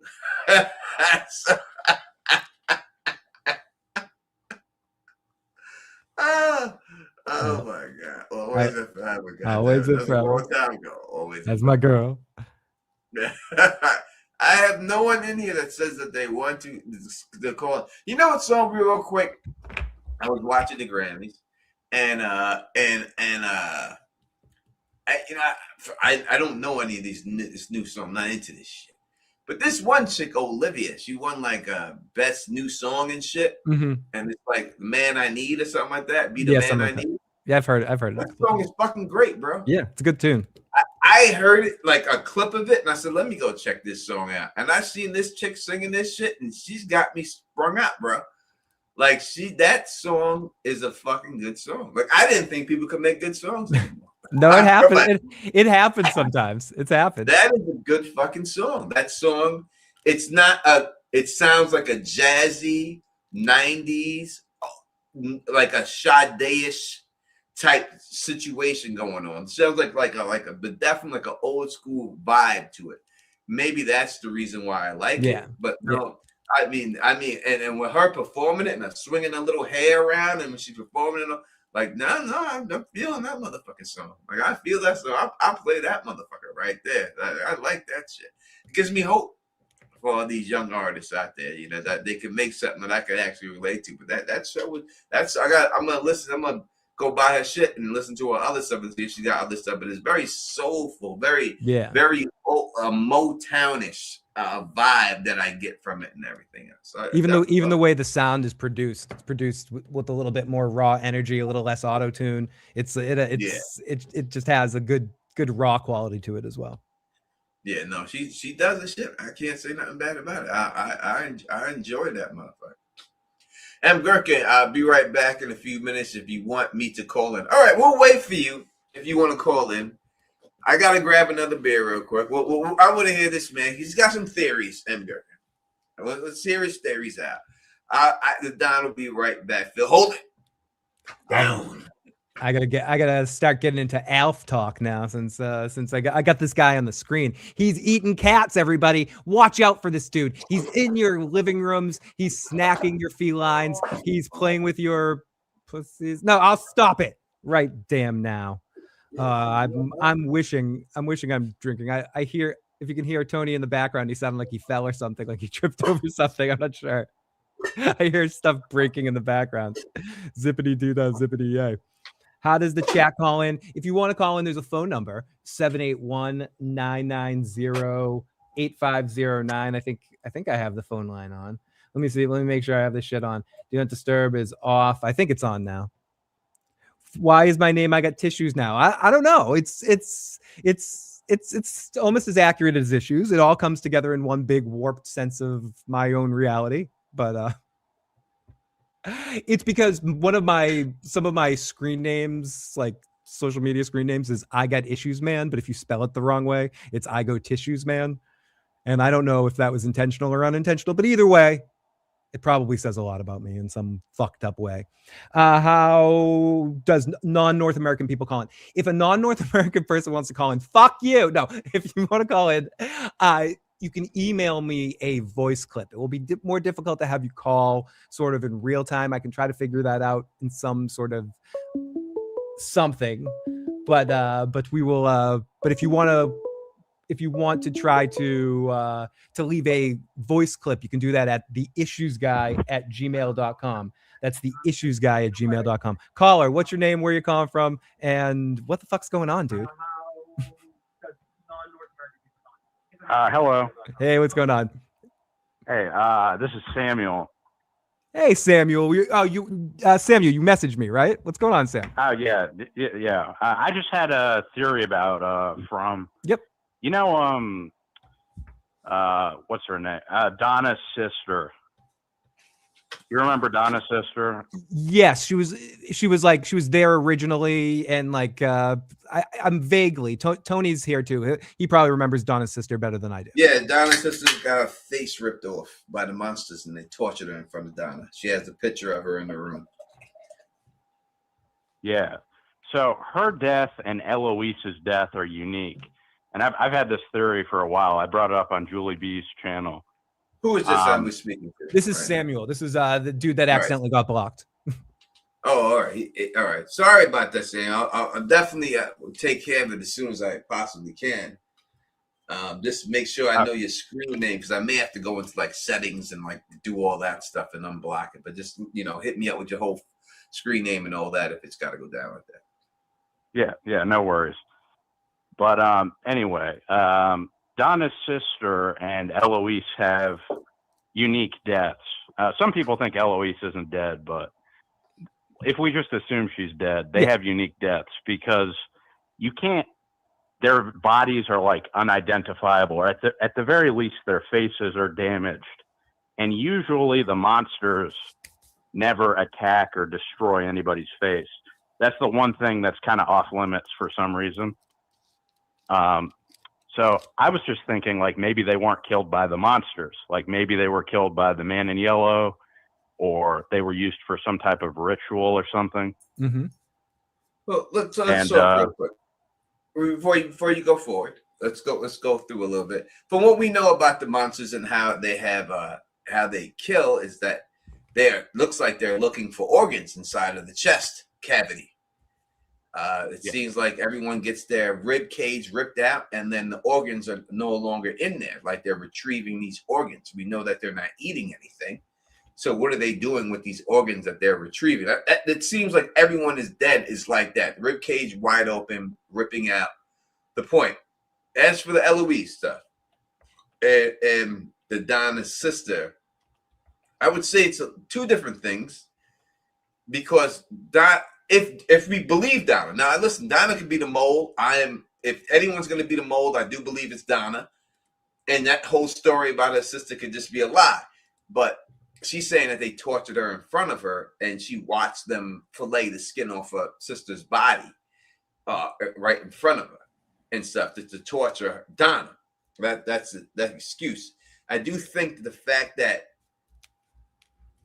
Oh my God. Always and forever. Always and forever. A long time ago. Always. That's my girl. I have no one in here that says that they want to call. You know what song real quick? I was watching the Grammys and I don't know any of this new song. I'm not into this shit. But this one chick, Olivia, she won like best new song and shit. Mm-hmm. And it's like The Man I Need or something like that. Be the Man I Need. Yeah, I've heard it. That song is fucking great, bro. Yeah, it's a good tune. I heard it, like a clip of it, and I said, let me go check this song out. And I seen this chick singing this shit, and she's got me sprung out, bro. Like that song is a fucking good song. Like I didn't think people could make good songs anymore. No, it happens. It happens sometimes. It's happened. That is a good fucking song. That song, it sounds like a jazzy 90s, like a Sade-ish type situation going on. It sounds but definitely like an old school vibe to it. Maybe that's the reason why I like it. But no, I mean, and with her performing it and swinging her little hair around, and when she's performing it, like, no, I'm feeling that motherfucking song. Like, I feel that song. I play that motherfucker right there. I like that shit. It gives me hope for all these young artists out there, you know, that they can make something that I could actually relate to. But that show was, I'm going to listen. I'm going to go buy her shit and listen to her other stuff and see if she got other stuff. But it's very soulful, very Motownish vibe that I get from it and everything else. So even the way the sound is produced, it's produced with a little bit more raw energy, a little less auto tune. It just has a good raw quality to it as well. Yeah, no, she does the shit. I can't say nothing bad about it. I enjoy that motherfucker. M. Gherkin, I'll be right back in a few minutes if you want me to call in. All right, we'll wait for you if you want to call in. I got to grab another beer real quick. Well, I want to hear this, man. He's got some theories, M. Gherkin. Let's hear his theories out. The Don will be right back. Phil, hold it down. I gotta start getting into Alf talk now since I got this guy on the screen. He's eating cats, everybody. Watch out for this dude. He's in your living rooms. He's snacking your felines. He's playing with your pussies. No, I'll stop it right damn now. I'm wishing I'm drinking. I hear, if you can hear Tony in the background, he sounded like he fell or something, like he tripped over something. I'm not sure. I hear stuff breaking in the background. Zippity doo dah, zippity yay. How does the chat call in? If you want to call in, there's a phone number, 781-990-8509. I think I have the phone line on. Let me see. Let me make sure I have this shit on. Do not disturb is off. I think it's on now. Why is my name? I got tissues now. I don't know. It's almost as accurate as issues. It all comes together in one big warped sense of my own reality. But it's because some of my screen names, like social media screen names, is I Got Issues Man. But if you spell it the wrong way, it's I Go Tissues Man. And I don't know if that was intentional or unintentional, but either way, it probably says a lot about me in some fucked up way. How does non-North American people call in? If a non-North American person wants to call in, fuck you. No, if you want to call in, you can email me a voice clip. It will be more difficult to have you call sort of in real time. I can try to figure that out in some sort of something, but we will. But if you want to try to leave a voice clip, you can do that at theissuesguy@gmail.com. That's theissuesguy@gmail.com. Caller, what's your name? Where you calling from? And what the fuck's going on, dude? Hello. Hey, what's going on? Hey, this is Samuel. Hey, Samuel. Samuel, you messaged me, right? What's going on, Sam? Oh, yeah. I just had a theory about from. Yep. You know, what's her name? Donna's sister. You remember Donna's sister? Yes, she was there originally, and like I'm vaguely. Tony's here too. He probably remembers Donna's sister better than I do. Yeah, Donna's sister got her face ripped off by the monsters, and they tortured her in front of Donna. She has a picture of her in the room. Yeah. So her death and Eloise's death are unique. And I've had this theory for a while. I brought it up on Julie B's channel. Who is this I'm speaking to? This is right. Samuel. This is the dude that accidentally got blocked. Oh, all right. All right. Sorry about that, Sam. I'll definitely take care of it as soon as I possibly can. Just make sure I know your screen name, because I may have to go into like settings and like do all that stuff and unblock it. But just, hit me up with your whole screen name and all that if it's got to go down like that. Yeah, no worries. But anyway, Donna's sister and Eloise have unique deaths. Some people think Eloise isn't dead, but if we just assume she's dead, they have unique deaths because their bodies are like unidentifiable, or at the very least, their faces are damaged. And usually the monsters never attack or destroy anybody's face. That's the one thing that's kind of off limits for some reason. So I was just thinking, like, maybe they weren't killed by the monsters. Like, maybe they were killed by the man in yellow, or they were used for some type of ritual or something. Mm-hmm. Well, let's talk real quick. Before you go forward, let's go through a little bit. From what we know about the monsters and how they how they kill, is that looks like they're looking for organs inside of the chest cavity. It seems like everyone gets their rib cage ripped out, and then the organs are no longer in there. Like they're retrieving these organs. We know that they're not eating anything. So what are they doing with these organs that they're retrieving? It seems like everyone is dead is like that. Rib cage wide open, ripping out the point. As for the Eloise stuff and the Donna's sister, I would say it's two different things, because if we believe Donna, now listen, Donna could be the mole. If anyone's going to be the mole, I do believe it's Donna. And that whole story about her sister could just be a lie. But she's saying that they tortured her in front of her, and she watched them fillet the skin off her sister's body, right in front of her and stuff to torture Donna. That's that excuse. I do think that the fact that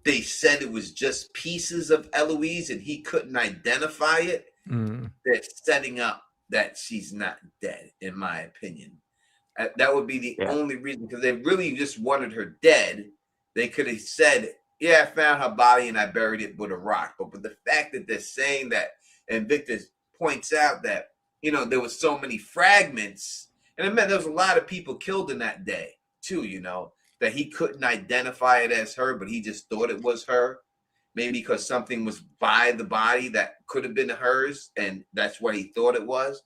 they said it was just pieces of Eloise and he couldn't identify it, they're setting up that she's not dead, in my opinion. That would be the only reason, because they really just wanted her dead. They could have said, yeah, I found her body and I buried it with a rock. But the fact that they're saying that, and Victor points out that, you know, there was so many fragments, and it meant there was a lot of people killed in that day too, you know, that he couldn't identify it as her, but he just thought it was her. Maybe because something was by the body that could have been hers, and that's what he thought it was.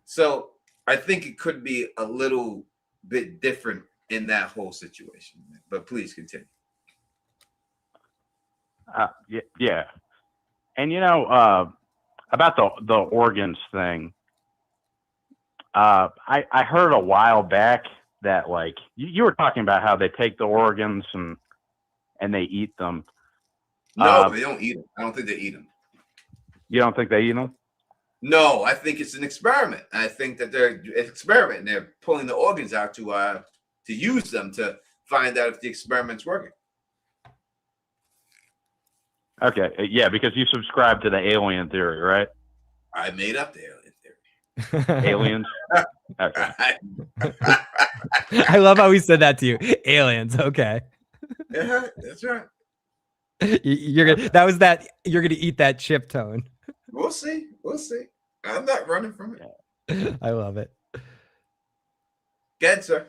So I think it could be a little bit different in that whole situation. But please continue. Yeah. And, you know, about the organs thing, I heard a while back that, like, you were talking about how they take the organs and they eat them. No, they don't eat them. I don't think they eat them. You don't think they eat them? No, I think it's an experiment. I think that they're experimenting. They're pulling the organs out to use them to find out if the experiment's working. Okay, yeah, because you subscribe to the alien theory, right? I made up the alien theory. Aliens? Okay. I love how he said that to you. Aliens, okay. Yeah, that's right. You're gonna you're gonna eat that chip tone. We'll see. I'm not running from it. I love it. Good, sir.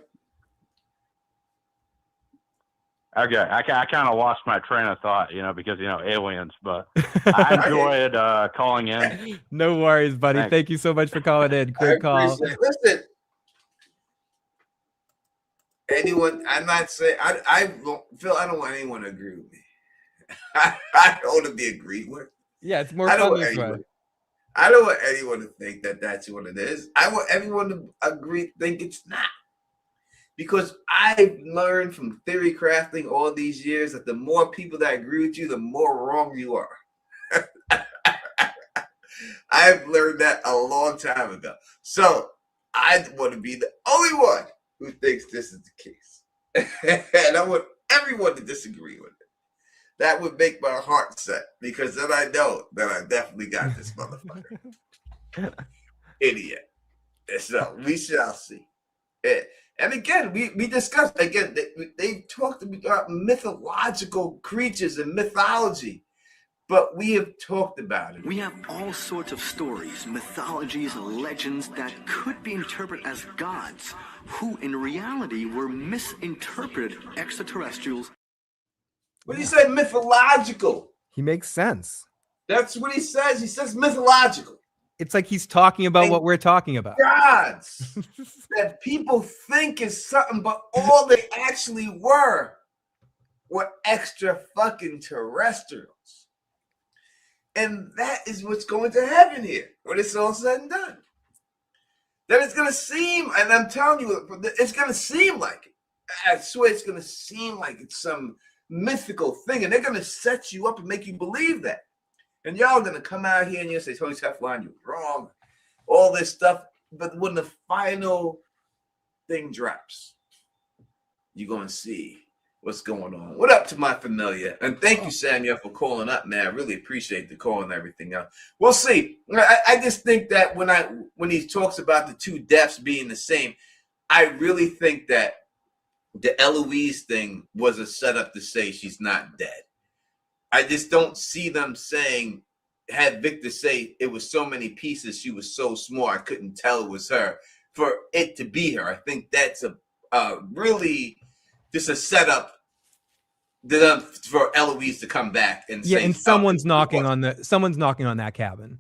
Okay, I kind of lost my train of thought, you know, because, you know, aliens, but I enjoyed calling in. No worries, buddy. Thanks. Thank you so much for calling in. Great call. Listen, anyone, I'm not saying, Phil, I don't want anyone to agree with me. I don't want to be agreed with. Yeah, it's more fun this way. I don't want anyone to think that that's what it is. I want everyone to think it's not. Because I've learned from theory crafting all these years that the more people that agree with you, the more wrong you are. I've learned that a long time ago. So I want to be the only one who thinks this is the case. And I want everyone to disagree with it. That would make my heart set, because then I know that I definitely got this motherfucker. Idiot. So we shall see. And again, we discussed, again, they talked about mythological creatures and mythology, but we have talked about it. We have all sorts of stories, mythologies, legends that could be interpreted as gods, who in reality were misinterpreted extraterrestrials. What do you say, mythological? He makes sense. That's what he says. He says mythological. It's like he's talking about what we're talking about. Gods that people think is something, but all they actually were extra fucking terrestrials. And that is what's going to happen here when it's all said and done. That it's going to seem, and I'm telling you, it's going to seem like it. I swear it's going to seem like it's some mythical thing, and they're going to set you up and make you believe that. And y'all are going to come out here and you'll say, Tony Teflon, you're wrong. All this stuff. But when the final thing drops, you're going to see what's going on. What up to my familiar? And thank you, Samuel, for calling up, man. I really appreciate the call and everything else. We'll see. I just think that when he talks about the two deaths being the same, I really think that the Eloise thing was a setup to say she's not dead. I just don't see them saying, had Victor say it was so many pieces, she was so small, I couldn't tell it was her, for it to be her. I think that's a really just a setup for Eloise to come back and say, and someone's knocking on that cabin.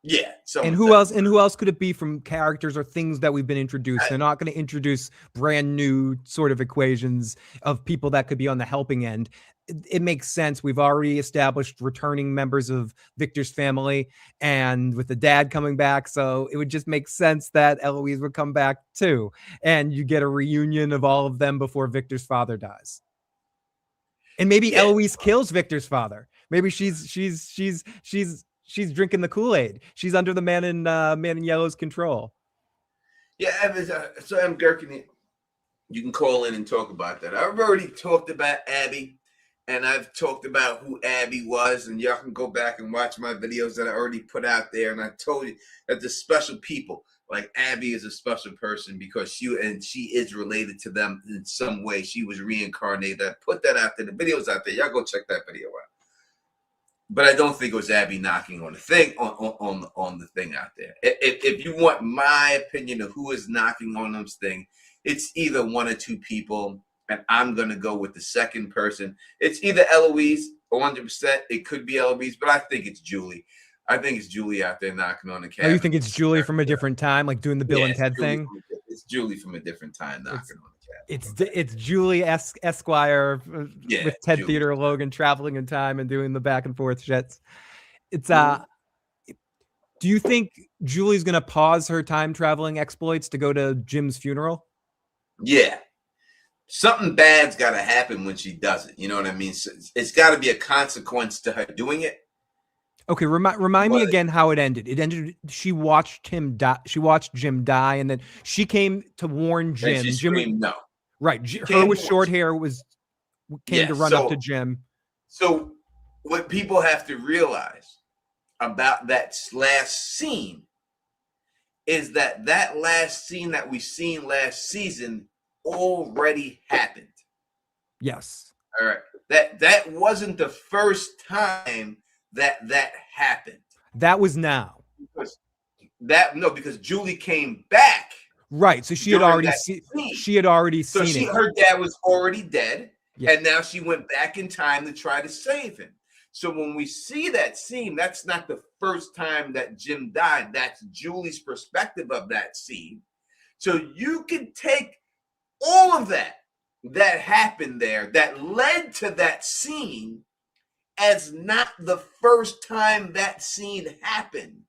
Yeah. And who else could it be from characters or things that we've been introduced? They're not going to introduce brand new sort of equations of people that could be on the helping end. It makes sense. We've already established returning members of Victor's family, and with the dad coming back, so it would just make sense that Eloise would come back too, and you get a reunion of all of them before Victor's father dies. And maybe Yeah. Eloise kills Victor's father. Maybe she's drinking the Kool-Aid. She's under the Man in Yellow's control. Yeah, so I'm Gherkin. You can call in and talk about that. I've already talked about Abby, and I've talked about who Abby was, and y'all can go back and watch my videos that I already put out there. And I told you that the special people, like Abby, is a special person because she is related to them in some way. She was reincarnated. I put that out there. The video's out there. Y'all go check that video out. But I don't think it was Abby knocking on the thing on the thing out there. If you want my opinion of who is knocking on this thing, it's either one or two people, and I'm gonna go with the second person. It's either Eloise, 100%. It could be Eloise, but I think it's Julie. I think it's Julie out there knocking on the cabin. Oh, you think it's Julie from a different time, like doing the Bill and Ted thing? It's Julie from a different time knocking on the cabin. It's Julie Esquire with Ted Julie. Theodore Logan traveling in time and doing the back and forth shits. It's do you think Julie's gonna pause her time traveling exploits to go to Jim's funeral? Yeah. Something bad's got to happen when she does it. You know what I mean? So it's got to be a consequence to her doing it. Okay, remind me again how it ended. It ended. She watched him die. She watched Jim die, and then she came to warn Jim. And she Jim, screamed no. Right, her with short hair came to run up to Jim. So what people have to realize about that last scene is that last scene that we seen last season already happened. Yes. All right. That wasn't the first time that happened. That was now. Because Julie came back. Right. So she had already seen. She had already seen it. Her dad was already dead, yeah. And now she went back in time to try to save him. So when we see that scene, that's not the first time that Jim died. That's Julie's perspective of that scene. So you can take all of that happened there, that led to that scene, as not the first time that scene happened.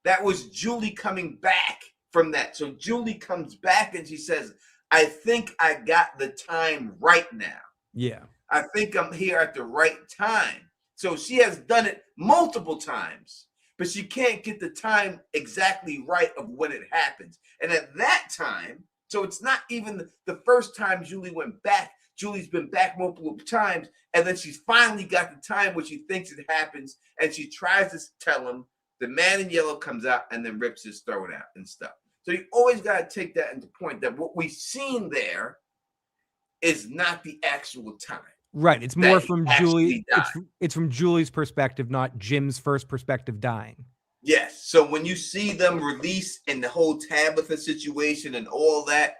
That was Julie coming back from that. So Julie comes back and she says, I think I got the time right now. Yeah. I think I'm here at the right time. So she has done it multiple times, but she can't get the time exactly right of when it happens. And at that time, so it's not even the first time Julie went back. Julie's been back multiple times, and then she's finally got the time where she thinks it happens, and she tries to tell him. The Man in Yellow comes out and then rips his throat out and stuff. So you always got to take that into point that what we've seen there is not the actual time. Right. It's more from Julie. It's from Julie's perspective, not Jim's first perspective dying. Yes. So when you see them release in the whole Tabitha situation and all that,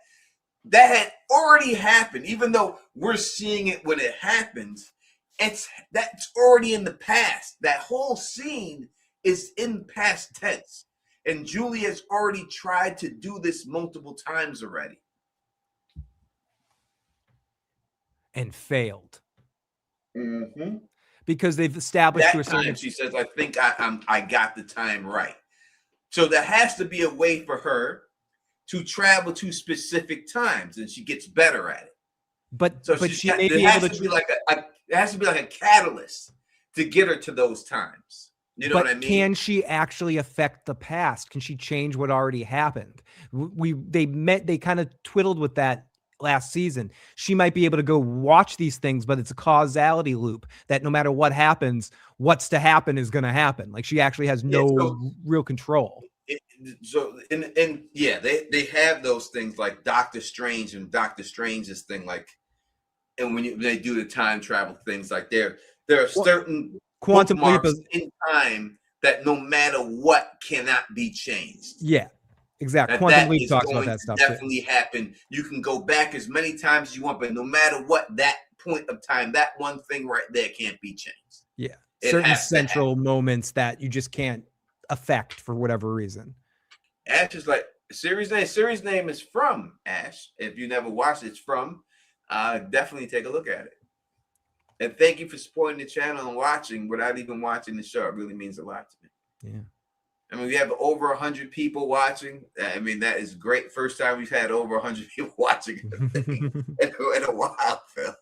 that had already happened. Even though we're seeing it when it happens, that's already in the past. That whole scene is in past tense. And Julie has already tried to do this multiple times already. And failed. Mm-hmm. Because they've established that time, she says, I think I got the time right. So there has to be a way for her to travel to specific times, and she gets better at it. But she may be able to it has to be like a catalyst to get her to those times. You know what I mean? Can she actually affect the past? Can she change what already happened? They kind of twiddled with that last season. She might be able to go watch these things, but it's a causality loop that no matter what happens, what's to happen is going to happen. Like she actually has no real control. They have those things like Doctor Strange and Doctor Strange's thing, like, and when they do the time travel things, like there are certain quantum leap in time that no matter what cannot be changed. Yeah. Exactly. Quantum Leap talks about that stuff. Definitely happen. You can go back as many times as you want, but no matter what, that point of time, that one thing right there can't be changed. Yeah. Certain central moments that you just can't affect for whatever reason. Ash is like series name is From Ash. If you never watched it, it's From. Definitely take a look at it. And thank you for supporting the channel and watching without even watching the show. It really means a lot to me. Yeah. I mean, we have over 100 people watching. I mean, that is great. First time we've had over 100 people watching in a while, Phil.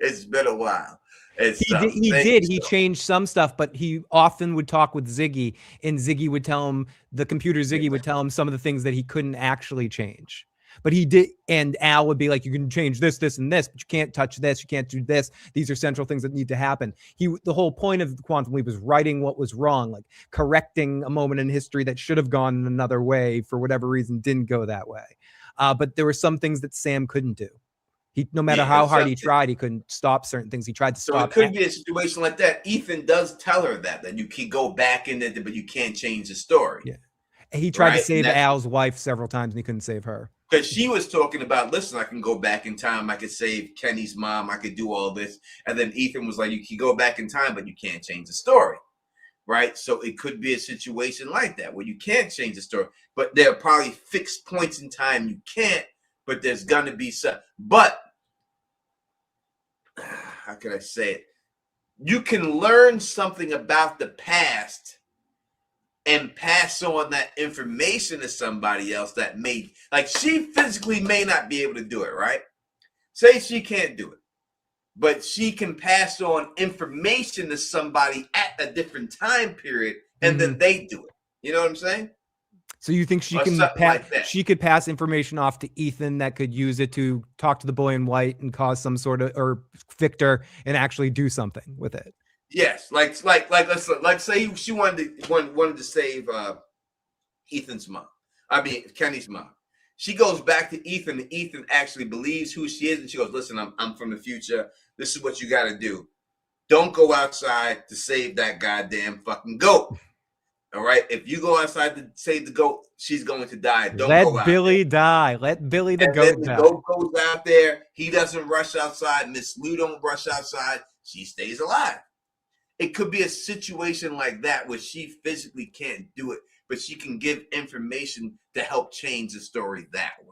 It's been a while. And He stuff. did. He Thank did. you He so changed some stuff, but he often would talk with Ziggy, and Ziggy would tell him the computer. Ziggy would tell him some of the things that he couldn't actually change. But he did, and Al would be like, "You can change this, this, and this, but you can't touch this. You can't do this. These are central things that need to happen." The whole point of the quantum leap was righting what was wrong, like correcting a moment in history that should have gone another way for whatever reason didn't go that way. But there were some things that Sam couldn't do. No matter how hard he tried, he couldn't stop certain things. He tried to stop. So it could be a situation like that. Ethan does tell her that you can go back in it, but you can't change the story. Yeah. He tried to save Al's wife several times, and he couldn't save her. Because she was talking about, listen, I can go back in time. I could save Kenny's mom. I could do all this. And then Ethan was like, you can go back in time, but you can't change the story. Right? So it could be a situation like that where you can't change the story. But there are probably fixed points in time you can't, but there's going to be some. But how can I say it? You can learn something about the past and pass on that information to somebody else that may, like, she physically may not be able to do it, right? Say she can't do it, but she can pass on information to somebody at a different time period, and then they do it. You know what I'm saying? So you think she she could pass information off to Ethan that could use it to talk to the boy in white and cause some sort of, or Victor, and actually do something with it? Yes, like say she wanted to save Ethan's mom. I mean Kenny's mom. She goes back to Ethan, and Ethan actually believes who she is, and she goes, "Listen, I'm from the future. This is what you got to do. Don't go outside to save that goddamn fucking goat. All right, if you go outside to save the goat, she's going to die. Don't go out Let Billy die. Let Billy the goat die. The goat goes out there. He doesn't rush outside. Miss Lou don't rush outside. She stays alive. It could be a situation like that where she physically can't do it, but she can give information to help change the story that way.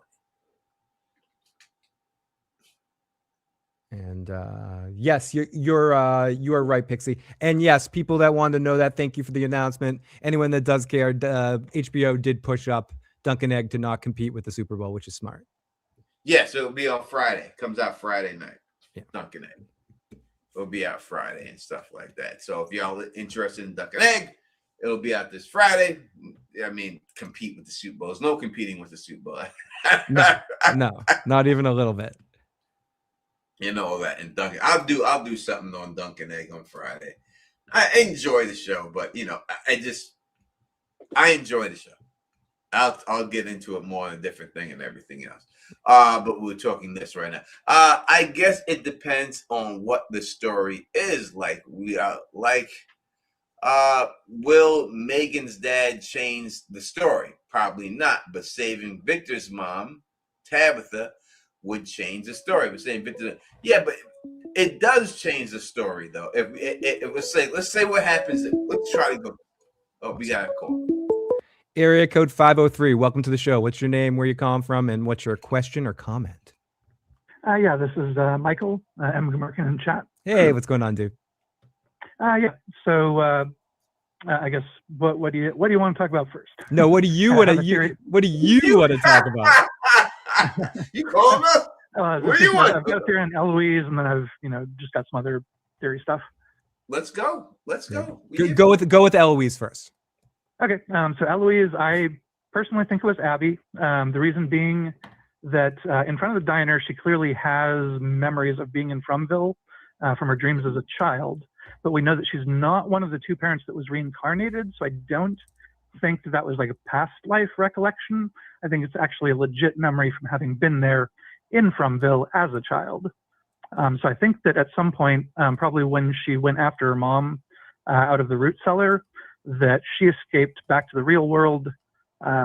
And yes, you are right, Pixie. And yes, people that wanted to know that, thank you for the announcement. Anyone that does care, HBO did push up Dunkin' Egg to not compete with the Super Bowl, which is smart. Yes, it'll be on Friday. Comes out Friday night. Yeah. Dunkin' Egg. It'll be out Friday and stuff like that. So if y'all are interested in Dunkin' Egg, it'll be out this Friday. I mean, compete with the Super Bowl. There's no competing with the Super Bowl. No, not even a little bit. You know that, and Dunkin'. I'll do something on Dunkin' Egg on Friday. I enjoy the show, but I enjoy the show. I'll get into it more on a different thing and everything else. But we're talking this right now. I guess it depends on what the story is. Like will Megan's dad change the story? Probably not. But saving Victor's mom, Tabitha, would change the story. But saying Victor, yeah, but it does change the story though. If let's say what happens. Let's try to go. Oh, we got a call. Area code 503. Welcome to the show. What's your name? Where you calling from? And what's your question or comment? Yeah, this is Michael. I'm working in chat. Hey, what's going on, dude? Yeah. So I guess what do you want to talk about first? No, what do you want to talk about? You call him up? What do you want? I've got a theory on Eloise, and then I've just got some other theory stuff. Let's go. Go with Eloise first. Okay. So Eloise, I personally think it was Abby. The reason being that in front of the diner, she clearly has memories of being in Fromville from her dreams as a child, but we know that she's not one of the two parents that was reincarnated. So I don't think that was like a past life recollection. I think it's actually a legit memory from having been there in Fromville as a child. So I think that at some point, probably when she went after her mom out of the root cellar, that she escaped back to the real world.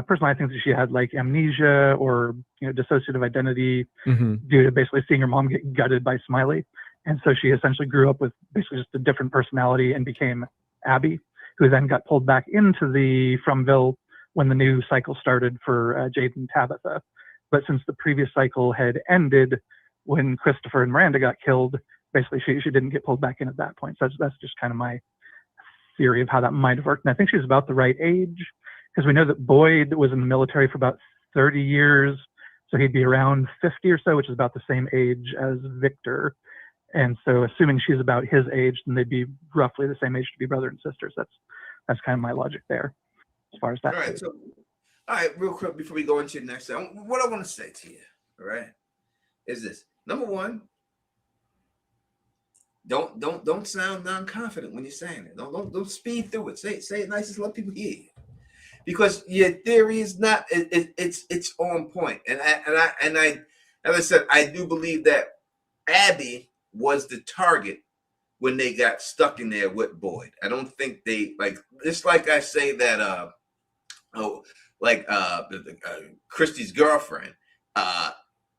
Personally, I think that she had like amnesia or dissociative identity due to basically seeing her mom get gutted by Smiley. And so she essentially grew up with basically just a different personality and became Abby, who then got pulled back into the Fromville when the new cycle started for Jade and Tabitha. But since the previous cycle had ended when Christopher and Miranda got killed, basically she didn't get pulled back in at that point. So that's just kind of my theory of how that might have worked. And I think she was about the right age, because we know that Boyd was in the military for about 30 years. So he'd be around 50 or so, which is about the same age as Victor. And so assuming she's about his age, then they'd be roughly the same age to be brother and sisters. That's kind of my logic there as far as that All right, goes. so all right, real quick before we go into the next, what I want to say to you, all right, is this: number one, don't sound non-confident when you're saying it. Don't speed through it. Say it nice, just let people hear you, because your theory is not it's on point. And I as I said, I do believe that Abby was the target when they got stuck in there with Boyd. I don't think they just like I say that Christy's girlfriend,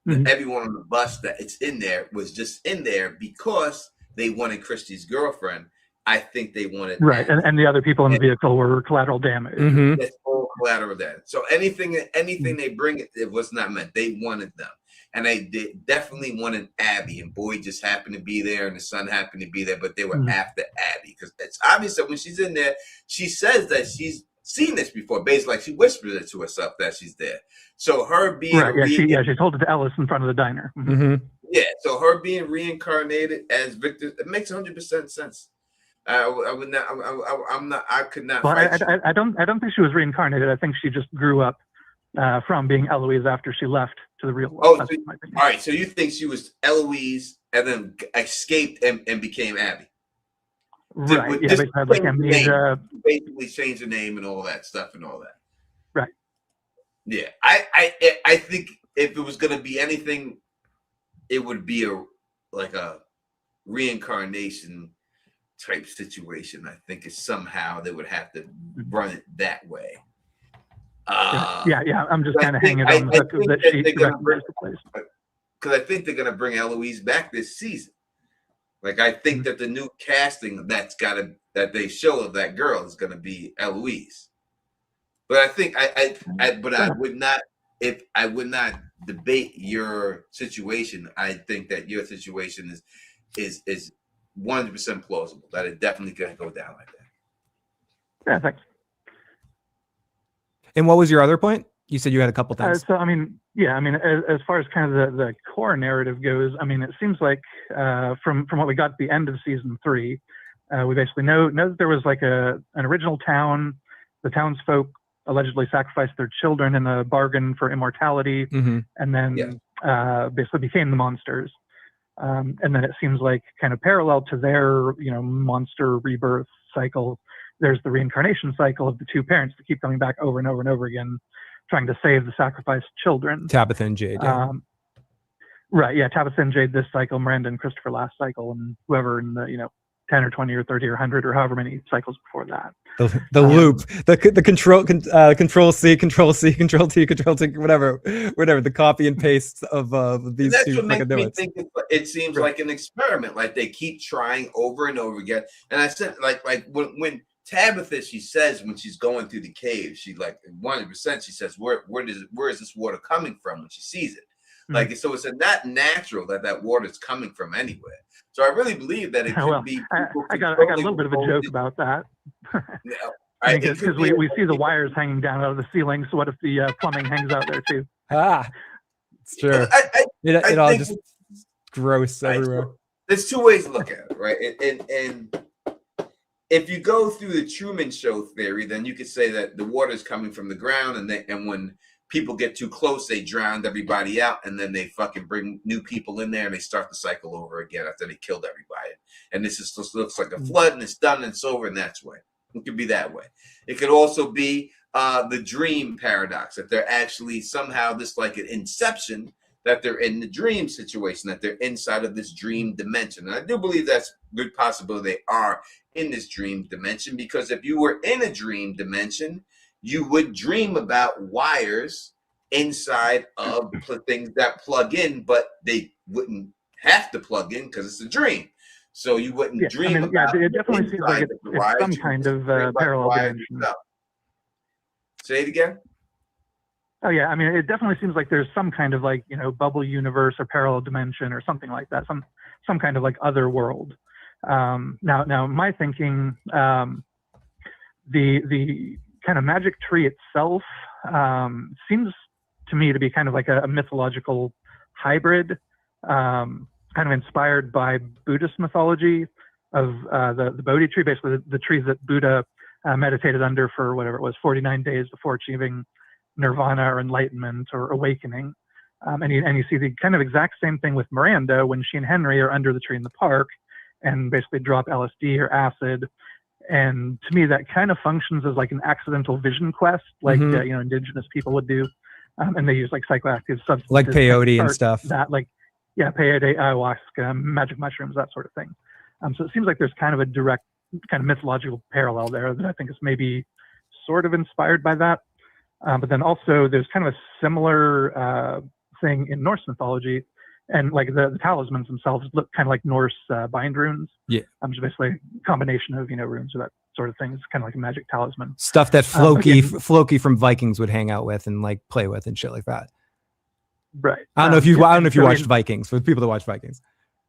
everyone on the bus that it's in there was just in there because they wanted Christy's girlfriend. I think they wanted right, and the other people in the vehicle were collateral damage. That's all collateral damage. So anything they bring, it was not meant. They wanted them, and they definitely wanted Abby. And Boyd just happened to be there, and the son happened to be there, but they were after Abby because it's obvious that when she's in there, she says that she's seen this before. Basically, like she whispers it to herself that she's there. So her being she told it to Ellis in front of the diner. Yeah, so her being reincarnated as Victor, it makes 100% sense. I would not. I'm not. I could not. Well, I don't think she was reincarnated. I think she just grew up from being Eloise after she left to the real world. Oh, all right. So you think she was Eloise and then escaped and became Abby? Right. Yeah. Basically changed the name and all that stuff and all that. Right. Yeah. I think if it was going to be anything, it would be a reincarnation type situation. I think it's somehow they would have to run it that way. I'm just kind of hanging on the hook that she recognized the place. Because I think they're going to bring Eloise back this season. Like I think that the new casting that they show of that girl is going to be Eloise. But I think I would not, if I would not debate your situation. I think that your situation is 100% plausible. That it definitely could go down like that. Yeah, thanks. And what was your other point? You said you had a couple things. As far as kind of the core narrative goes, it seems like from what we got at the end of season 3, we basically know that there was like an original town. The townsfolk allegedly sacrificed their children in a bargain for immortality, and then basically became the monsters. And then it seems like kind of parallel to their monster rebirth cycle, there's the reincarnation cycle of the two parents that keep coming back over and over and over again, trying to save the sacrificed children. Tabitha and Jade. Right, yeah, Tabitha and Jade this cycle, Miranda and Christopher last cycle, and whoever in the 10 or 20 or 30 or 100 or however many cycles before that. The loop, the control C, control C, control T, control T, whatever, the copy and paste of these that's two. What makes me think it seems like an experiment. Like they keep trying over and over again. And I said, like when Tabitha, she says when she's going through the cave, she 100%. She says, where is this water coming from when she sees it? Like, so it's not natural that water is coming from anywhere. So I really believe that it could be. I got a little bit of a joke about that. Because we see the wires hanging down out of the ceiling. So what if the plumbing hangs out there too? It's true. It all just gross everywhere. There's two ways to look at it, right? And if you go through the Truman Show theory, then you could say that the water is coming from the ground, and when people get too close, they drowned everybody out, and then they fucking bring new people in there, and they start the cycle over again after they killed everybody. And this just looks like a flood, and it's done, and it's over, and that's way. It could be that way. It could also be the dream paradox, that they're actually somehow this like an inception, that they're in the dream situation, that they're inside of this dream dimension. And I do believe that's a good possibility they are in this dream dimension, because if you were in a dream dimension, you would dream about wires inside of things that plug in, but they wouldn't have to plug in because it's a dream. So you wouldn't dream about it. Definitely seems like it's some kind of parallel dimension. Say it again. Oh yeah, it definitely seems like there's some kind of bubble universe or parallel dimension or something like that. Some kind of other world. Now my thinking, the kind of magic tree itself seems to me to be kind of like a mythological hybrid. kind of inspired by Buddhist mythology of the Bodhi tree, basically the tree that Buddha meditated under for whatever it was, 49 days before achieving nirvana or enlightenment or awakening. And you see the kind of exact same thing with Miranda when she and Henry are under the tree in the park and basically drop LSD or acid. And to me, that kind of functions as like an accidental vision quest, like indigenous people would do. And they use like psychoactive substances, like peyote and stuff. That peyote, ayahuasca, magic mushrooms, that sort of thing. So it seems like there's kind of a direct kind of mythological parallel there that I think is maybe sort of inspired by that. But then also there's kind of a similar thing in Norse mythology, and like the talismans themselves look kind of like Norse bind runes. Yeah. Just basically a combination of, runes or that sort of thing. It's kind of like a magic talisman. Stuff that Floki from Vikings would hang out with and like play with and shit like that. Right. I don't know if you watched Vikings, for people that watch Vikings.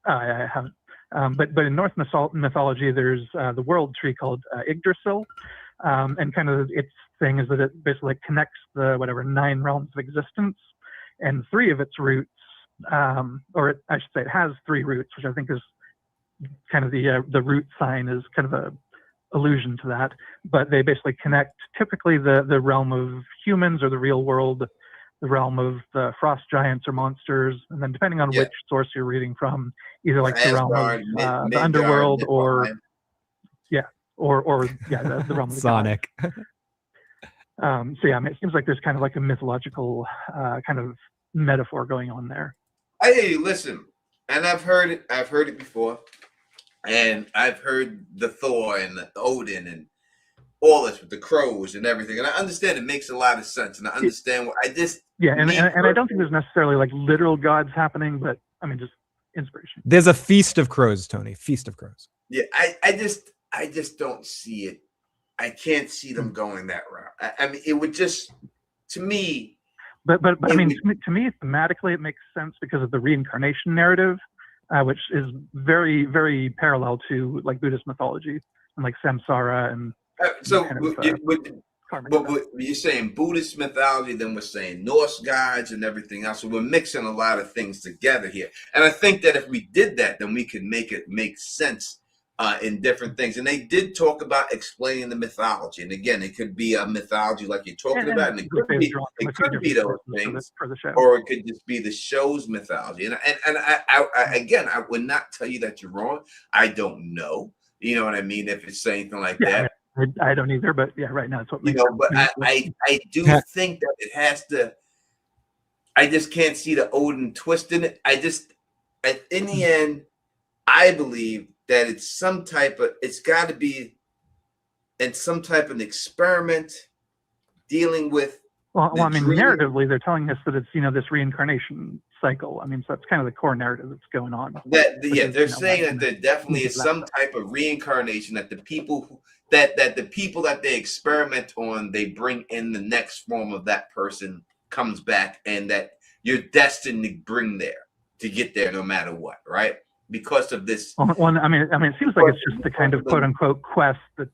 I haven't. But in Norse mythology, there's the world tree called Yggdrasil, and kind of its thing is that it basically connects the 9 realms of existence, and 3 of its roots, I should say, it has 3 roots, which I think is kind of the root sign is kind of a allusion to that. But they basically connect typically the realm of humans or the real world, the realm of the frost giants or monsters, and then depending on which source you're reading from, either like the realm of the underworld or the realm of the Sonic. It seems like there's kind of like a mythological kind of metaphor going on there. Hey, listen, and I've heard it before, and I've heard the Thor and the Odin and all this with the crows and everything, and I understand it makes a lot of sense, and I understand what I just and I don't think there's necessarily like literal gods happening, but I mean just inspiration. There's a feast of crows, Tony. Feast of crows. Yeah, I just don't see it. I can't see them going that route. I mean, it would just, to me. But I mean, to me, thematically, it makes sense because of the reincarnation narrative, which is very, very parallel to like Buddhist mythology and like samsara and. But you're saying Buddhist mythology, then we're saying Norse gods and everything else. So we're mixing a lot of things together here. And I think that if we did that, then we could make it make sense in different things. And they did talk about explaining the mythology. And again, it could be a mythology like you're talking about, and it could be those things, or it could just be the show's mythology. And I would not tell you that you're wrong. I don't know. You know what I mean? If it's anything like that. I don't either, but yeah, right now it's what makes sense. But I do think that it has to. I just can't see the Odin twist in it. In the end, I believe that it's got to be in some type of experiment dealing with. Well, I mean, narratively, they're telling us that it's this reincarnation cycle. I mean, so that's kind of the core narrative that's going on. They're saying that there definitely is some type of reincarnation, that the people that they experiment on, they bring in the next form of that person comes back, and that you're destined to bring there to get there no matter what, right? Because of this. Well, I mean, it seems like it's just the kind of quote unquote quest that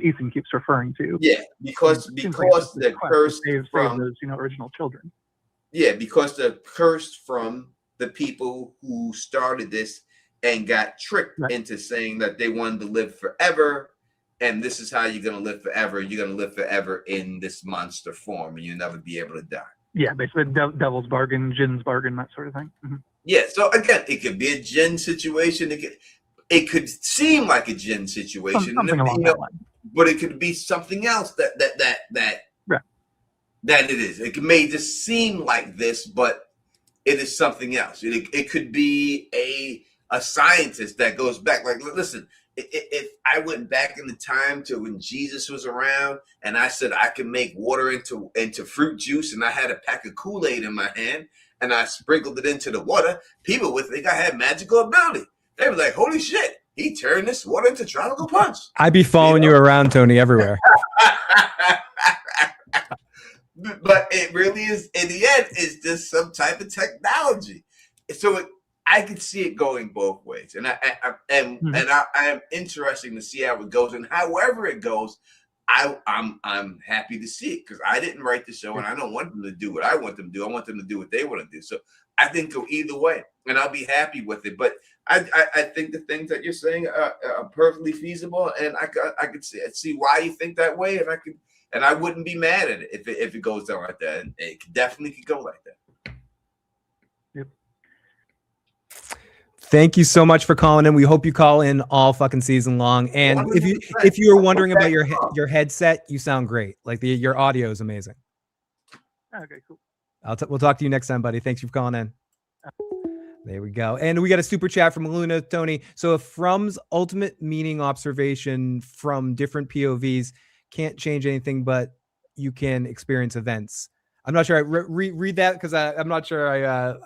Ethan keeps referring to. Yeah, because the curse from those original children. Yeah, because the curse from the people who started this and got tricked into saying that they wanted to live forever, and this is how you're going to live forever. You're going to live forever in this monster form, and you'll never be able to die. Yeah, basically devil's bargain, jinn's bargain, that sort of thing. Mm-hmm. Yeah, so again, it could be a jinn situation. It could seem like a jinn situation, something along that line. But it could be something else that it is. It may just seem like this, but it is something else. It could be a scientist that goes back. Like, listen, if I went back in the time to when Jesus was around, and I said I could make water into fruit juice, and I had a pack of Kool-Aid in my hand, and I sprinkled it into the water, people would think I had magical ability. They were like, holy shit, he turned this water into tropical punch. I'd be following you around, Tony, everywhere. But it really is, in the end, it's just some type of technology. So I could see it going both ways. And I am interested to see how it goes. And however it goes, I'm happy to see it, because I didn't write the show, and I don't want them to do what I want them to do. I want them to do what they want to do. So I think go either way, and I'll be happy with it. But I think the things that you're saying are perfectly feasible, and I could see why you think that way, and I wouldn't be mad at it if it goes down like that. And it definitely could go like that. Yep. Thank you so much for calling in. We hope you call in all fucking season long. And 100%. if you were wondering about your headset, you sound great. Like your audio is amazing. Okay, cool. We'll talk to you next time, buddy. Thanks for calling in. There we go. And we got a super chat from Luna, Tony. So if Frum's ultimate meaning observation from different POVs can't change anything, but you can experience events. I'm not sure I read that because I'm not sure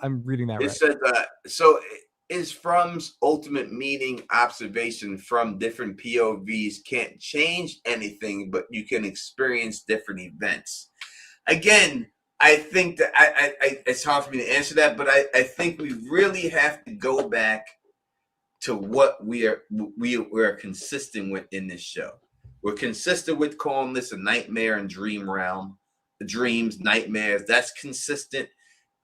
I'm reading that right. It said so is Frum's ultimate meaning observation from different POVs can't change anything, but you can experience different events. Again, I think that it's hard for me to answer that, but I think we really have to go back to what we're consistent with in this show. We're consistent with calling this a nightmare and dream realm, the dreams, nightmares. That's consistent.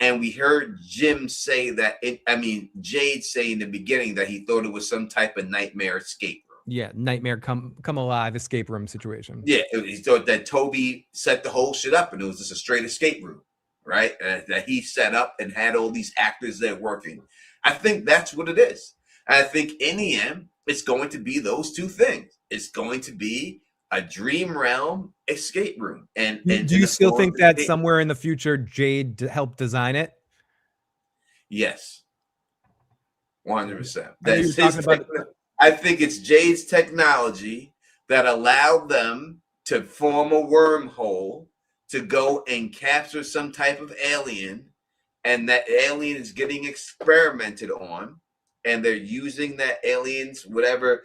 And we heard Jade say in the beginning that he thought it was some type of nightmare escape room. Yeah, nightmare come alive escape room situation. Yeah, he thought that Toby set the whole shit up and it was just a straight escape room, right? That he set up and had all these actors there working. I think that's what it is. And I think in the end, it's going to be those two things. It's going to be a dream realm escape room. And do you still think that somewhere in the future Jade helped design it? Yes, 100%. I think it's Jade's technology that allowed them to form a wormhole to go and capture some type of alien, and that alien is getting experimented on, and they're using that alien's whatever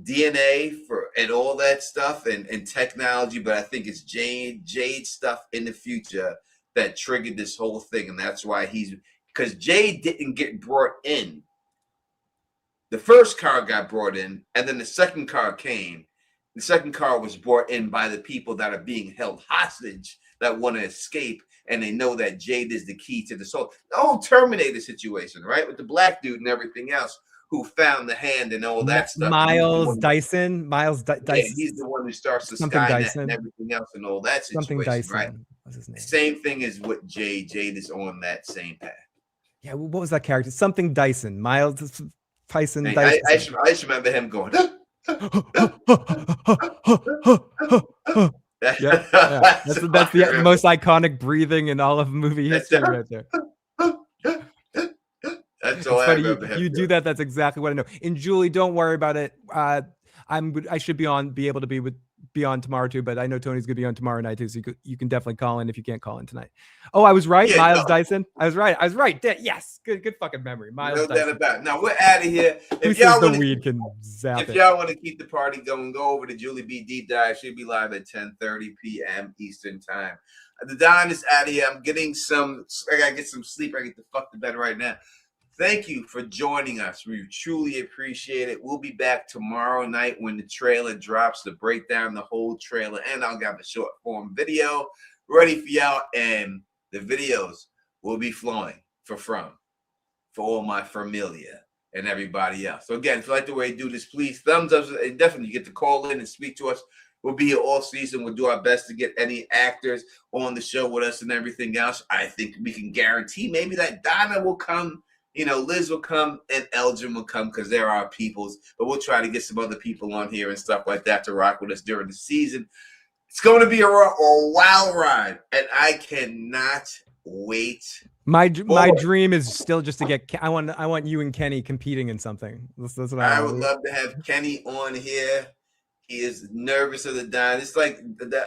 DNA and all that stuff and technology. But I think it's Jade stuff in the future that triggered this whole thing, and that's why because Jade didn't get brought in. The first car got brought in, and then the second car came. The second car was brought in by the people that are being held hostage that want to escape, and they know that Jade is the key to the soul. The whole Terminator situation, right? With the black dude and everything else who found the hand and all that stuff. Miles Dyson. Yeah, he's the one who starts the Skynet and everything else and all that situation, something Dyson. Right? What's his name? Same thing as what Jade. Jade is on that same path. Yeah, what was that character? Something Dyson. Miles Tyson. I just remember him going. That's the most iconic breathing in all of movie history right there. That's all I remember him. You do that. That's exactly what I know. And Julie, don't worry about it. I should be able to be on tomorrow too, but I know Tony's gonna be on tomorrow night too, so you can definitely call in if you can't call in tonight. Oh, I was right. Yeah, Miles Dyson. I was right. Yes, good fucking memory. Miles Dyson. Now we're out of here. If y'all want to keep the party going, go over to Julie B Deep Dive. She'll be live at 10:30 p.m. Eastern time. The Don is out of here. I gotta get some sleep. I get the fuck to bed right now. Thank you for joining us. We truly appreciate it. We'll be back tomorrow night when the trailer drops to break down the whole trailer, and I'll have a short form video ready for y'all. And the videos will be flowing for all my familia and everybody else. So again, if you like the way we do this, please thumbs up and definitely get to call in and speak to us. We'll be here all season. We'll do our best to get any actors on the show with us and everything else. I think we can guarantee maybe that Donna will come. Liz will come and Elgin will come because they're our peoples. But we'll try to get some other people on here and stuff like that to rock with us during the season. It's going to be a wild ride, and I cannot wait. My dream is still just to get. I want you and Kenny competing in something. That's what I would love to have Kenny on here. He is nervous of the Don. It's like the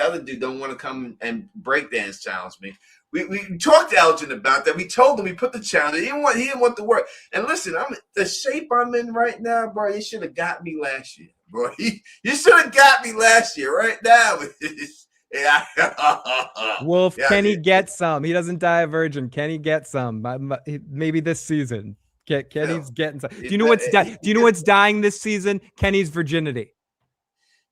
other dude don't want to come and breakdance challenge me. We talked to Elgin about that. We told him we put the challenge. He didn't want the work. And listen, the shape I'm in right now, bro. You should have got me last year, bro. You should have got me last year, right now. Yeah. Well, if Kenny gets some, he doesn't die a virgin. Kenny gets some. Maybe this season. Kenny's getting some. Do you know what's dying this season? Kenny's virginity.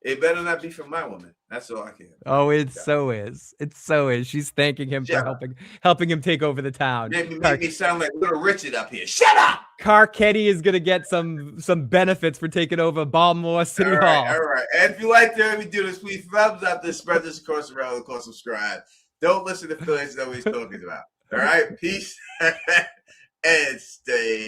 It better not be from my woman. That's all I can. Oh, it so is. It so is. She's thanking him Shut for up. helping him take over the town. Made me sound like Little Richard up here. Shut up! Carcetti is gonna get some benefits for taking over Baltimore City Hall. All right. And if you like to hear me do this, please thumbs up this, spread this across the road, of course, subscribe. Don't listen to Phillies know what he's talking about. All right, peace and stay